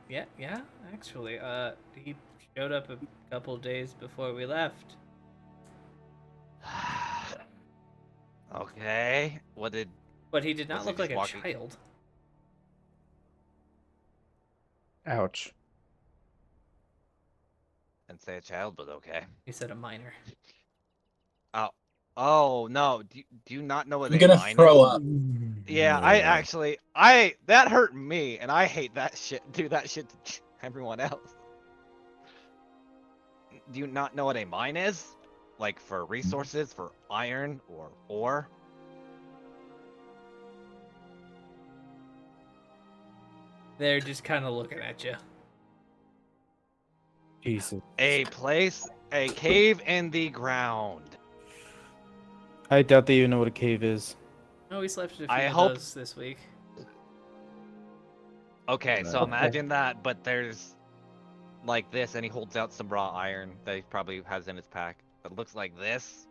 Yeah, actually, he showed up a couple days before we left.
Okay.
But he did not
Was he
look
just
like a
walking-
child.
Ouch.
And say a child, but okay.
He said a minor.
Oh no! Do you not know what
I'm
a
gonna
mine
throw
is?
up.
Yeah, that hurt me, and I hate that shit. Do that shit to everyone else. Do you not know what a mine is? Like for resources, for iron or ore?
They're just kind of looking at you.
Jesus.
A cave in the ground.
I doubt that you know what a cave is.
Oh, we slept in a
I
few of
hope-
those this week.
Okay, so
Okay.
imagine that, but there's like this, and he holds out some raw iron that he probably has in his pack. It looks like this.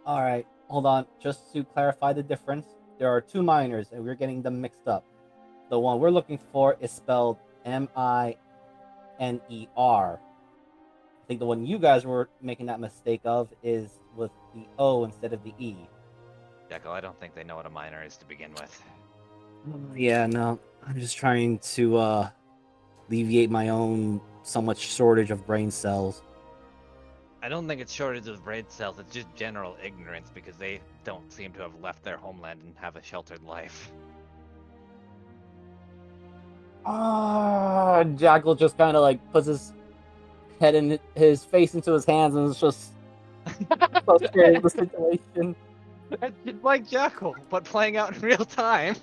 All right, hold on. Just to clarify the difference, there are two miners, and we're getting them mixed up. The one we're looking for is spelled Miner. I think the one you guys were making that mistake of is with the O instead of the E.
Jekyll, I don't think they know what a miner is to begin with.
Yeah, no. I'm just trying to alleviate my own somewhat shortage of brain cells.
I don't think it's shortage of brain cells, it's just general ignorance because they don't seem to have left their homeland and have a sheltered life.
Jackal just kind of like puts his head in his face into his hands and is just frustrated with the situation.
It's just like Jekyll, but playing out in real time.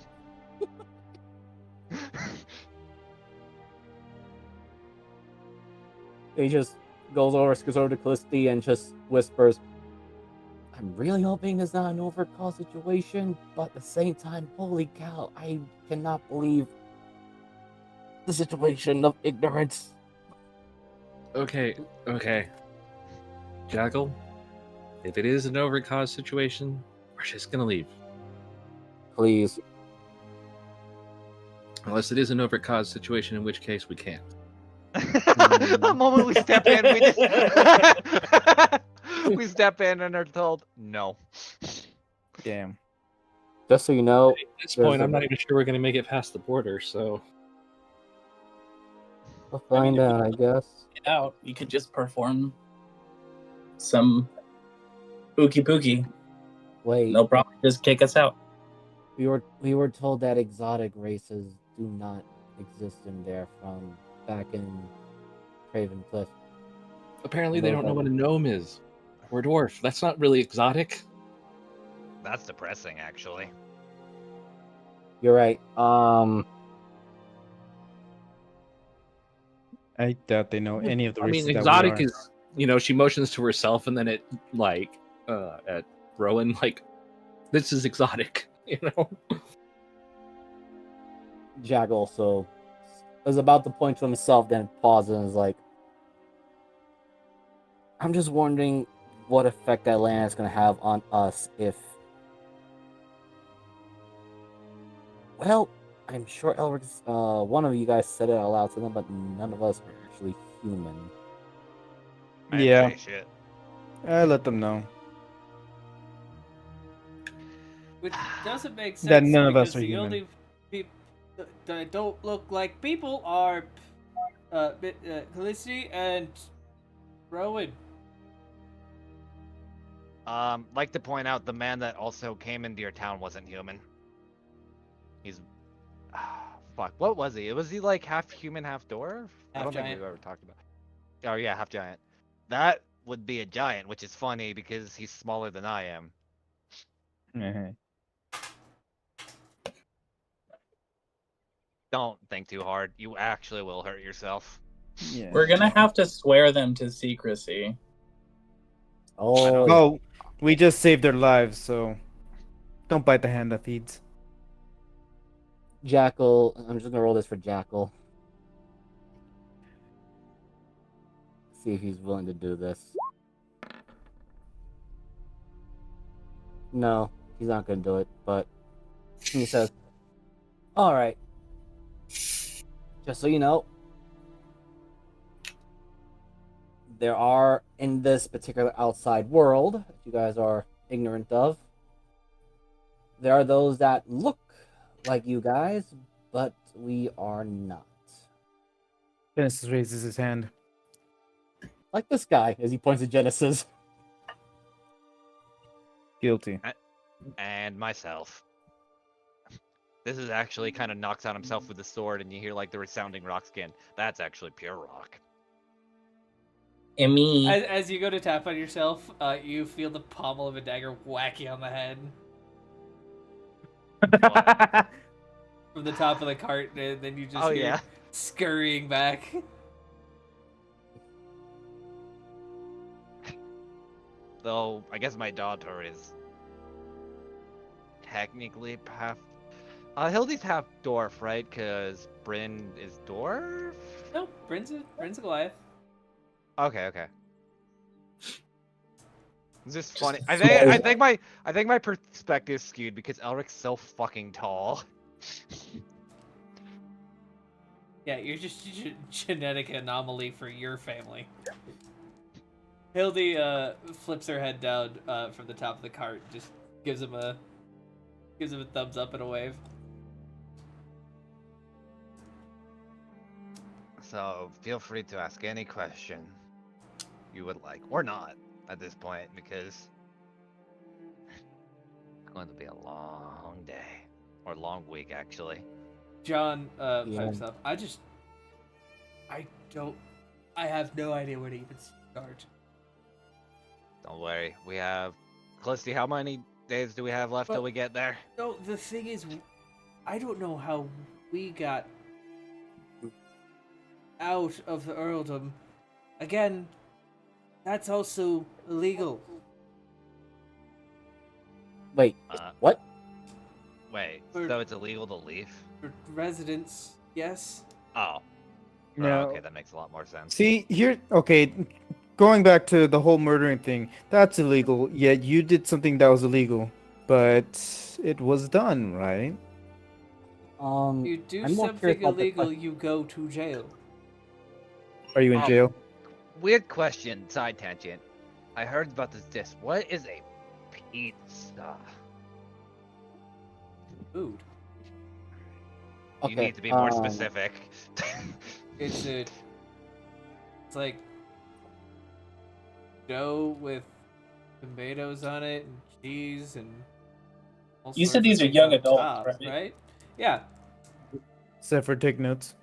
He just goes over to Callisti and just whispers, I'm really hoping it's not an overcall situation, but at the same time, holy cow, I cannot believe the situation of ignorance.
Okay. Jackal, if it is an overcaused situation, we're just gonna leave.
Please.
Unless it is an overcaused situation, in which case we can't.
The moment we step in, we step in and are told no.
Damn.
Just so you know,
At this
There's
point,
a-
I'm not even sure we're gonna make it past the border, so
we'll find out, I guess.
Get out. You could just perform some ookie pookie.
Wait,
No problem. Just kick us out.
we were told that exotic races do not exist in there from back in Craven Cliff.
apparently they don't know what a gnome is. Or a dwarf. That's not really exotic.
That's depressing, actually.
You're right.
I doubt they know any of the
I
races
mean,
that
exotic
we are.
is, she motions to herself and then it, at Rowan, this is exotic,
Jack also is about to point to himself, then pauses and is like, I'm just wondering what effect that land is going to have on us if... Well, I'm sure Elric's, one of you guys said it out loud to them, but none of us are actually human.
I didn't
Yeah.
say shit.
I let them know.
Which doesn't make sense
That none of
because
us are
the
human.
only people that don't look like people are Felicity and Rowan.
Like to point out, the man that also came into your town wasn't human. He's, fuck, what was he? Was he like half human, half dwarf? I
Half
don't think
giant.
we've ever talked about. Oh yeah, half giant. That would be a giant, which is funny because he's smaller than I am.
Mhm.
Don't think too hard. You actually will hurt yourself.
Yeah.
We're gonna have to swear them to secrecy.
Oh,
Oh, we just saved their lives, so don't bite the hand that feeds.
Jackal. I'm just gonna roll this for Jackal. See if he's willing to do this. No, he's not gonna do it. But he says, "All right. Just so you know, there are in this particular outside world that you guys are ignorant of. There are those that look like you guys, but we are not.
Genesis raises his hand.
Like this guy," as he points at Genesis.
Guilty.
And myself. This is actually kind of knocks out himself with the sword, and you hear like the resounding rock skin. That's actually pure rock.
And me.
As you go to tap on yourself, you feel the pommel of a dagger whack you on the head from the top of the cart, and then you just
Oh
hear
yeah.
scurrying back.
Though I guess my daughter is technically half. Hildy's half dwarf, right? Because Bryn is dwarf.
No, Bryn's a Goliath.
Okay. It's just funny.
Just
I
so-
think my perspective's skewed because Elric's so fucking tall.
Yeah, you're just a genetic anomaly for your family. Hildy flips her head down from the top of the cart, just gives him a thumbs up and a wave.
So feel free to ask any question you would like, or not at this point, because it's going to be a long day or long week actually.
John
Yeah.
pipes up. I have no idea where to even start.
Don't worry, we have close to how many days do we have left till
But-
we get there?
No, the thing is, I don't know how we got out of the earldom. Again, that's also illegal.
Wait,
Uh,
what?
Wait,
For-
so it's illegal to leave?
For residents, yes.
Oh.
No.
Okay, that makes a lot more sense.
See, here, okay, going back to the whole murdering thing, that's illegal. Yet you did something that was illegal, but it was done, right?
You do
I'm more
something
curious about the
illegal,
question.
you go to jail.
Are you in
Oh.
jail?
Weird question, side tangent. I heard about this dish. What is a pizza?
Food.
You need to be more
um,
specific.
It's like dough with tomatoes on it and cheese and. All
You
sorts
said
of
these are
things
young
on
adults,
top,
right?
Yeah.
Except for take notes.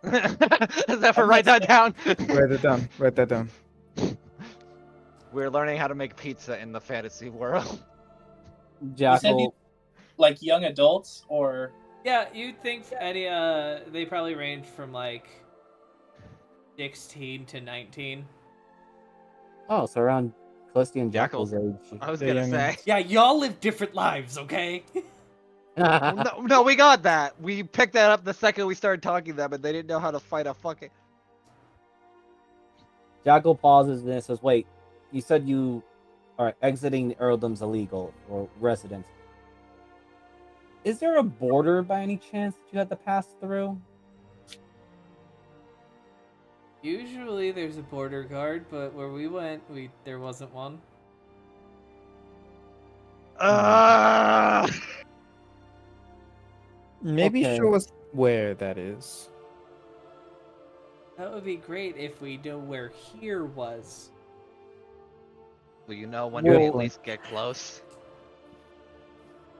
Is that for write that down?
Write it down. Write that down.
We're learning how to make pizza in the fantasy world.
You said
Jackal.
these like young adults or
Yeah, you'd think any they probably range from like 16 to 19.
Oh, so around Felicity and
Jackal.
Jackal's age.
I was
The
gonna
young
say.
ones.
Yeah, y'all live different lives, okay?
No, we got that. We picked that up the second we started talking to them, but they didn't know how to fight a fucking.
Jackal pauses and then says, "Wait, you said you are exiting the earldom's illegal or residence. Is there a border by any chance that you had to pass through?"
Usually there's a border guard, but where we went, there wasn't one.
Maybe
Okay.
show us where that is.
That would be great if we knew where here was.
Will you know when
Well-
we at least get close?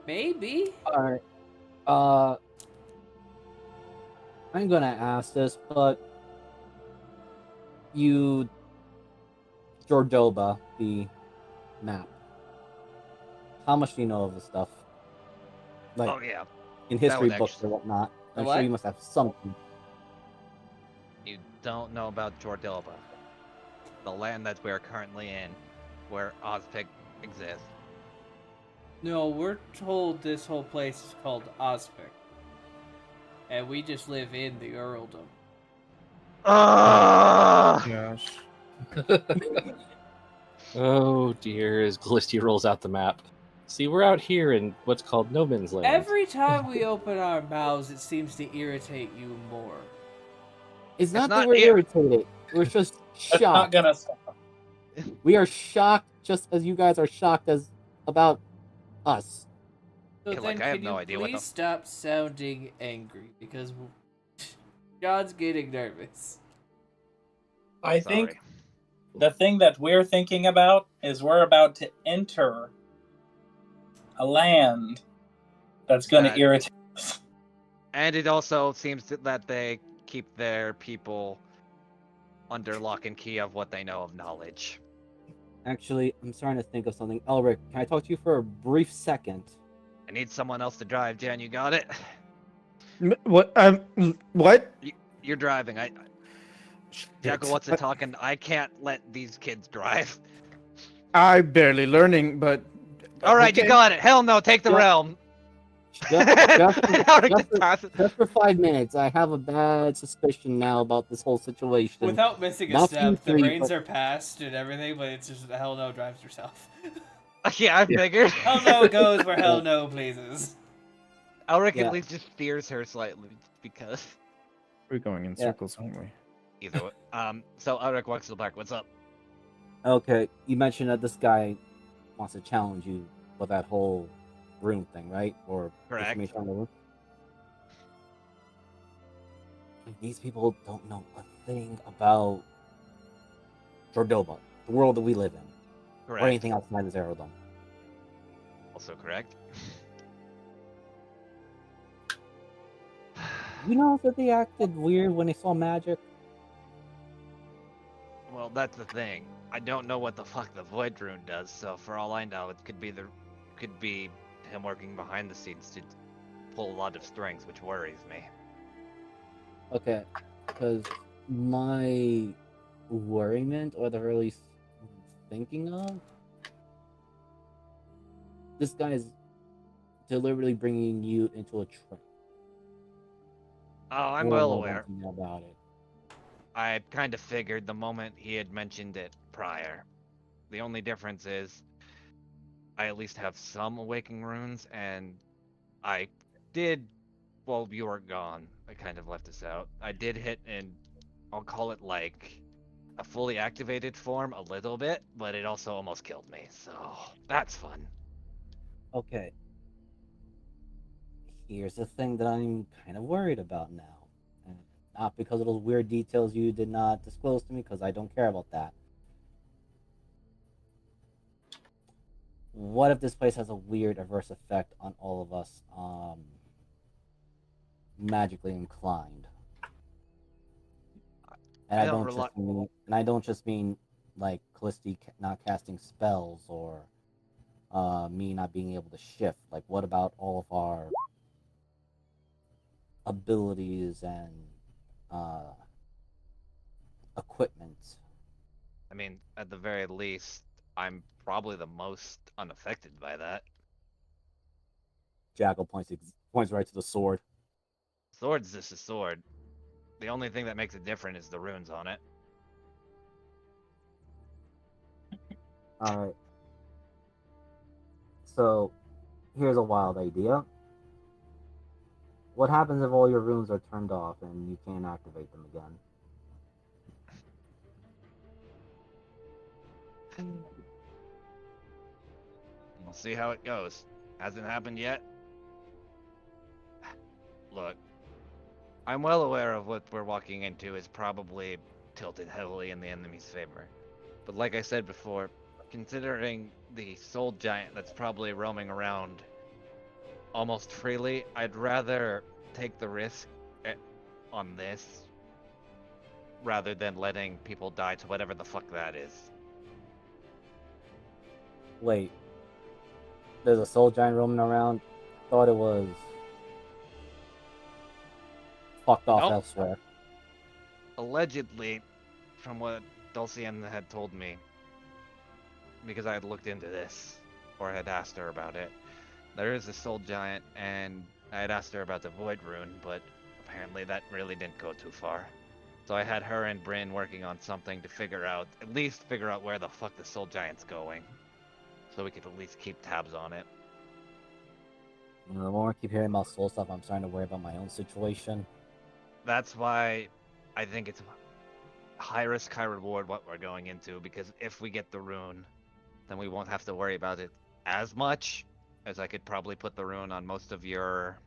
Maybe.
All right. I'm gonna ask this, but you, Jordoba, the map. How much do you know of this stuff? Like
Oh yeah,
in
that
history
was
books
actually-
or whatnot.
The
I'm
what?
sure you must have something.
you don't know about Jordilba, the land that we're currently in, where Ozpig exists.
No, we're told this whole place is called Ozpic. And we just live in the earldom.
Ah!
Gosh.
Oh dear, as Glisty rolls out the map. See, we're out here in what's called No Man's Land.
Every time we open our mouths, it seems to irritate you more.
It's not
not
that we're
ir-
irritated. We're just
That's not
shocked.
gonna stop.
We are shocked just as you guys are shocked as about us.
So
Yeah,
then,
like, I have
can
no
you
idea what
please
the-
stop sounding angry? Because John's getting nervous.
I
Sorry.
think the thing that we're thinking about is we're about to enter a land that's going to
That-
irritate us.
And it also seems that they keep their people under lock and key of what they know of knowledge.
Actually, I'm starting to think of something. Elric, can I talk to you for a brief second?
I need someone else to drive, Jan. You got it?
What? What?
You're driving. Jackal wants to talk, and I can't let these kids drive.
I'm barely learning, but.
All right, you
okay.
got it. Hell no, take the
Yeah.
realm.
Just
Just pass it.
for 5 minutes, I have a bad suspicion now about this whole situation.
Without missing a
Not
step,
you
the
three,
reins
but-
are passed and everything, but it's just hell no drives herself.
Yeah, I figured.
Hell no goes where hell no pleases.
Elric
Yeah.
at least just steers her slightly because
We're going in
Yeah.
circles, aren't we?
either way. So Elric walks to the back. What's up?
Okay, you mentioned that this guy wants to challenge you with that whole room thing, right? Or
Correct.
information on the room. These people don't know a thing about Jordoba, the world that we live in,
Correct.
or anything outside this aerodome.
Also correct.
You know that they acted weird when they saw magic?
Well, that's the thing. I don't know what the fuck the Void Rune does, so for all I know, it could be him working behind the scenes to pull a lot of strings, which worries me.
Okay, because my worriment, or the early thinking of, this guy is deliberately bringing you into a trap.
Oh, I'm
You
well
don't know
aware.
anything about it.
I kind of figured the moment he had mentioned it prior. The only difference is I at least have some awakening runes, and I did, well, you were gone. I kind of left this out. I did hit in, I'll call it like a fully activated form a little bit, but it also almost killed me, so that's fun.
Okay. Here's the thing that I'm kind of worried about now. And not because of those weird details you did not disclose to me, because I don't care about that. What if this place has a weird adverse effect on all of us, magically inclined? And
I
I
don't
don't
rely-
just mean, and I don't just mean like Callisti not casting spells or me not being able to shift. Like, what about all of our abilities and equipment?
I mean, at the very least, I'm probably the most unaffected by that.
Jackal points right to the sword.
Sword's just a sword. The only thing that makes it different is the runes on it.
Alright. So, here's a wild idea. What happens if all your runes are turned off and you can't activate them again?
We'll see how it goes. Hasn't happened yet. Look, I'm well aware of what we're walking into is probably tilted heavily in the enemy's favor. But like I said before, considering the soul giant that's probably roaming around almost freely, I'd rather take the risk on this rather than letting people die to whatever the fuck that is.
Wait, there's a soul giant roaming around. Thought it was fucked off
Nope.
elsewhere.
Allegedly, from what Dulcian had told me, because I had looked into this, or had asked her about it, there is a soul giant, and I had asked her about the void rune, but apparently that really didn't go too far. So I had her and Bryn working on something to at least figure out where the fuck the soul giant's going. So we could at least keep tabs on it.
The more I keep hearing about soul stuff, I'm starting to worry about my own situation.
That's why I think it's high risk, high reward what we're going into, because if we get the rune, then we won't have to worry about it as much, as I could probably put the rune on most of your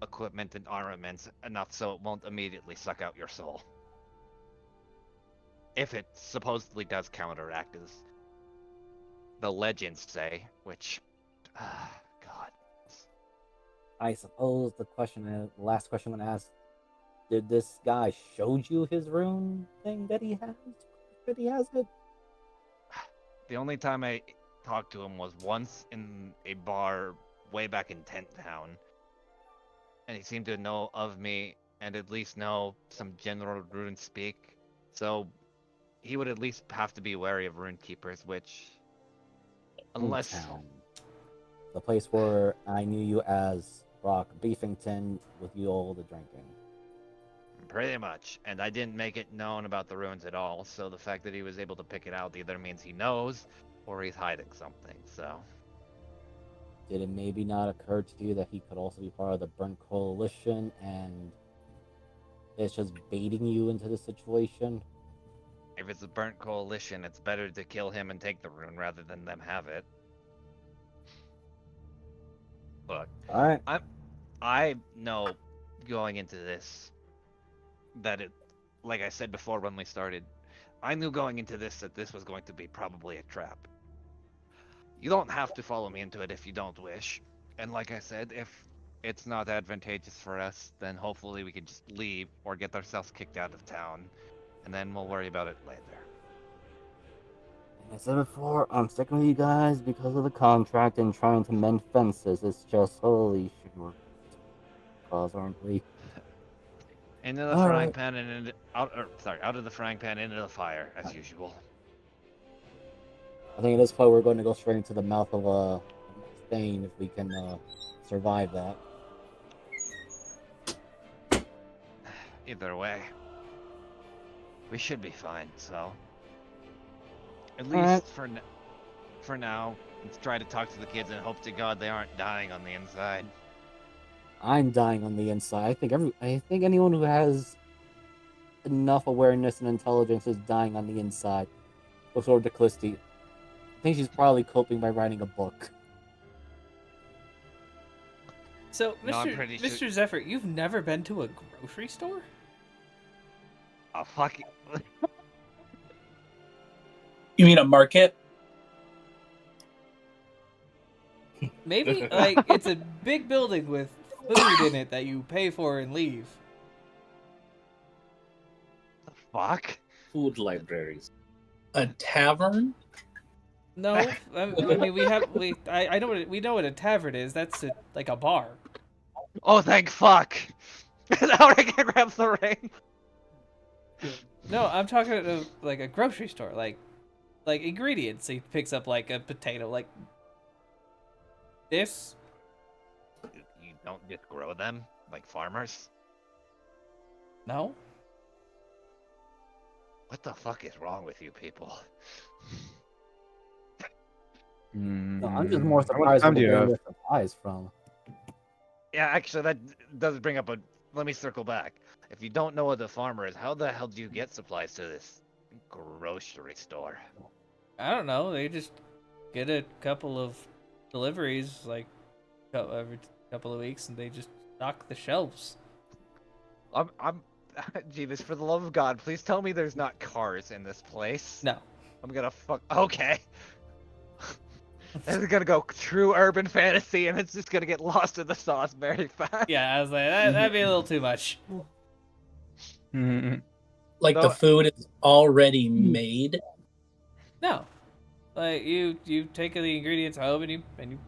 equipment and armaments enough so it won't immediately suck out your soul. If it supposedly does counteract, as the legends say, which, God.
I suppose the last question I'm gonna ask: did this guy showed you his rune thing that he has? That he has it?
The only time I talked to him was once in a bar way back in Tent Town, and he seemed to know of me and at least know some general rune speak. So he would at least have to be wary of rune keepers, which, unless
Town. The place where I knew you as Brock Beefington with you all the drinking.
pretty much, and I didn't make it known about the runes at all. So the fact that he was able to pick it out either means he knows or he's hiding something. So
Did it maybe not occur to you that he could also be part of the Burnt Coalition and it's just baiting you into the situation?
if it's a burnt coalition, it's better to kill him and take the rune rather than them have it. Look,
Alright.
I know going into this that it, like I said before when we started, I knew going into this that this was going to be probably a trap. You don't have to follow me into it if you don't wish. And like I said, if it's not advantageous for us, then hopefully we can just leave or get ourselves kicked out of town, and then we'll worry about it later.
Like I said before, I'm sticking with you guys because of the contract and trying to mend fences. It's just holy shit. Cause aren't we?
Into the frying pan and out of the frying pan into the fire as usual.
I think at this point we're going to go straight into the mouth of a Thane if we can survive that.
Either way, we should be fine. So, at
Alright.
least for now, let's try to talk to the kids and hope to God they aren't dying on the inside.
I'm dying on the inside. I think anyone who has enough awareness and intelligence is dying on the inside. Looks over to Callisti. I think she's probably coping by writing a book.
So,
No, I'm
Mr.
pretty
Mr.
sure-
Zephyr, you've never been to a grocery store?
Oh fuck!
You mean a market?
Maybe like it's a big building with food in it that you pay for and leave.
The fuck?
Food libraries.
A tavern?
No, I mean I know we know what a tavern is. That's like a bar.
Oh, thank fuck! Now I can grab the ring.
No, I'm talking about like a grocery store, like ingredients. He picks up like a potato, like this.
You don't just grow them like farmers.
No,
What the fuck is wrong with you people?
No, I'm just more
What
surprised
time
where
do you
they're
have?
getting their supplies from.
Yeah, actually, that does bring up a. Let me circle back. If you don't know what a farmer is, how the hell do you get supplies to this grocery store?
I don't know. They just get a couple of deliveries like every couple of weeks, and they just stock the shelves.
I'm, Jeeves, for the love of God, please tell me there's not cars in this place.
No,
I'm gonna fuck. Okay. This is gonna go true urban fantasy, and it's just gonna get lost in the sauce very fast.
Yeah, I was like, that'd be a little too much.
Mhm.
Like
No.
the food is already made.
No, like you take the ingredients home and you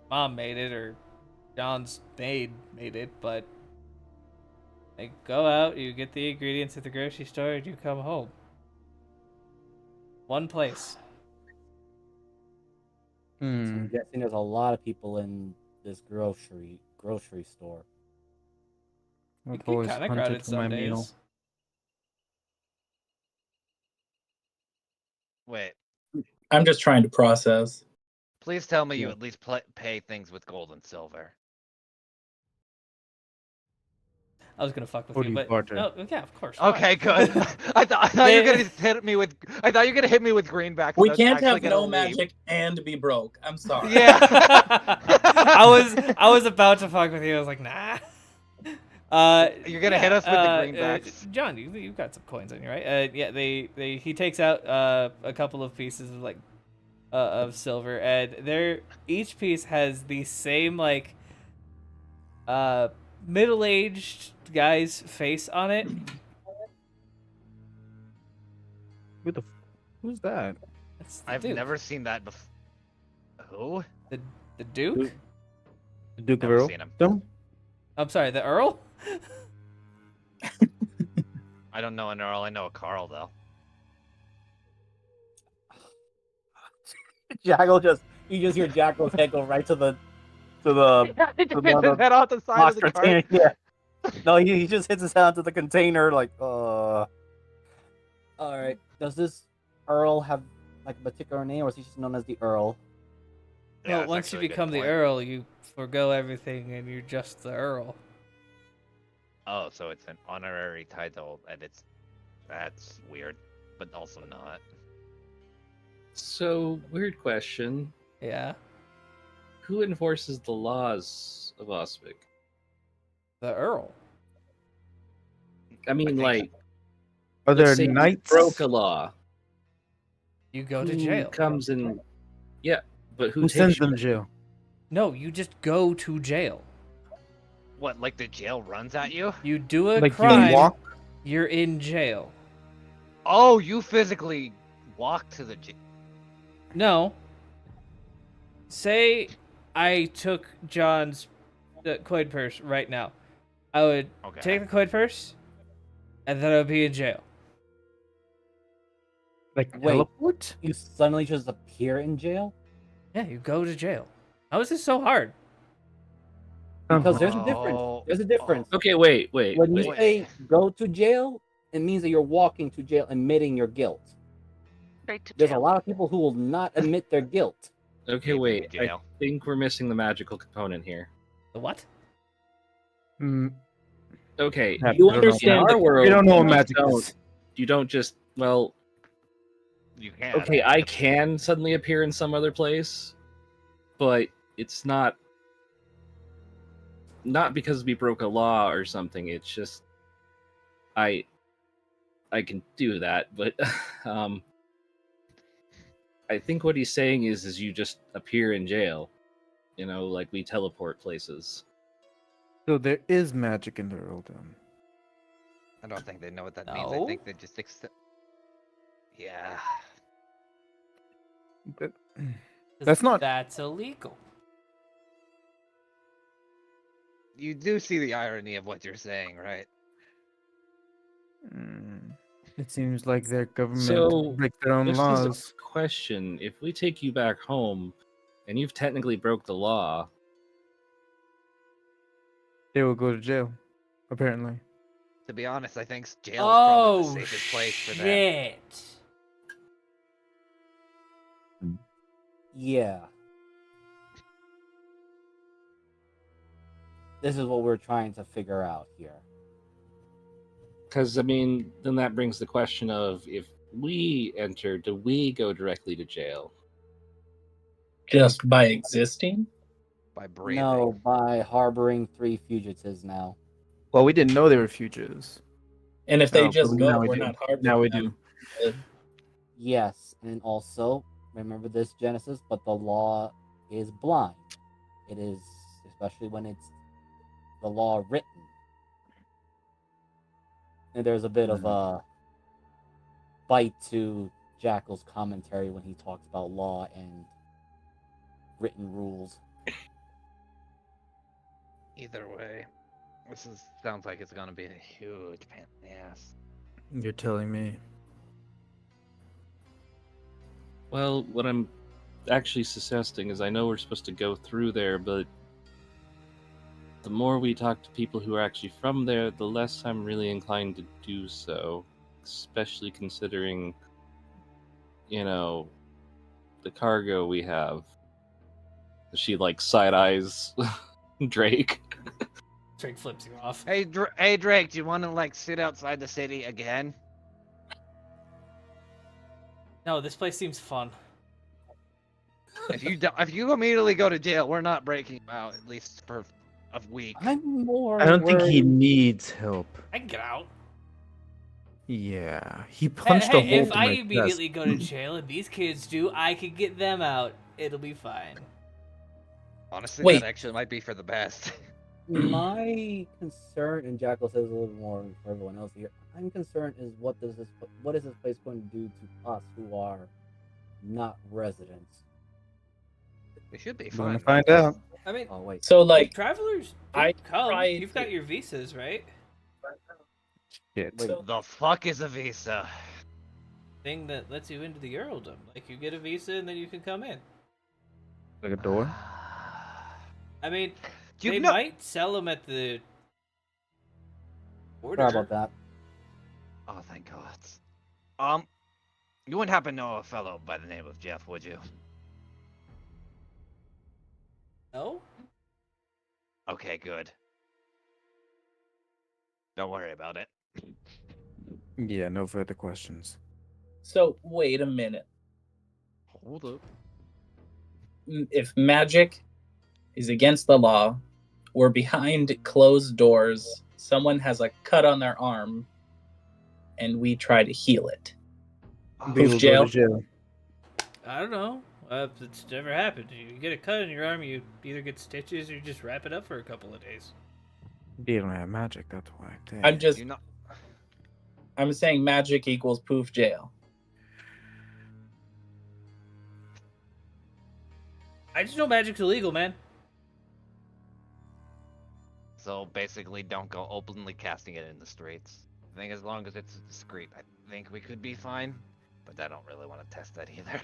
mom made it or John's maid made it, but like go out, you get the ingredients at the grocery store, and you come home. One place.
So I'm guessing there's a lot of people in this grocery store.
I've
It get
always
kind of
hunted
crowded
for my
some
meal.
days.
Wait,
I'm just trying to process.
please tell me you
Yeah.
at least pay things with gold and silver.
I was gonna fuck with
Or
you,
do you
but
barter?
oh yeah, of course. why?
Okay, good. I thought you were
Yeah.
gonna just hit me with. I thought you were gonna hit me with greenbacks.
We
and I was
can't
actually
have
gonna
no
leave.
magic and be broke. I'm sorry.
Yeah.
I was about to fuck with you. I was like, nah.
You're gonna hit us with the greenbacks.
John, you've got some coins on you, right? Yeah, he takes out a couple of pieces of like of silver, and each piece has the same like middle-aged guy's face on it.
Who's that?
That's the
I've
Duke.
never seen that before. Who?
The Duke.
The Duke of
Never
Earl?
seen him.
I'm sorry, the Earl.
I don't know an Earl. I know a Carl though.
Jackal you just hear Jackal's head go right to the
Hit
one of
his head off the side of the
box
cart.
container. Yeah. No, he just hits his head onto the container like All right. Does this Earl have like a particular name, or is he just known as the Earl?
Yeah,
Well,
that's
once you
actually a good
become the
point.
Earl, you forgo everything, and you're just the Earl.
Oh, so it's an honorary title, and that's weird, but also not.
So, weird question.
Yeah,
Who enforces the laws of Ospic?
the Earl.
I mean,
think-
like,
Are
let's
there
say you
knights?
broke a law.
You go to
Who
jail.
comes in? Yeah, but
Who
takes
sends
you
them
there?
to jail?
No, you just go to jail.
What, like the jail runs at you?
You do a
Like
crime.
you walk?
You're in jail.
Oh, you physically walk to the jail.
No. Say I took John's coin purse right now. I would
Okay.
take the coin purse, and then I would be in jail.
Like
Wait.
teleport?
You suddenly just appear in jail?
Yeah, you go to jail. How is this so hard?
Because there's a difference.
Oh.
There's a difference.
Okay, wait.
When you
wait.
say go to jail, it means that you're walking to jail, admitting your guilt.
Straight to
There's a
jail.
lot of people who will not admit their guilt.
Okay,
Maybe
wait. I
jail.
think we're missing the magical component here.
The what?
Mm,
Okay,
Yeah,
You
I don't know.
understand
in
the
our world,
we don't know what
you
magic
don't-
is.
You don't just
You can.
okay, I can suddenly appear in some other place, but it's not because we broke a law or something. It's just I can do that, but I think what he's saying is you just appear in jail. You know, like we teleport places.
So there is magic in the earldom.
I don't think they know what that means. I
No.
think they just accept. Yeah.
That- That's not-
That's illegal.
You do see the irony of what you're saying, right?
It seems like their government
So,
break their own
Just
laws.
as a question, if we take you back home and you've technically broke the law,
They will go to jail, apparently.
To be honest, I think jail is probably the
Oh
safest place for them.
shit!
Yeah. This is what we're trying to figure out here.
because I mean, then that brings the question of if we enter, do we go directly to jail?
Just by existing?
By breathing.
No, by harboring 3 fugitives now.
Well, we didn't know they were fugitives.
And if they
Oh,
just
but
go,
now we
we're
do.
not harboring
Now we
them.
do.
Yes, and also remember this, Genesis, but the law is blind. It is, especially when it's the law written. And there's a bit of a bite to Jackal's commentary when he talks about law and written rules.
Either way, sounds like it's gonna be a huge pain in the ass.
You're telling me.
Well, what I'm actually suggesting is I know we're supposed to go through there, but the more we talk to people who are actually from there, the less I'm really inclined to do so. Especially considering, the cargo we have. She, side eyes Drake.
Drake flips you off.
Hey, hey Drake, do you want to sit outside the city again?
No, this place seems fun.
If you immediately go to jail, we're not breaking you out at least for a week.
I'm more
I don't think he
worried-
needs help.
I can get out.
Yeah, he punched a hole
If
through
I
my
immediately
chest.
go to jail and these kids do, I can get them out. It'll be fine.
Honestly,
Wait.
that actually might be for the best.
My concern, and Jackal says a little bit more for everyone else here. I'm concerned is what is this place going to do to us who are not residents?
We should be
You
fine.
want to find out?
I mean,
Oh wait,
So,
travelers do
I
come.
tried
You've got
to-
your visas, right?
Shit.
Wait.
The fuck is a visa?
Thing that lets you into the Earldom. Like, you get a visa and then you can come in.
Like a door?
I mean,
Do you
they
know-
might sell them at the border.
sorry about that.
Oh, thank God. You wouldn't happen to know a fellow by the name of Jeff, would you?
No?
Okay, good. Don't worry about it.
Yeah, no further questions.
So wait a minute.
Hold up.
If magic is against the law, we're behind closed doors, someone has a cut on their arm, and we try to heal it.
We will go
jail?
to jail.
I don't know. It's never happened. You get a cut in your arm, you either get stitches or you just wrap it up for a couple of days.
You don't have magic, that's why. Dang.
I'm saying magic equals poof jail.
I just know magic's illegal, man.
So basically, don't go openly casting it in the streets. I think as long as it's discreet, I think we could be fine. But I don't really want to test that either.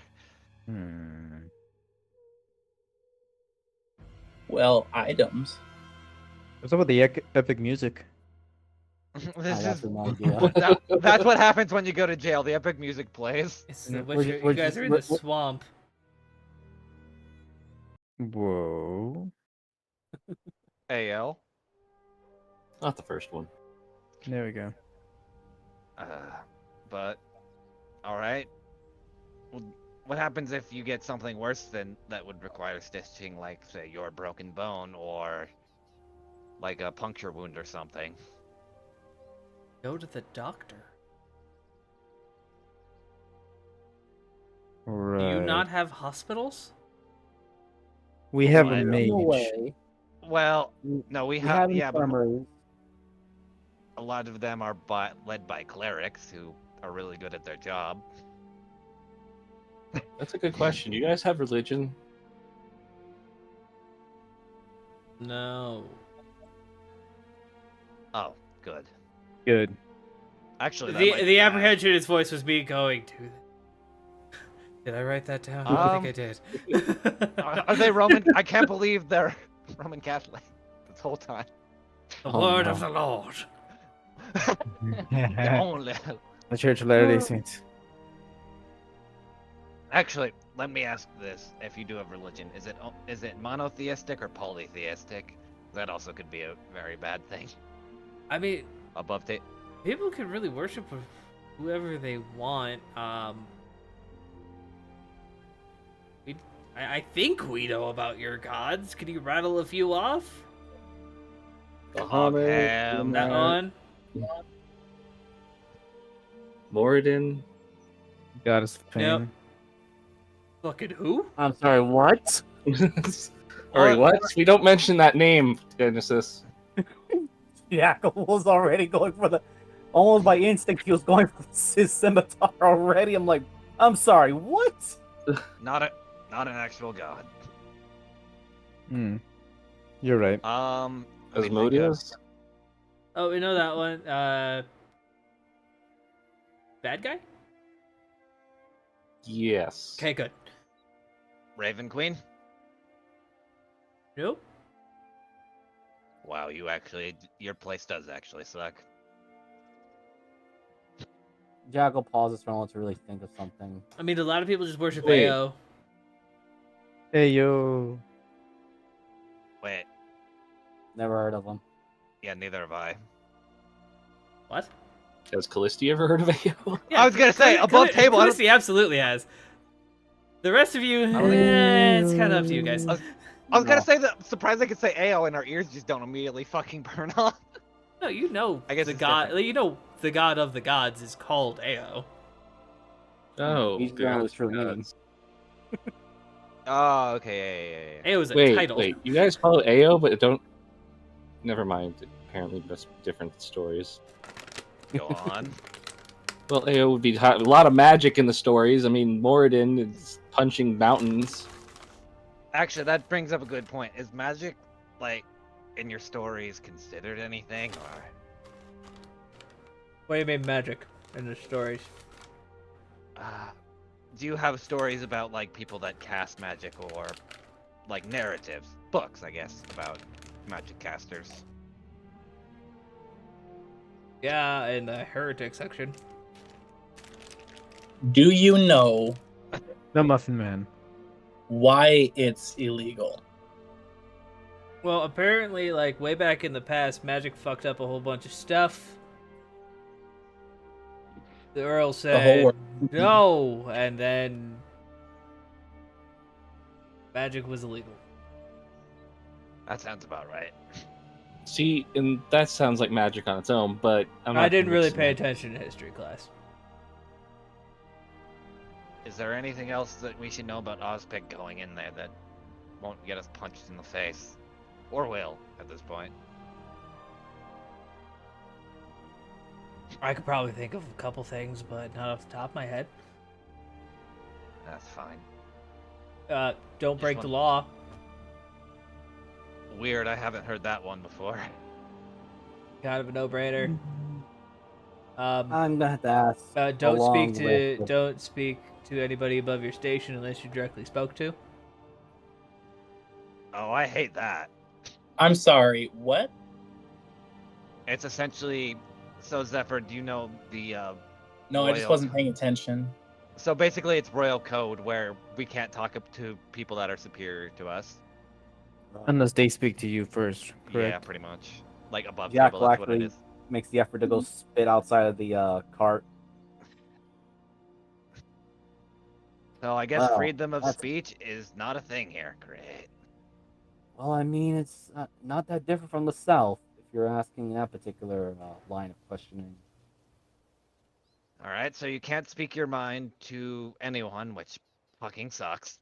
Well, items.
What's up with the epic music?
This
That's
is
an idea.
that's what happens when you go to jail. The epic music plays.
It's
Yeah,
the
we're
Witcher.
ju- we're
You guys
just-
are in
we're-
the
we're-
swamp.
Whoa.
AL.
Not the first one.
There we go.
But all right. Well, what happens if you get something worse than that would require stitching, like say your broken bone or like a puncture wound or something?
Go to the doctor.
Right.
Do you not have hospitals?
We have
I
a
don't
mage.
No way.
Well, no, we
We
have
have
yeah, but
infirmaries.
a lot of them are led by clerics who are really good at their job.
That's a good question. Do you guys have religion?
No.
Oh, good.
Good.
Actually, that
The
might be
the
bad.
apprehension in his voice was me going to. Did I write that down? I think I did.
Are they Roman? I can't believe they're Roman Catholic this whole time.
The
Oh,
word
no.
of the Lord.
The only.
The Church of Latter-day Saints.
Actually, let me ask this: if you do have religion, is it monotheistic or polytheistic? That also could be a very bad thing.
I mean,
Above ta-
people can really worship whoever they want. I think we know about your gods. Can you rattle a few off?
Ham.
That one.
Moradin,
Goddess of pain.
Yep. Fucking who?
I'm sorry, what?
Alright, what? We don't mention that name, Genesis.
Jackal was already going for the. Almost by instinct, he was going for his scimitar already. I'm like, I'm sorry, what?
Not an actual god.
Hmm. You're right.
Let me think of-
Asmodeus?
Oh, we know that one. Bad guy?
Yes.
Okay, good.
Raven Queen.
Nope.
Wow, your place does actually suck.
Jackal pauses for a moment to really think of something.
I mean, a lot of people just worship
Wait.
AO.
Hey yo.
Wait,
Never heard of him.
yeah, neither have I.
What?
Has Callisti ever heard of AO?
I was gonna say, above table, I don't-
Callisti absolutely has. The rest of you,
don't
it's kind of up to you guys.
I was gonna say that. Surprised I could say AO and our ears just don't immediately fucking burn on.
No, you know
I guess
the
it's
god.
different.
You know the god of the gods is called AO.
Oh,
He's the one
God.
with true meaning.
Oh, okay, yeah.
AO is a
Wait,
title.
wait. You guys call it AO, but don't. Never mind. Apparently, that's different stories.
Go on.
Well, AO would be a lot of magic in the stories. I mean, Moradin is punching mountains.
Actually, that brings up a good point. Is magic, like, in your stories considered anything, or?
What do you mean magic in the stories?
Do you have stories about like people that cast magic or like narratives, books, I guess, about magic casters?
Yeah, in the heretic section.
Do you know
The Muffin Man.
why it's illegal?
Well, apparently, like way back in the past, magic fucked up a whole bunch of stuff. The Earl
whole
said
world.
no, and then magic was illegal.
That sounds about right.
See, and that sounds like magic on its own, but I'm not
I didn't really
convinced
pay
of that.
attention in history class.
Is there anything else that we should know about Ozpig going in there that won't get us punched in the face? Or will, at this point?
I could probably think of a couple things, but not off the top of my head.
That's fine.
Don't
Just
break
one-
the law.
Weird, I haven't heard that one before.
Kind of a no-brainer.
I'm gonna have to ask.
Don't
along
speak
with
to
the-
don't speak to anybody above your station unless you directly spoke to.
Oh, I hate that.
I'm sorry, what?
It's essentially, so Zephyr, do you know the,
No, I just
Royal.
wasn't paying attention.
So basically it's royal code where we can't talk up to people that are superior to us.
Unless they speak to you first,
Yeah,
correct?
pretty much. Like above
Jack
table, that's what it
actually
is.
makes the effort to go spit outside of the cart.
So I guess
Wow,
freedom of
that's-
speech is not a thing here. Great.
Well, I mean, it's not that different from the South, if you're asking that particular line of questioning.
Alright, so you can't speak your mind to anyone, which fucking sucks.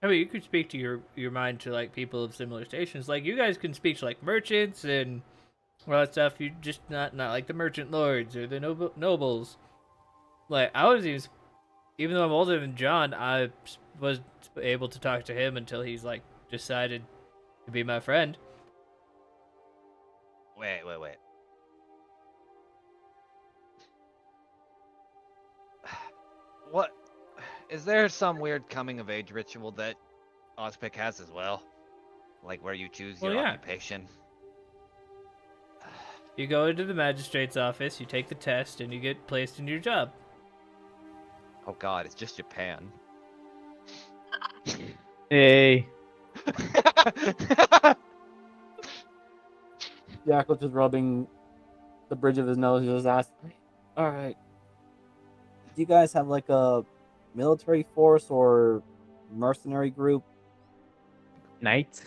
I mean, you could speak to your mind to like people of similar stations. Like you guys can speak to like merchants and all that stuff. You just not like the merchant lords or the nobles. Like I was even though I'm older than John, I was able to talk to him until he's like decided to be my friend.
Wait. What? Is there some weird coming of age ritual that Ozpic has as well? Like where you choose
Well,
your
yeah.
occupation?
You go into the magistrate's office, you take the test, and you get placed in your job.
Oh god, it's just Japan.
Hey.
Jackal just rubbing the bridge of his nose, just asked, all right, do you guys have like a military force or mercenary group?
Knight?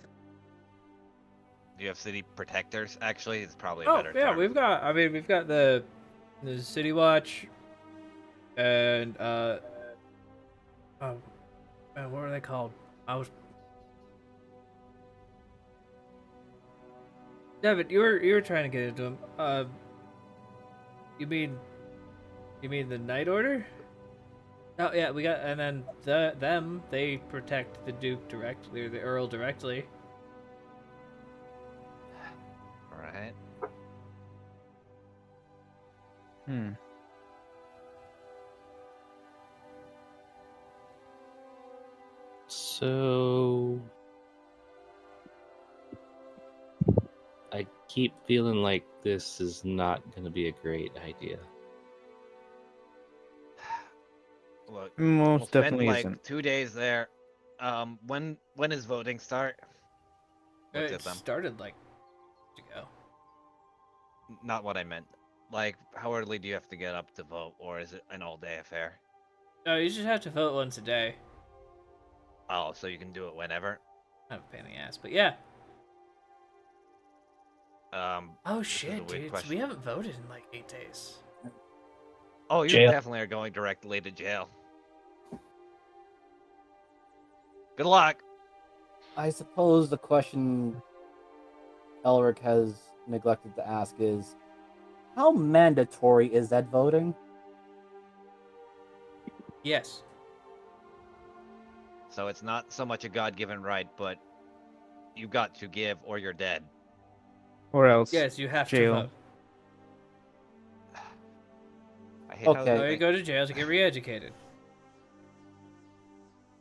Do you have city protectors? Actually, it's probably a
Oh
better
yeah,
term.
we've got the City Watch. and oh, what were they called? I was Devin. You were trying to get into them. You mean the Night Order? Oh yeah, we got, and then them they protect the Duke directly or the Earl directly.
All right.
Hmm.
So I keep feeling like this is not going to be a great idea.
Look, we'll
Most
spend
definitely
like
isn't.
2 days there. When is voting start? Looked
It
at them.
started like to go.
Not what I meant. Like, how early do you have to get up to vote, or is it an all-day affair?
No, you just have to vote once a day.
Oh, so you can do it whenever.
Not a pain in the ass, but yeah. Oh
This is a
shit,
weird
dude!
question.
We haven't voted in like 8 days.
Oh, you
Jail.
definitely are going directly to jail. Good luck.
I suppose the question Elric has neglected to ask is, how mandatory is that voting?
Yes.
So it's not so much a God-given right, but you got to give, or you're dead.
Or else
Yes, you have
jail.
to vote.
I hate
Okay.
how
Or
they
you go to jail to get re-educated.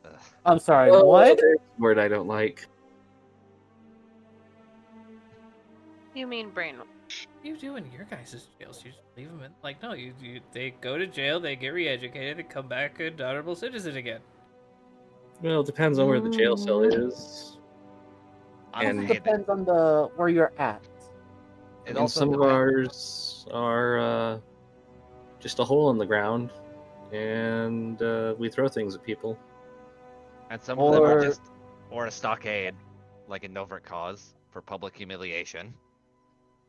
Ugh.
I'm sorry,
Oh,
what?
there's a word I don't like.
You mean brain?
What do you do in your guys' jails? You just leave them in? Like, no, they go to jail, they get re-educated, and come back an honorable citizen again.
Well, it depends on where the jail cell is.
I
And-
It
hate it.
depends on the where you're at.
It
And
also
some of
depends.
ours are just a hole in the ground, and we throw things at people.
And some of them are
Or-
just, or a stockade, like in Novert Cause, for public humiliation.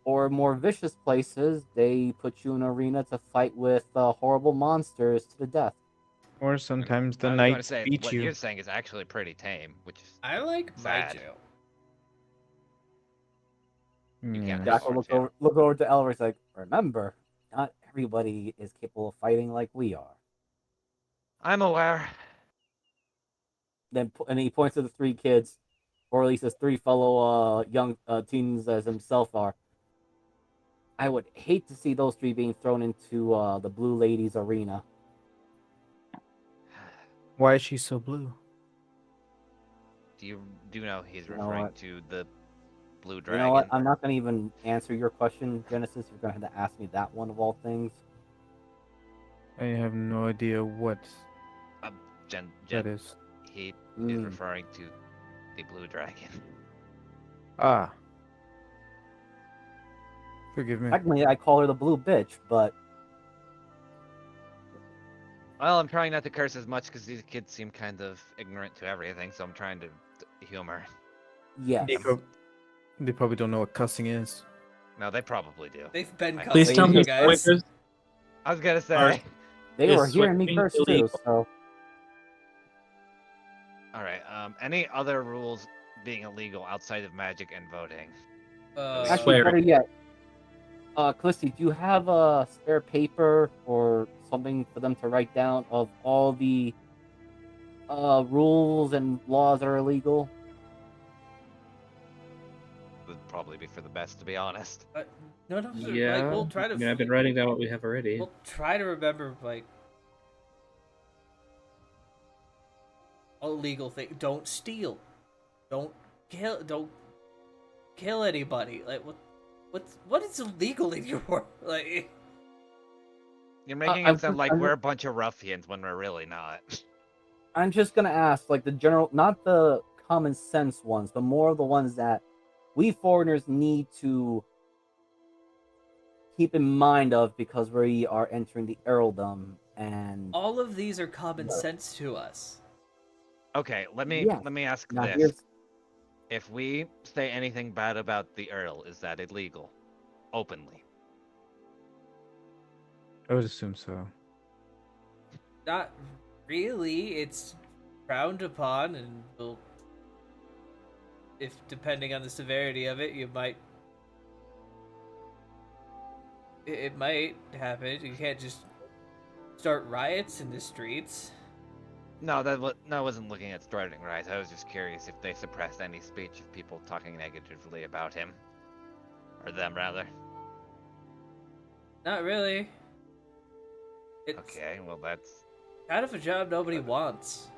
Or more vicious places, they put you in an arena to fight with horrible monsters to the death.
Or sometimes the
I was going to
knights
say,
beat
what
you.
you're saying is actually pretty tame, which is
I like my
sad.
jail.
You
Yeah.
can't have
Jack will
our
look
jail.
over to Elric like, remember, not everybody is capable of fighting like we are.
I'm aware.
And he points to the three kids, or at least his three fellow young teens as himself are. I would hate to see those three being thrown into the Blue Ladies arena.
Why is she so blue?
Do you know he's
You know
referring
what?
to the blue
You
dragon?
know what? I'm not going to even answer your question, Genesis. You're going to have to ask me that one of all things.
I have no idea what
Jen,
that is.
he is
Mm.
referring to the blue dragon.
Ah. Forgive me.
Technically, I call her the Blue Bitch, but
Well, I'm trying not to curse as much because these kids seem kind of ignorant to everything, so I'm trying to humor.
yes.
They probably don't know what cussing is.
No, they probably do.
They've been
I-
Please
cussing
tell
you
me
guys.
swingers.
I was gonna say.
Alright.
They
Is
were hearing me
swinging
curse too,
illegal?
so
All right. Any other rules being illegal outside of magic and voting?
actually,
Swearing.
better yet, Callisti, do you have a spare paper or something for them to write down of all the rules and laws that are illegal?
Would probably be for the best, to be honest.
No,
Yeah,
like, we'll try to.
I mean, I've been writing down what we have already.
We'll try to remember like illegal thing. Don't steal. Don't kill anybody. Like what is illegal in your world? Like
You're making
I'm
it sound like
I'm-
we're a bunch of ruffians when we're really not.
I'm just gonna ask, like the general, not the common sense ones, but more of the ones that we foreigners need to keep in mind of because we are entering the earldom and
all of these are common sense to us.
Okay, let
Yes.
me ask
now
this.
here's
If we say anything bad about the Earl, is that illegal? Openly.
I would assume so.
Not really. It's frowned upon, and will, if depending on the severity of it, you might. It might happen. You can't just start riots in the streets.
No, no, I wasn't looking at starting riots. I was just curious if they suppressed any speech of people talking negatively about him. Or them, rather.
Not really. It's
Okay, well that's...
kind of a job nobody wants.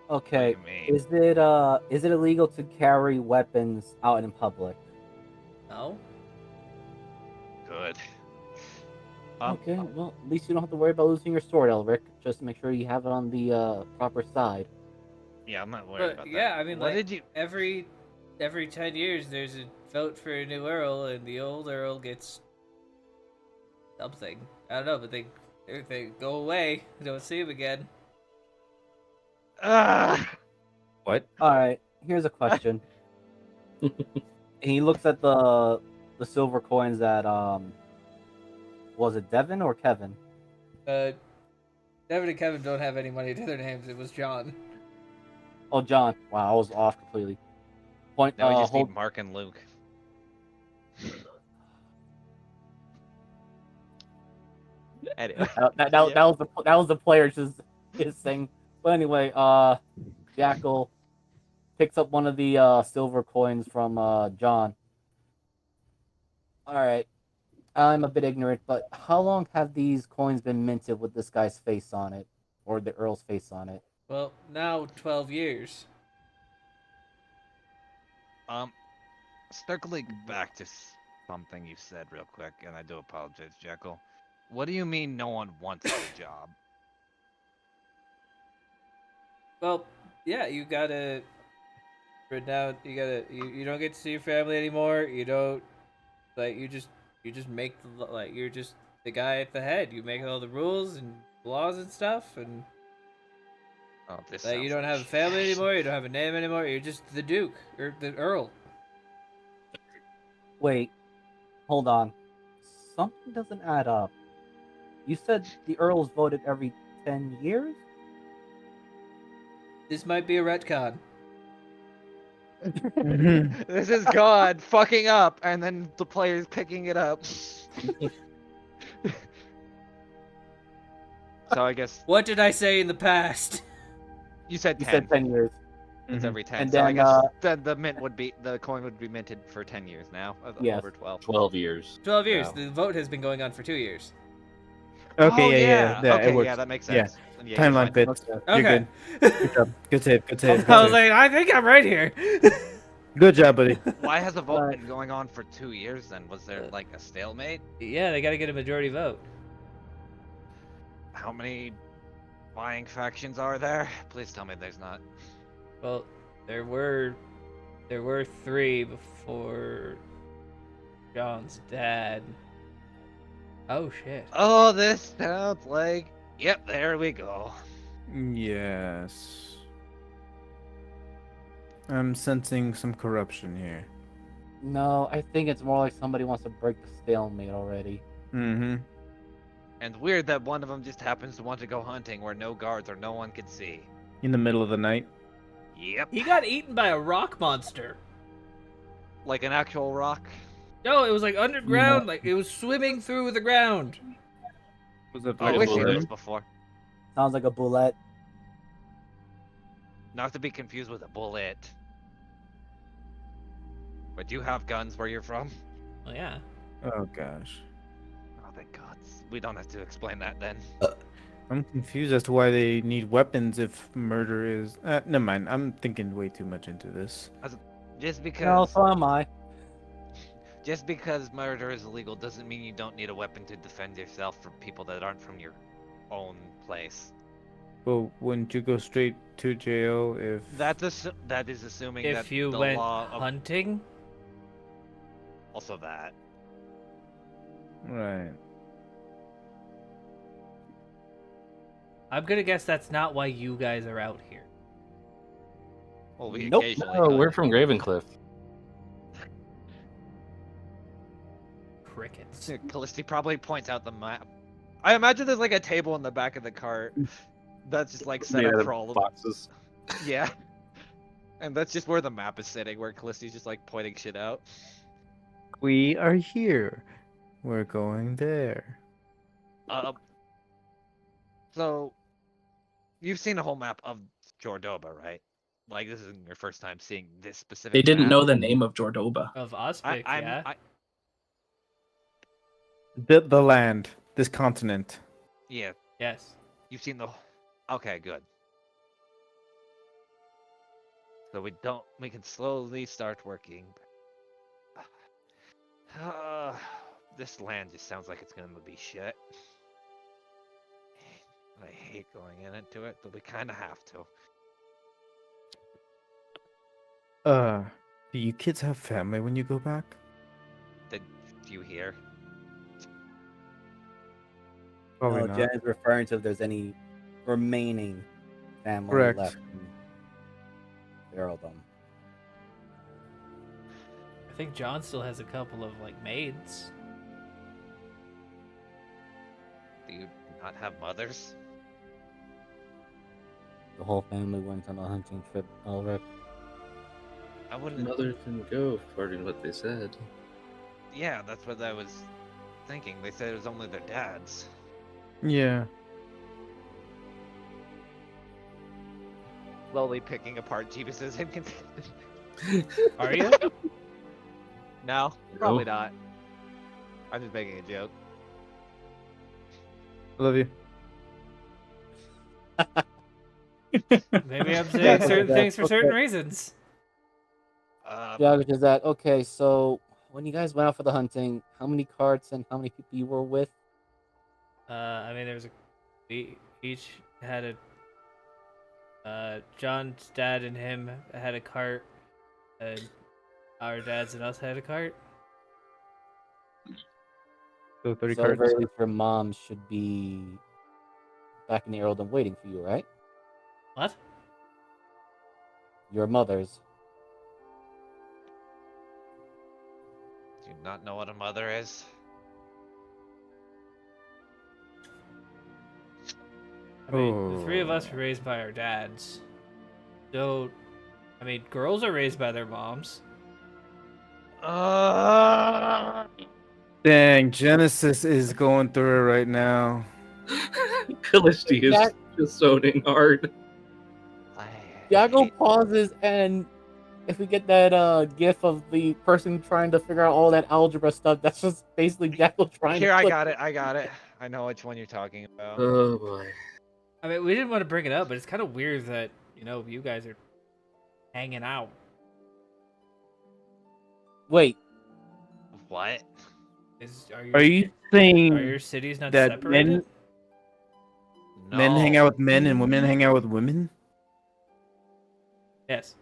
Okay,
What do you mean?
is it illegal to carry weapons out in public?
No?
Good.
Okay, well, at least you don't have to worry about losing your sword, Elric. Just make sure you have it on the proper side.
Yeah, I'm not worried
But
about that.
yeah, I mean,
what
like,
did you...
every 10 years there's a vote for a new earl, and the old earl gets something. I don't know, but they go away. You don't see him again.
What?
Alright, here's a question. He looks at the silver coins that was it Devin or Kevin?
Devin and Kevin don't have any money to their names. It was John.
Oh, John. Wow, I was off completely. Point.
Now we just
hold.
need Mark and Luke. Anyway.
That was the player's his thing. But anyway, Jackal picks up one of the silver coins from John. All right, I'm a bit ignorant, but how long have these coins been minted with this guy's face on it, or the Earl's face on it?
Well, now 12 years.
Circling back to something you said real quick, and I do apologize, Jekyll. What do you mean no one wants the job?
Well, yeah, you gotta. Right now, you don't get to see your family anymore. You don't, like, you just make you're just the guy at the head. You make all the rules and laws and stuff, and
Oh, this
like, you
sounds
don't
like
have a family anymore. You don't have a name anymore. You're just the Duke or the Earl.
Wait, hold on. Something doesn't add up. You said the Earl's voted every 10 years?
This might be a retcon.
This is God fucking up, and then the players picking it up. So I guess
What did I say in the past?
you said
You
10.
said 10 years.
It's every 10.
And
so I
then,
guess then the coin would be minted for 10 years now.
Yes.
Over 12.
12 years.
12 years.
Wow.
The vote has been going on for 2 years.
Okay,
Oh,
yeah.
Okay,
it works.
yeah, that makes
Yeah.
sense. Yeah, you're
Timeline
fine.
fits.
Okay.
You're
Okay.
good. Good job. Good save. Good save. Good
I
save.
was like, I think I'm right here.
Good job, buddy.
Why has the vote
Alright.
been going on for 2 years then? Was there like a stalemate?
Yeah, they gotta get a majority vote.
How many vying factions are there? Please tell me there's not.
Well, there were 3 before John's dad. Oh shit.
Oh, this sounds like... Yep, there we go.
Yes. I'm sensing some corruption here.
No, I think it's more like somebody wants to break the stalemate already.
Mm-hmm.
And weird that one of them just happens to want to go hunting where no guards or no one can see.
In the middle of the night.
Yep.
He got eaten by a rock monster.
Like an actual rock.
No, it was like underground, like it was swimming through the ground.
Was it
Oh,
like
we've
a
seen
worm?
this before.
Sounds like a bullet.
Not to be confused with a bullet. But do you have guns where you're from?
Oh yeah.
Oh gosh.
Oh, thank God. We don't have to explain that then.
I'm confused as to why they need weapons if murder is. Never mind. I'm thinking way too much into this.
Just because...
No, so am I.
Just because murder is illegal doesn't mean you don't need a weapon to defend yourself from people that aren't from your own place.
Well, wouldn't you go straight to jail if?
That is assuming that
If you
the
went
law of...
hunting,
Also that.
Right.
I'm gonna guess that's not why you guys are out here.
Well, we
Nope.
occasionally
Oh,
hunt.
we're from Gravencliff.
Crickets.
Callisti probably points out the map I imagine there's like a table in the back of the cart that's just like set
Made
up
out
for
of
all of
boxes.
Yeah. And that's just where the map is sitting, where Callisti's just like pointing shit out.
We are here. We're going there.
Um, so you've seen a whole map of Jordoba, right? Like this isn't your first time seeing this specific
They didn't
map.
know the name of Jordoba.
Of Ospic, yeah.
The land, this continent.
Yeah,
Yes.
you've seen the. Okay, good. So we can slowly start working. This land just sounds like it's gonna be shit. I hate going into it, but we kind of have to.
Do you kids have family when you go back?
Did you hear?
Probably
No,
not.
Jen is referring to if there's any remaining family
Correct.
left in the earldom.
I think John still has a couple of like maids.
Do you not have mothers?
The whole family went on a hunting trip, Elric.
I wouldn't.
Mothers didn't go, according to what they said.
Yeah, that's what I was thinking. They said it was only their dads.
Yeah.
Slowly picking apart Jeebus's inconsistency.
Are you?
No, probably not. I'm just making a joke.
I love you.
Maybe I'm saying
Yeah,
certain
that's
things for certain
okay.
reasons.
Yeah, which is that okay? So when you guys went out for the hunting, how many carts and how many people you were with?
I mean, we each had John's dad and him had a cart, and our dads and us had a cart.
So 30
So at the
cards.
very least, your mom should be back in the earldom waiting for you, right?
What?
Your mother's.
Do you not know what a mother is?
I mean, the three of us
Oh.
were raised by our dads. So, I mean, girls are raised by their moms.
Dang, Genesis is going through it right now.
Callisti is
Jack-
just owning hard.
Yago pauses, and if we get that gif of the person trying to figure out all that algebra stuff, that's just basically Jackal trying
Here,
to
I
click
got it. I got it. I know which one you're talking about.
Oh boy.
I mean, we didn't want to bring it up, but it's kind of weird that, you guys are hanging out.
Wait,
What?
Are you saying
Are your cities not
that
separated?
men hang out
No.
with men and women hang out with women?
Yes.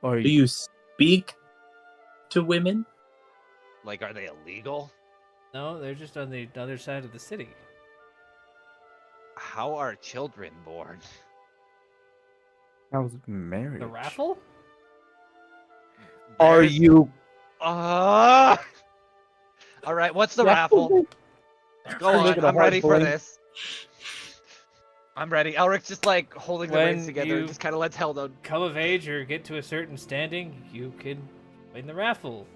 Or
Do you speak to women?
Like, are they illegal?
No, they're just on the other side of the city.
How are children born?
how's marriage?
The raffle?
Are
There's-
you?
All right, what's the raffle? Go
You're
on,
making a
I'm
hard
ready for
point.
this. I'm ready. Elric's just like holding the reins
When
together
you-
and just kind of lets Heldo.
Come of age or get to a certain standing, you can win the raffle.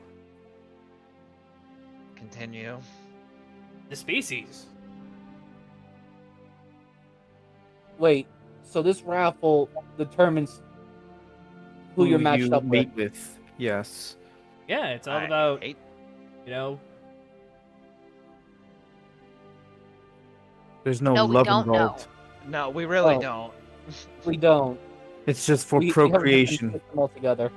Continue.
The species.
wait. So this raffle determines who you're matched
you
up with.
mate with? Yes.
Yeah, it's all
I
about,
hate-
There's no
No, we
love
don't know.
involved.
No, we really
Oh.
don't.
We don't.
It's just for
We have a different
procreation.
system altogether.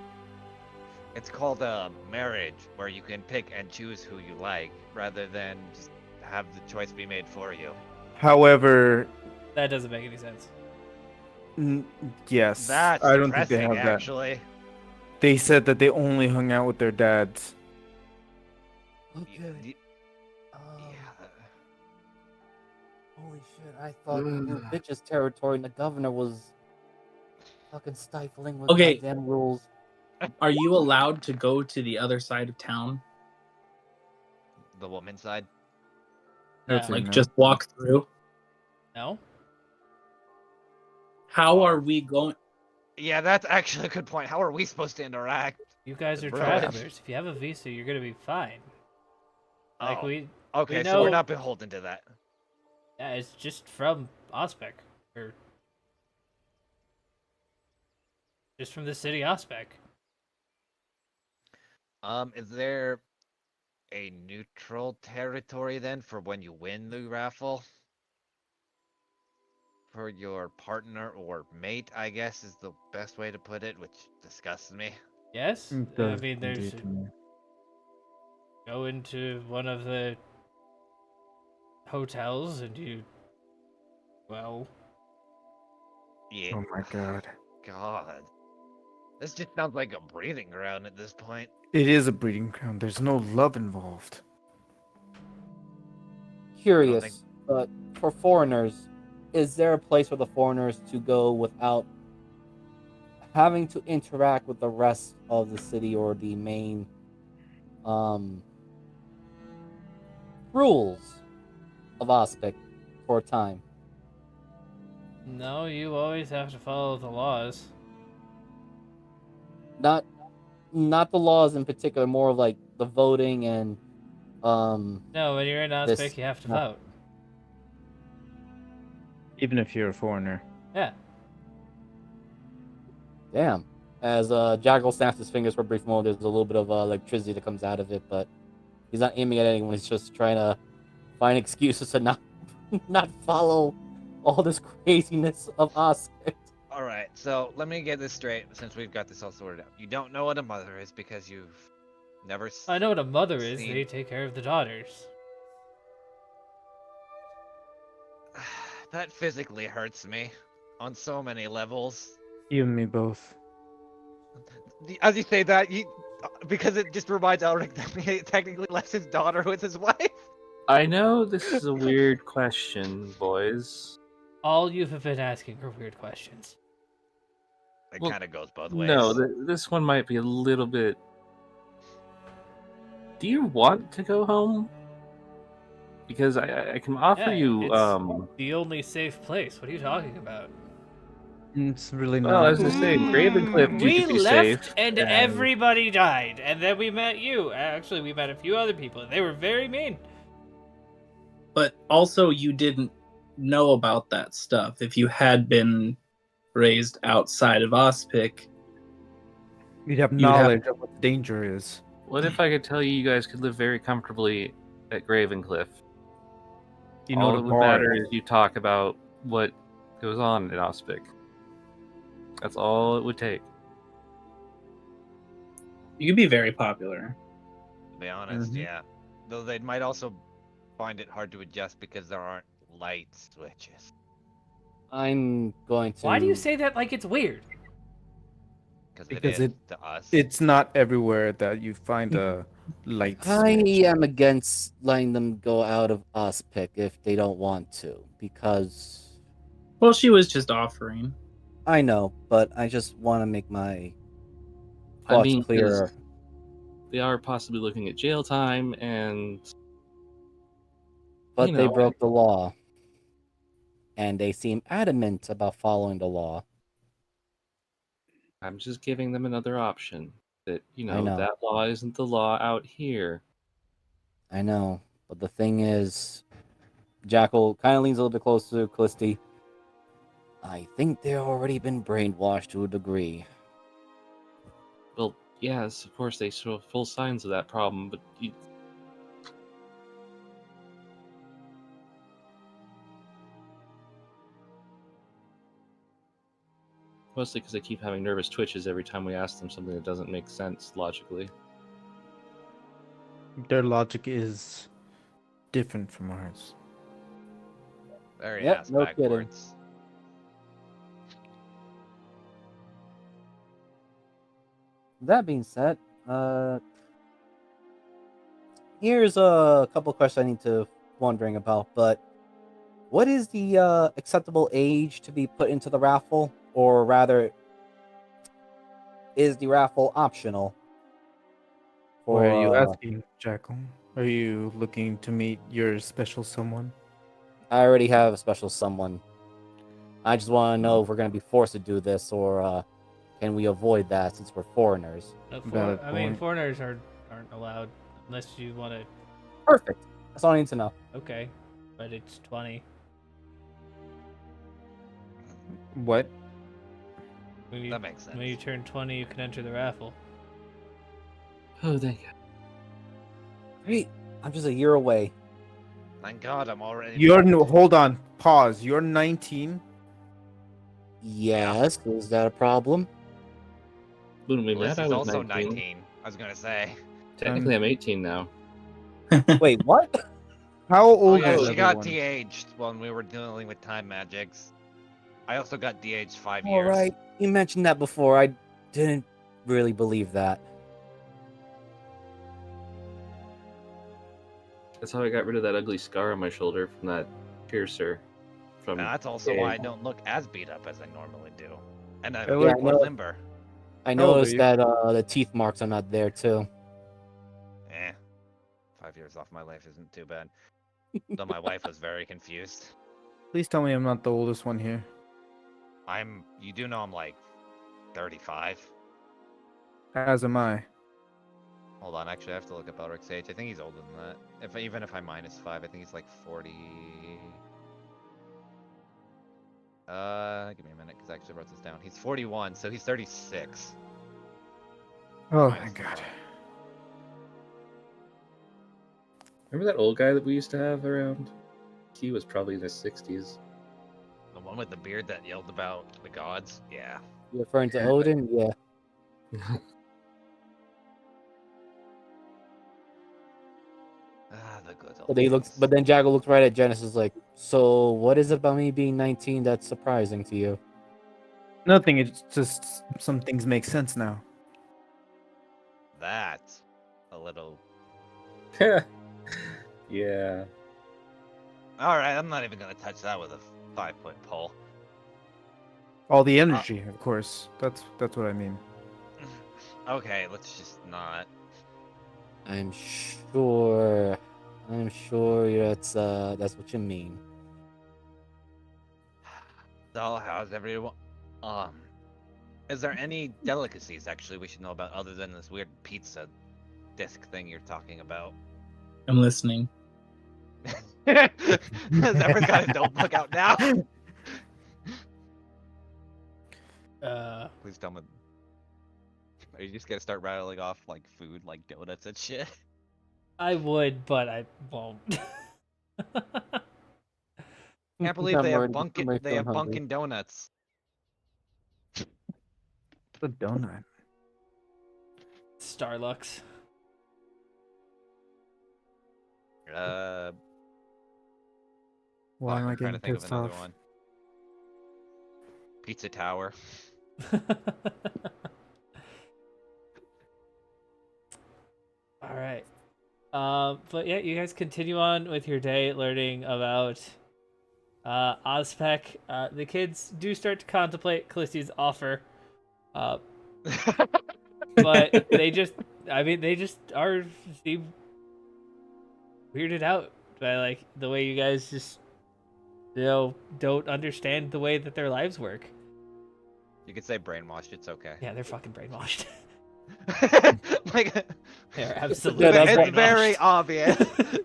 It's called a marriage, where you can pick and choose who you like, rather than just have the choice be made for you.
However,
that doesn't make any sense.
yes,
That's
I don't think they
depressing,
have that.
actually.
They said that they only hung out with their dads.
Okay.
Y-
Um,
yeah.
Holy shit! I thought we were bitches territory, and the governor was fucking stifling with
Okay.
goddamn rules.
Are you allowed to go to the other side of town?
The woman's side.
I would
No.
say
Like
no.
just walk through.
No?
How are we going?
Yeah, that's actually a good point. How are we supposed to interact?
You guys
The
are
brilliant.
travelers. If you have a visa, you're gonna be fine. Like
Oh,
we
okay, so
know.
we're not beholden to that.
Yeah, it's just from Ospec. Or just from the city Ospec.
Is there a neutral territory then for when you win the raffle? For your partner or mate, I guess is the best way to put it, which disgusts me.
Yes?
It
I
does
mean, there's
indeed to me.
go into one of the hotels and you, well,
Yeah.
Oh my god.
God. This just sounds like a breeding ground at this point.
It is a breeding ground. There's no love involved.
Curious,
think-
but for foreigners, is there a place for the foreigners to go without having to interact with the rest of the city or the main rules of Ospec for a time?
no, you always have to follow the laws.
Not the laws in particular, more of like the voting and
No, when you're in Ospec,
This-
you have to
no.
vote.
Even if you're a foreigner.
Yeah.
damn. As Jackal snaps his fingers for a brief moment, there's a little bit of electricity that comes out of it, but he's not aiming at anyone. He's just trying to find excuses to not not follow all this craziness of Ospec.
Alright, so let me get this straight since we've got this all sorted out. You don't know what a mother is because you've never
I know what a mother is.
seen-
They take care of the daughters.
That physically hurts me on so many levels.
You and me both.
As you say that, because it just reminds Elric that he technically left his daughter with his wife.
I know this is a weird question, boys.
All you have been asking are weird questions.
It
Well,
kind of goes both ways.
No, this one might be a little bit. Do you want to go home? Because I can offer
Yeah,
you.
it's the only safe place. What are you talking about?
It's really
Well,
not.
as I say, Ravencliff, you
We
could be
left
safe,
and everybody died, and then we met you. Actually, we met a few other people. They were very mean.
But also, you didn't know about that stuff. If you had been raised outside of Ospic,
You'd have
have-
knowledge of what the danger is.
What if I could tell you guys could live very comfortably at Gravencliff?
You know
All
the
that would
bar
matter
is.
is you talk about what goes on in Ospic. That's all it would take.
you could be very popular.
To be honest,
Mhm.
yeah. Though they might also find it hard to adjust because there aren't light switches.
I'm going to.
Why do you say that like it's weird?
Because
it is to us.
It's not everywhere that you find a light
I
switch.
am against letting them go out of Ospec if they don't want to, because
Well, she was just offering.
I know, but I just want to make my
I
thoughts
mean, 'cause
clearer.
they are possibly looking at jail time, and
But
you
they
know.
broke the law, and they seem adamant about following the law.
I'm just giving them another option. That
I know.
that law isn't the law out here.
I know, but the thing is, Jackal kind of leans a little bit closer to Callisti. I think they've already been brainwashed to a degree.
Well, yes, of course they show full signs of that problem, but mostly because they keep having nervous twitches every time we ask them something that doesn't make sense logically.
Their logic is different from ours.
Very
Yep,
ass
no kidding.
backwards.
That being said, here's a couple questions I need to wondering about. But what is the acceptable age to be put into the raffle, or rather, is the raffle optional?
Why are you
For,
asking, Jackal? Are you looking to meet your special someone?
I already have a special someone. I just want to know if we're going to be forced to do this, or can we avoid that since we're foreigners?
Valid
I mean,
point.
foreigners aren't allowed unless you want to.
Perfect. That's all I need to know.
Okay, but it's 20.
What?
That makes sense.
When you turn 20, you can enter the raffle.
Oh, thank you.
Great. I'm just a year away.
Thank God I'm already.
Hold on. Pause. You're 19.
Yes. Is that a problem?
Wouldn't be mad.
Melissa's
I was
also
19.
19. I was gonna say.
Technically, I'm 18 now.
Wait, what?
How
Oh
old
yeah,
is
she got
everyone?
de-aged when we were dealing with time magics. I also got de-aged 5
All
years.
right. You mentioned that before. I didn't really believe that.
That's how I got rid of that ugly scar on my shoulder from that piercer. From
And that's also why I don't look as beat up as I normally do. And I'm
Yeah,
way
I
more
know.
limber.
I
How old are
noticed
you?
that the teeth marks are not there too.
5 years off my life isn't too bad. Though my wife was very confused.
Please tell me I'm not the oldest one here.
You do know I'm like 35.
As am I.
Hold on, actually I have to look up Elric's age. I think he's older than that. Even if I minus 5, I think he's like 40. Give me a minute, because I actually wrote this down. He's 41, so he's 36.
Oh,
Minus
thank God.
5.
Remember that old guy that we used to have around? He was probably in his 60s.
The one with the beard that yelled about the gods? Yeah.
You referring to Odin? Yeah.
The good old
But he looks.
days.
But then Jagger looks right at Genesis like, "So what is it about me being 19 that's surprising to you?"
Nothing. It's just some things make sense now.
That's a little...
Yeah.
Alright, I'm not even gonna touch that with a 5-foot pole.
All the energy, of course. That's what I mean.
Okay, let's just not.
I'm sure that's what you mean.
So, how's everyone? Is there any delicacies actually we should know about other than this weird pizza disc thing you're talking about?
I'm listening.
Zephyr's got his notebook out now. Please tell me. Are you just gonna start rattling off like food, like donuts and shit?
I would, but I won't.
Can't believe
I'm
they have
already feeling hungry.
Bunkin' Donuts.
The donut.
Starlux.
Why am I
I'm trying
getting
to think of
pissed
another
off?
one. Pizza Tower.
All right. But yeah, you guys continue on with your day learning about Ozpec. The kids do start to contemplate Callisti's offer. But they just seem weirded out by like the way you guys just don't understand the way that their lives work.
You could say brainwashed, it's okay.
Yeah, they're fucking brainwashed.
Like,
They're absolutely
Yeah, that's
it's
brainwashed.
very obvious.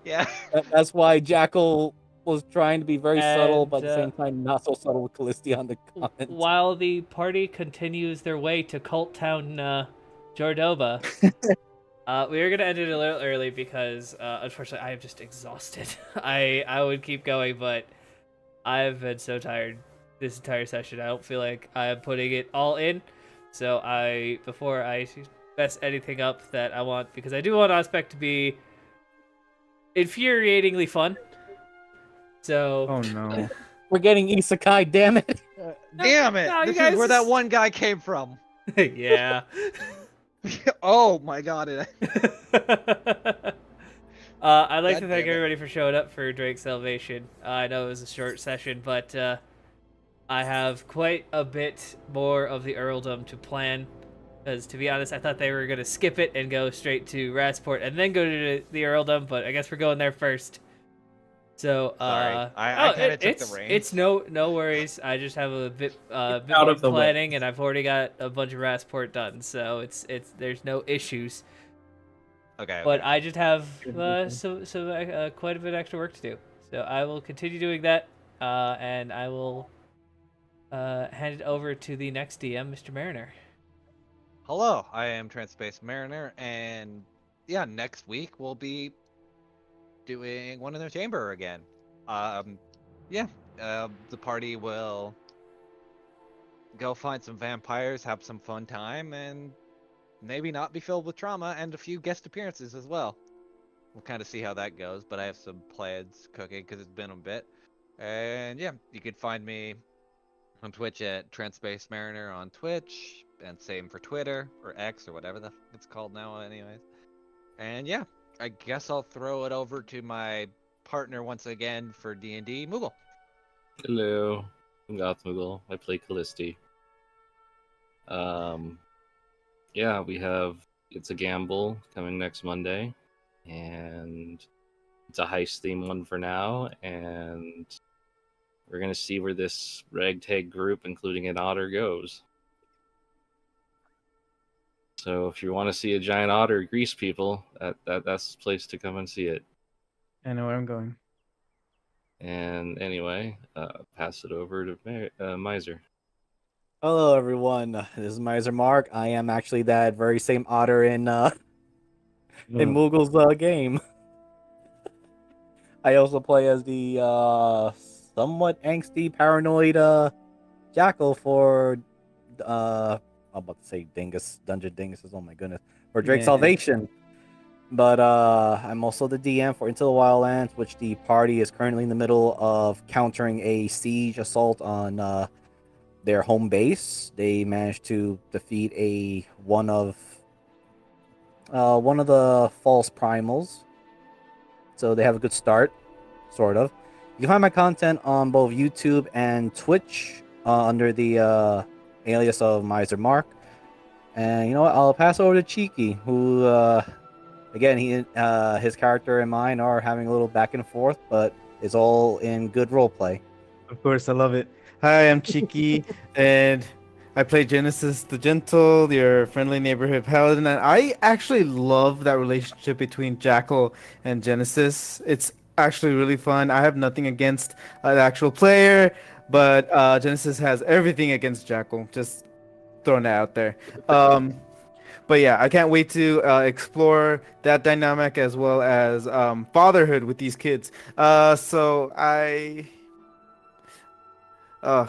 Yeah.
That's why Jackal was trying to be very subtle,
And,
but at the same time not so subtle with Callisti on the comments.
While the party continues their way to Cult Town, Jordoba, we are gonna end it a little early because, unfortunately, I am just exhausted. I would keep going, but I've been so tired this entire session. I don't feel like I'm putting it all in. So before I mess anything up that I want, because I do want Aspect to be infuriatingly fun. So.
Oh no.
We're getting isekai, damn it.
Damn it!
No, you
This
guys
is where that
just-
one guy came from.
Yeah.
Oh my god.
I'd like
God
to thank
damn it.
everybody for showing up for Drake's Salvation. I know it was a short session, but I have quite a bit more of the earldom to plan. Because to be honest, I thought they were gonna skip it and go straight to Rasport and then go to the Earldom, but I guess we're going there first. So,
Sorry, I kind of took the reins.
it's no worries. I just have a bit
Out
more
of the way.
planning, and I've already got a bunch of Rasport done, so it's there's no issues.
Okay.
But
okay.
I just have quite a bit extra work to do. So I will continue doing that, and I will hand it over to the next DM, Mr. Mariner.
Hello, I am Transspace Mariner, and yeah, next week we'll be doing One in the Chamber again. Yeah, the party will go find some vampires, have some fun time, and maybe not be filled with trauma, and a few guest appearances as well. We'll kind of see how that goes, but I have some plans cooking because it's been a bit. And yeah, you could find me on Twitch at Transspace Mariner on Twitch, and same for Twitter, or X, or whatever it's called now anyways. And yeah, I guess I'll throw it over to my partner once again for D&D, Moogle.
Hello, I'm Gothmoogle. I play Callisti. Yeah, we have It's a Gamble coming next Monday, and it's a heist theme one for now, and we're gonna see where this ragtag group, including an otter, goes. So if you want to see a giant otter grease people, that's the place to come and see it.
I know where I'm going.
And anyway, pass it over to Miser.
Hello, everyone. This is Miser Mark. I am actually that very same otter in Moogle's game. I also play as the somewhat angsty, paranoid jackal for I'm about to say Dingus, Dungeon Dinguses. Oh my goodness, for Drake
Yeah.
Salvation. But I'm also the DM for Into the Wildlands, which the party is currently in the middle of countering a siege assault on their home base. They managed to defeat one of the false primals, so they have a good start, sort of. You can find my content on both YouTube and Twitch under the alias of Miser Mark. And you know what? I'll pass over to Cheeky, who again, his character and mine are having a little back and forth, but it's all in good roleplay.
Of course, I love it. Hi, I'm Cheeky, and I play Genesis the Gentle, your friendly neighborhood paladin. And I actually love that relationship between Jackal and Genesis. It's actually really fun. I have nothing against the actual player, but Genesis has everything against Jackal. Just throwing that out there. But yeah, I can't wait to explore that dynamic as well as fatherhood with these kids. So uh,
Your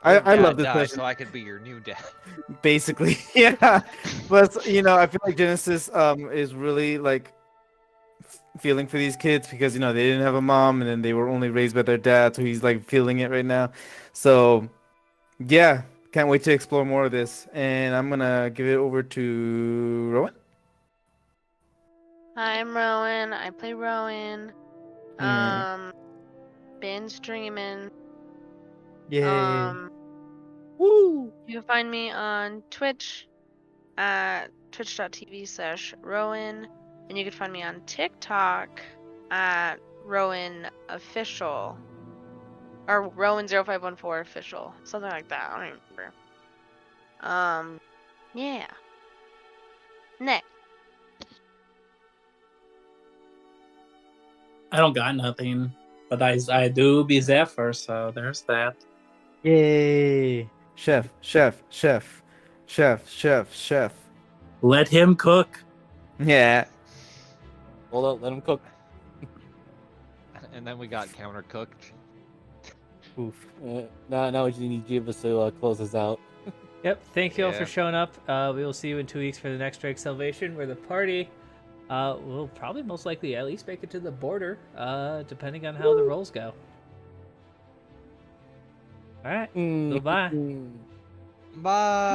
I
dad
love this
died
session.
so I could be your new dad.
Basically, yeah. But you know, I feel like Genesis is really like feeling for these kids because you know they didn't have a mom and then they were only raised by their dad, so he's like feeling it right now. So yeah, can't wait to explore more of this. And I'm gonna give it over to Rowan.
I'm Rowan. I play Rowan.
Mm.
Been streaming.
Yay.
Woo!
You can find me on Twitch at twitch.tv/Rowan. And you can find me on TikTok at Rowan Official. Or Rowan0514 Official. Something like that. I don't even remember. Yeah. Next.
I don't got nothing, but I do be Zephyr, so there's that.
Yay! Chef, chef, chef, chef, chef, chef.
Let him cook.
Yeah.
Hold up, let him cook.
And then we got countercooked.
Oof.
Now we just need Jeebus to close us out.
Yep. Thank you all for
Yeah.
showing up. We will see you in 2 weeks for the next Drake Salvation, where the party will probably most likely at least make it to the border, depending on how the rolls go. All right. Goodbye.
Mm.
Bye.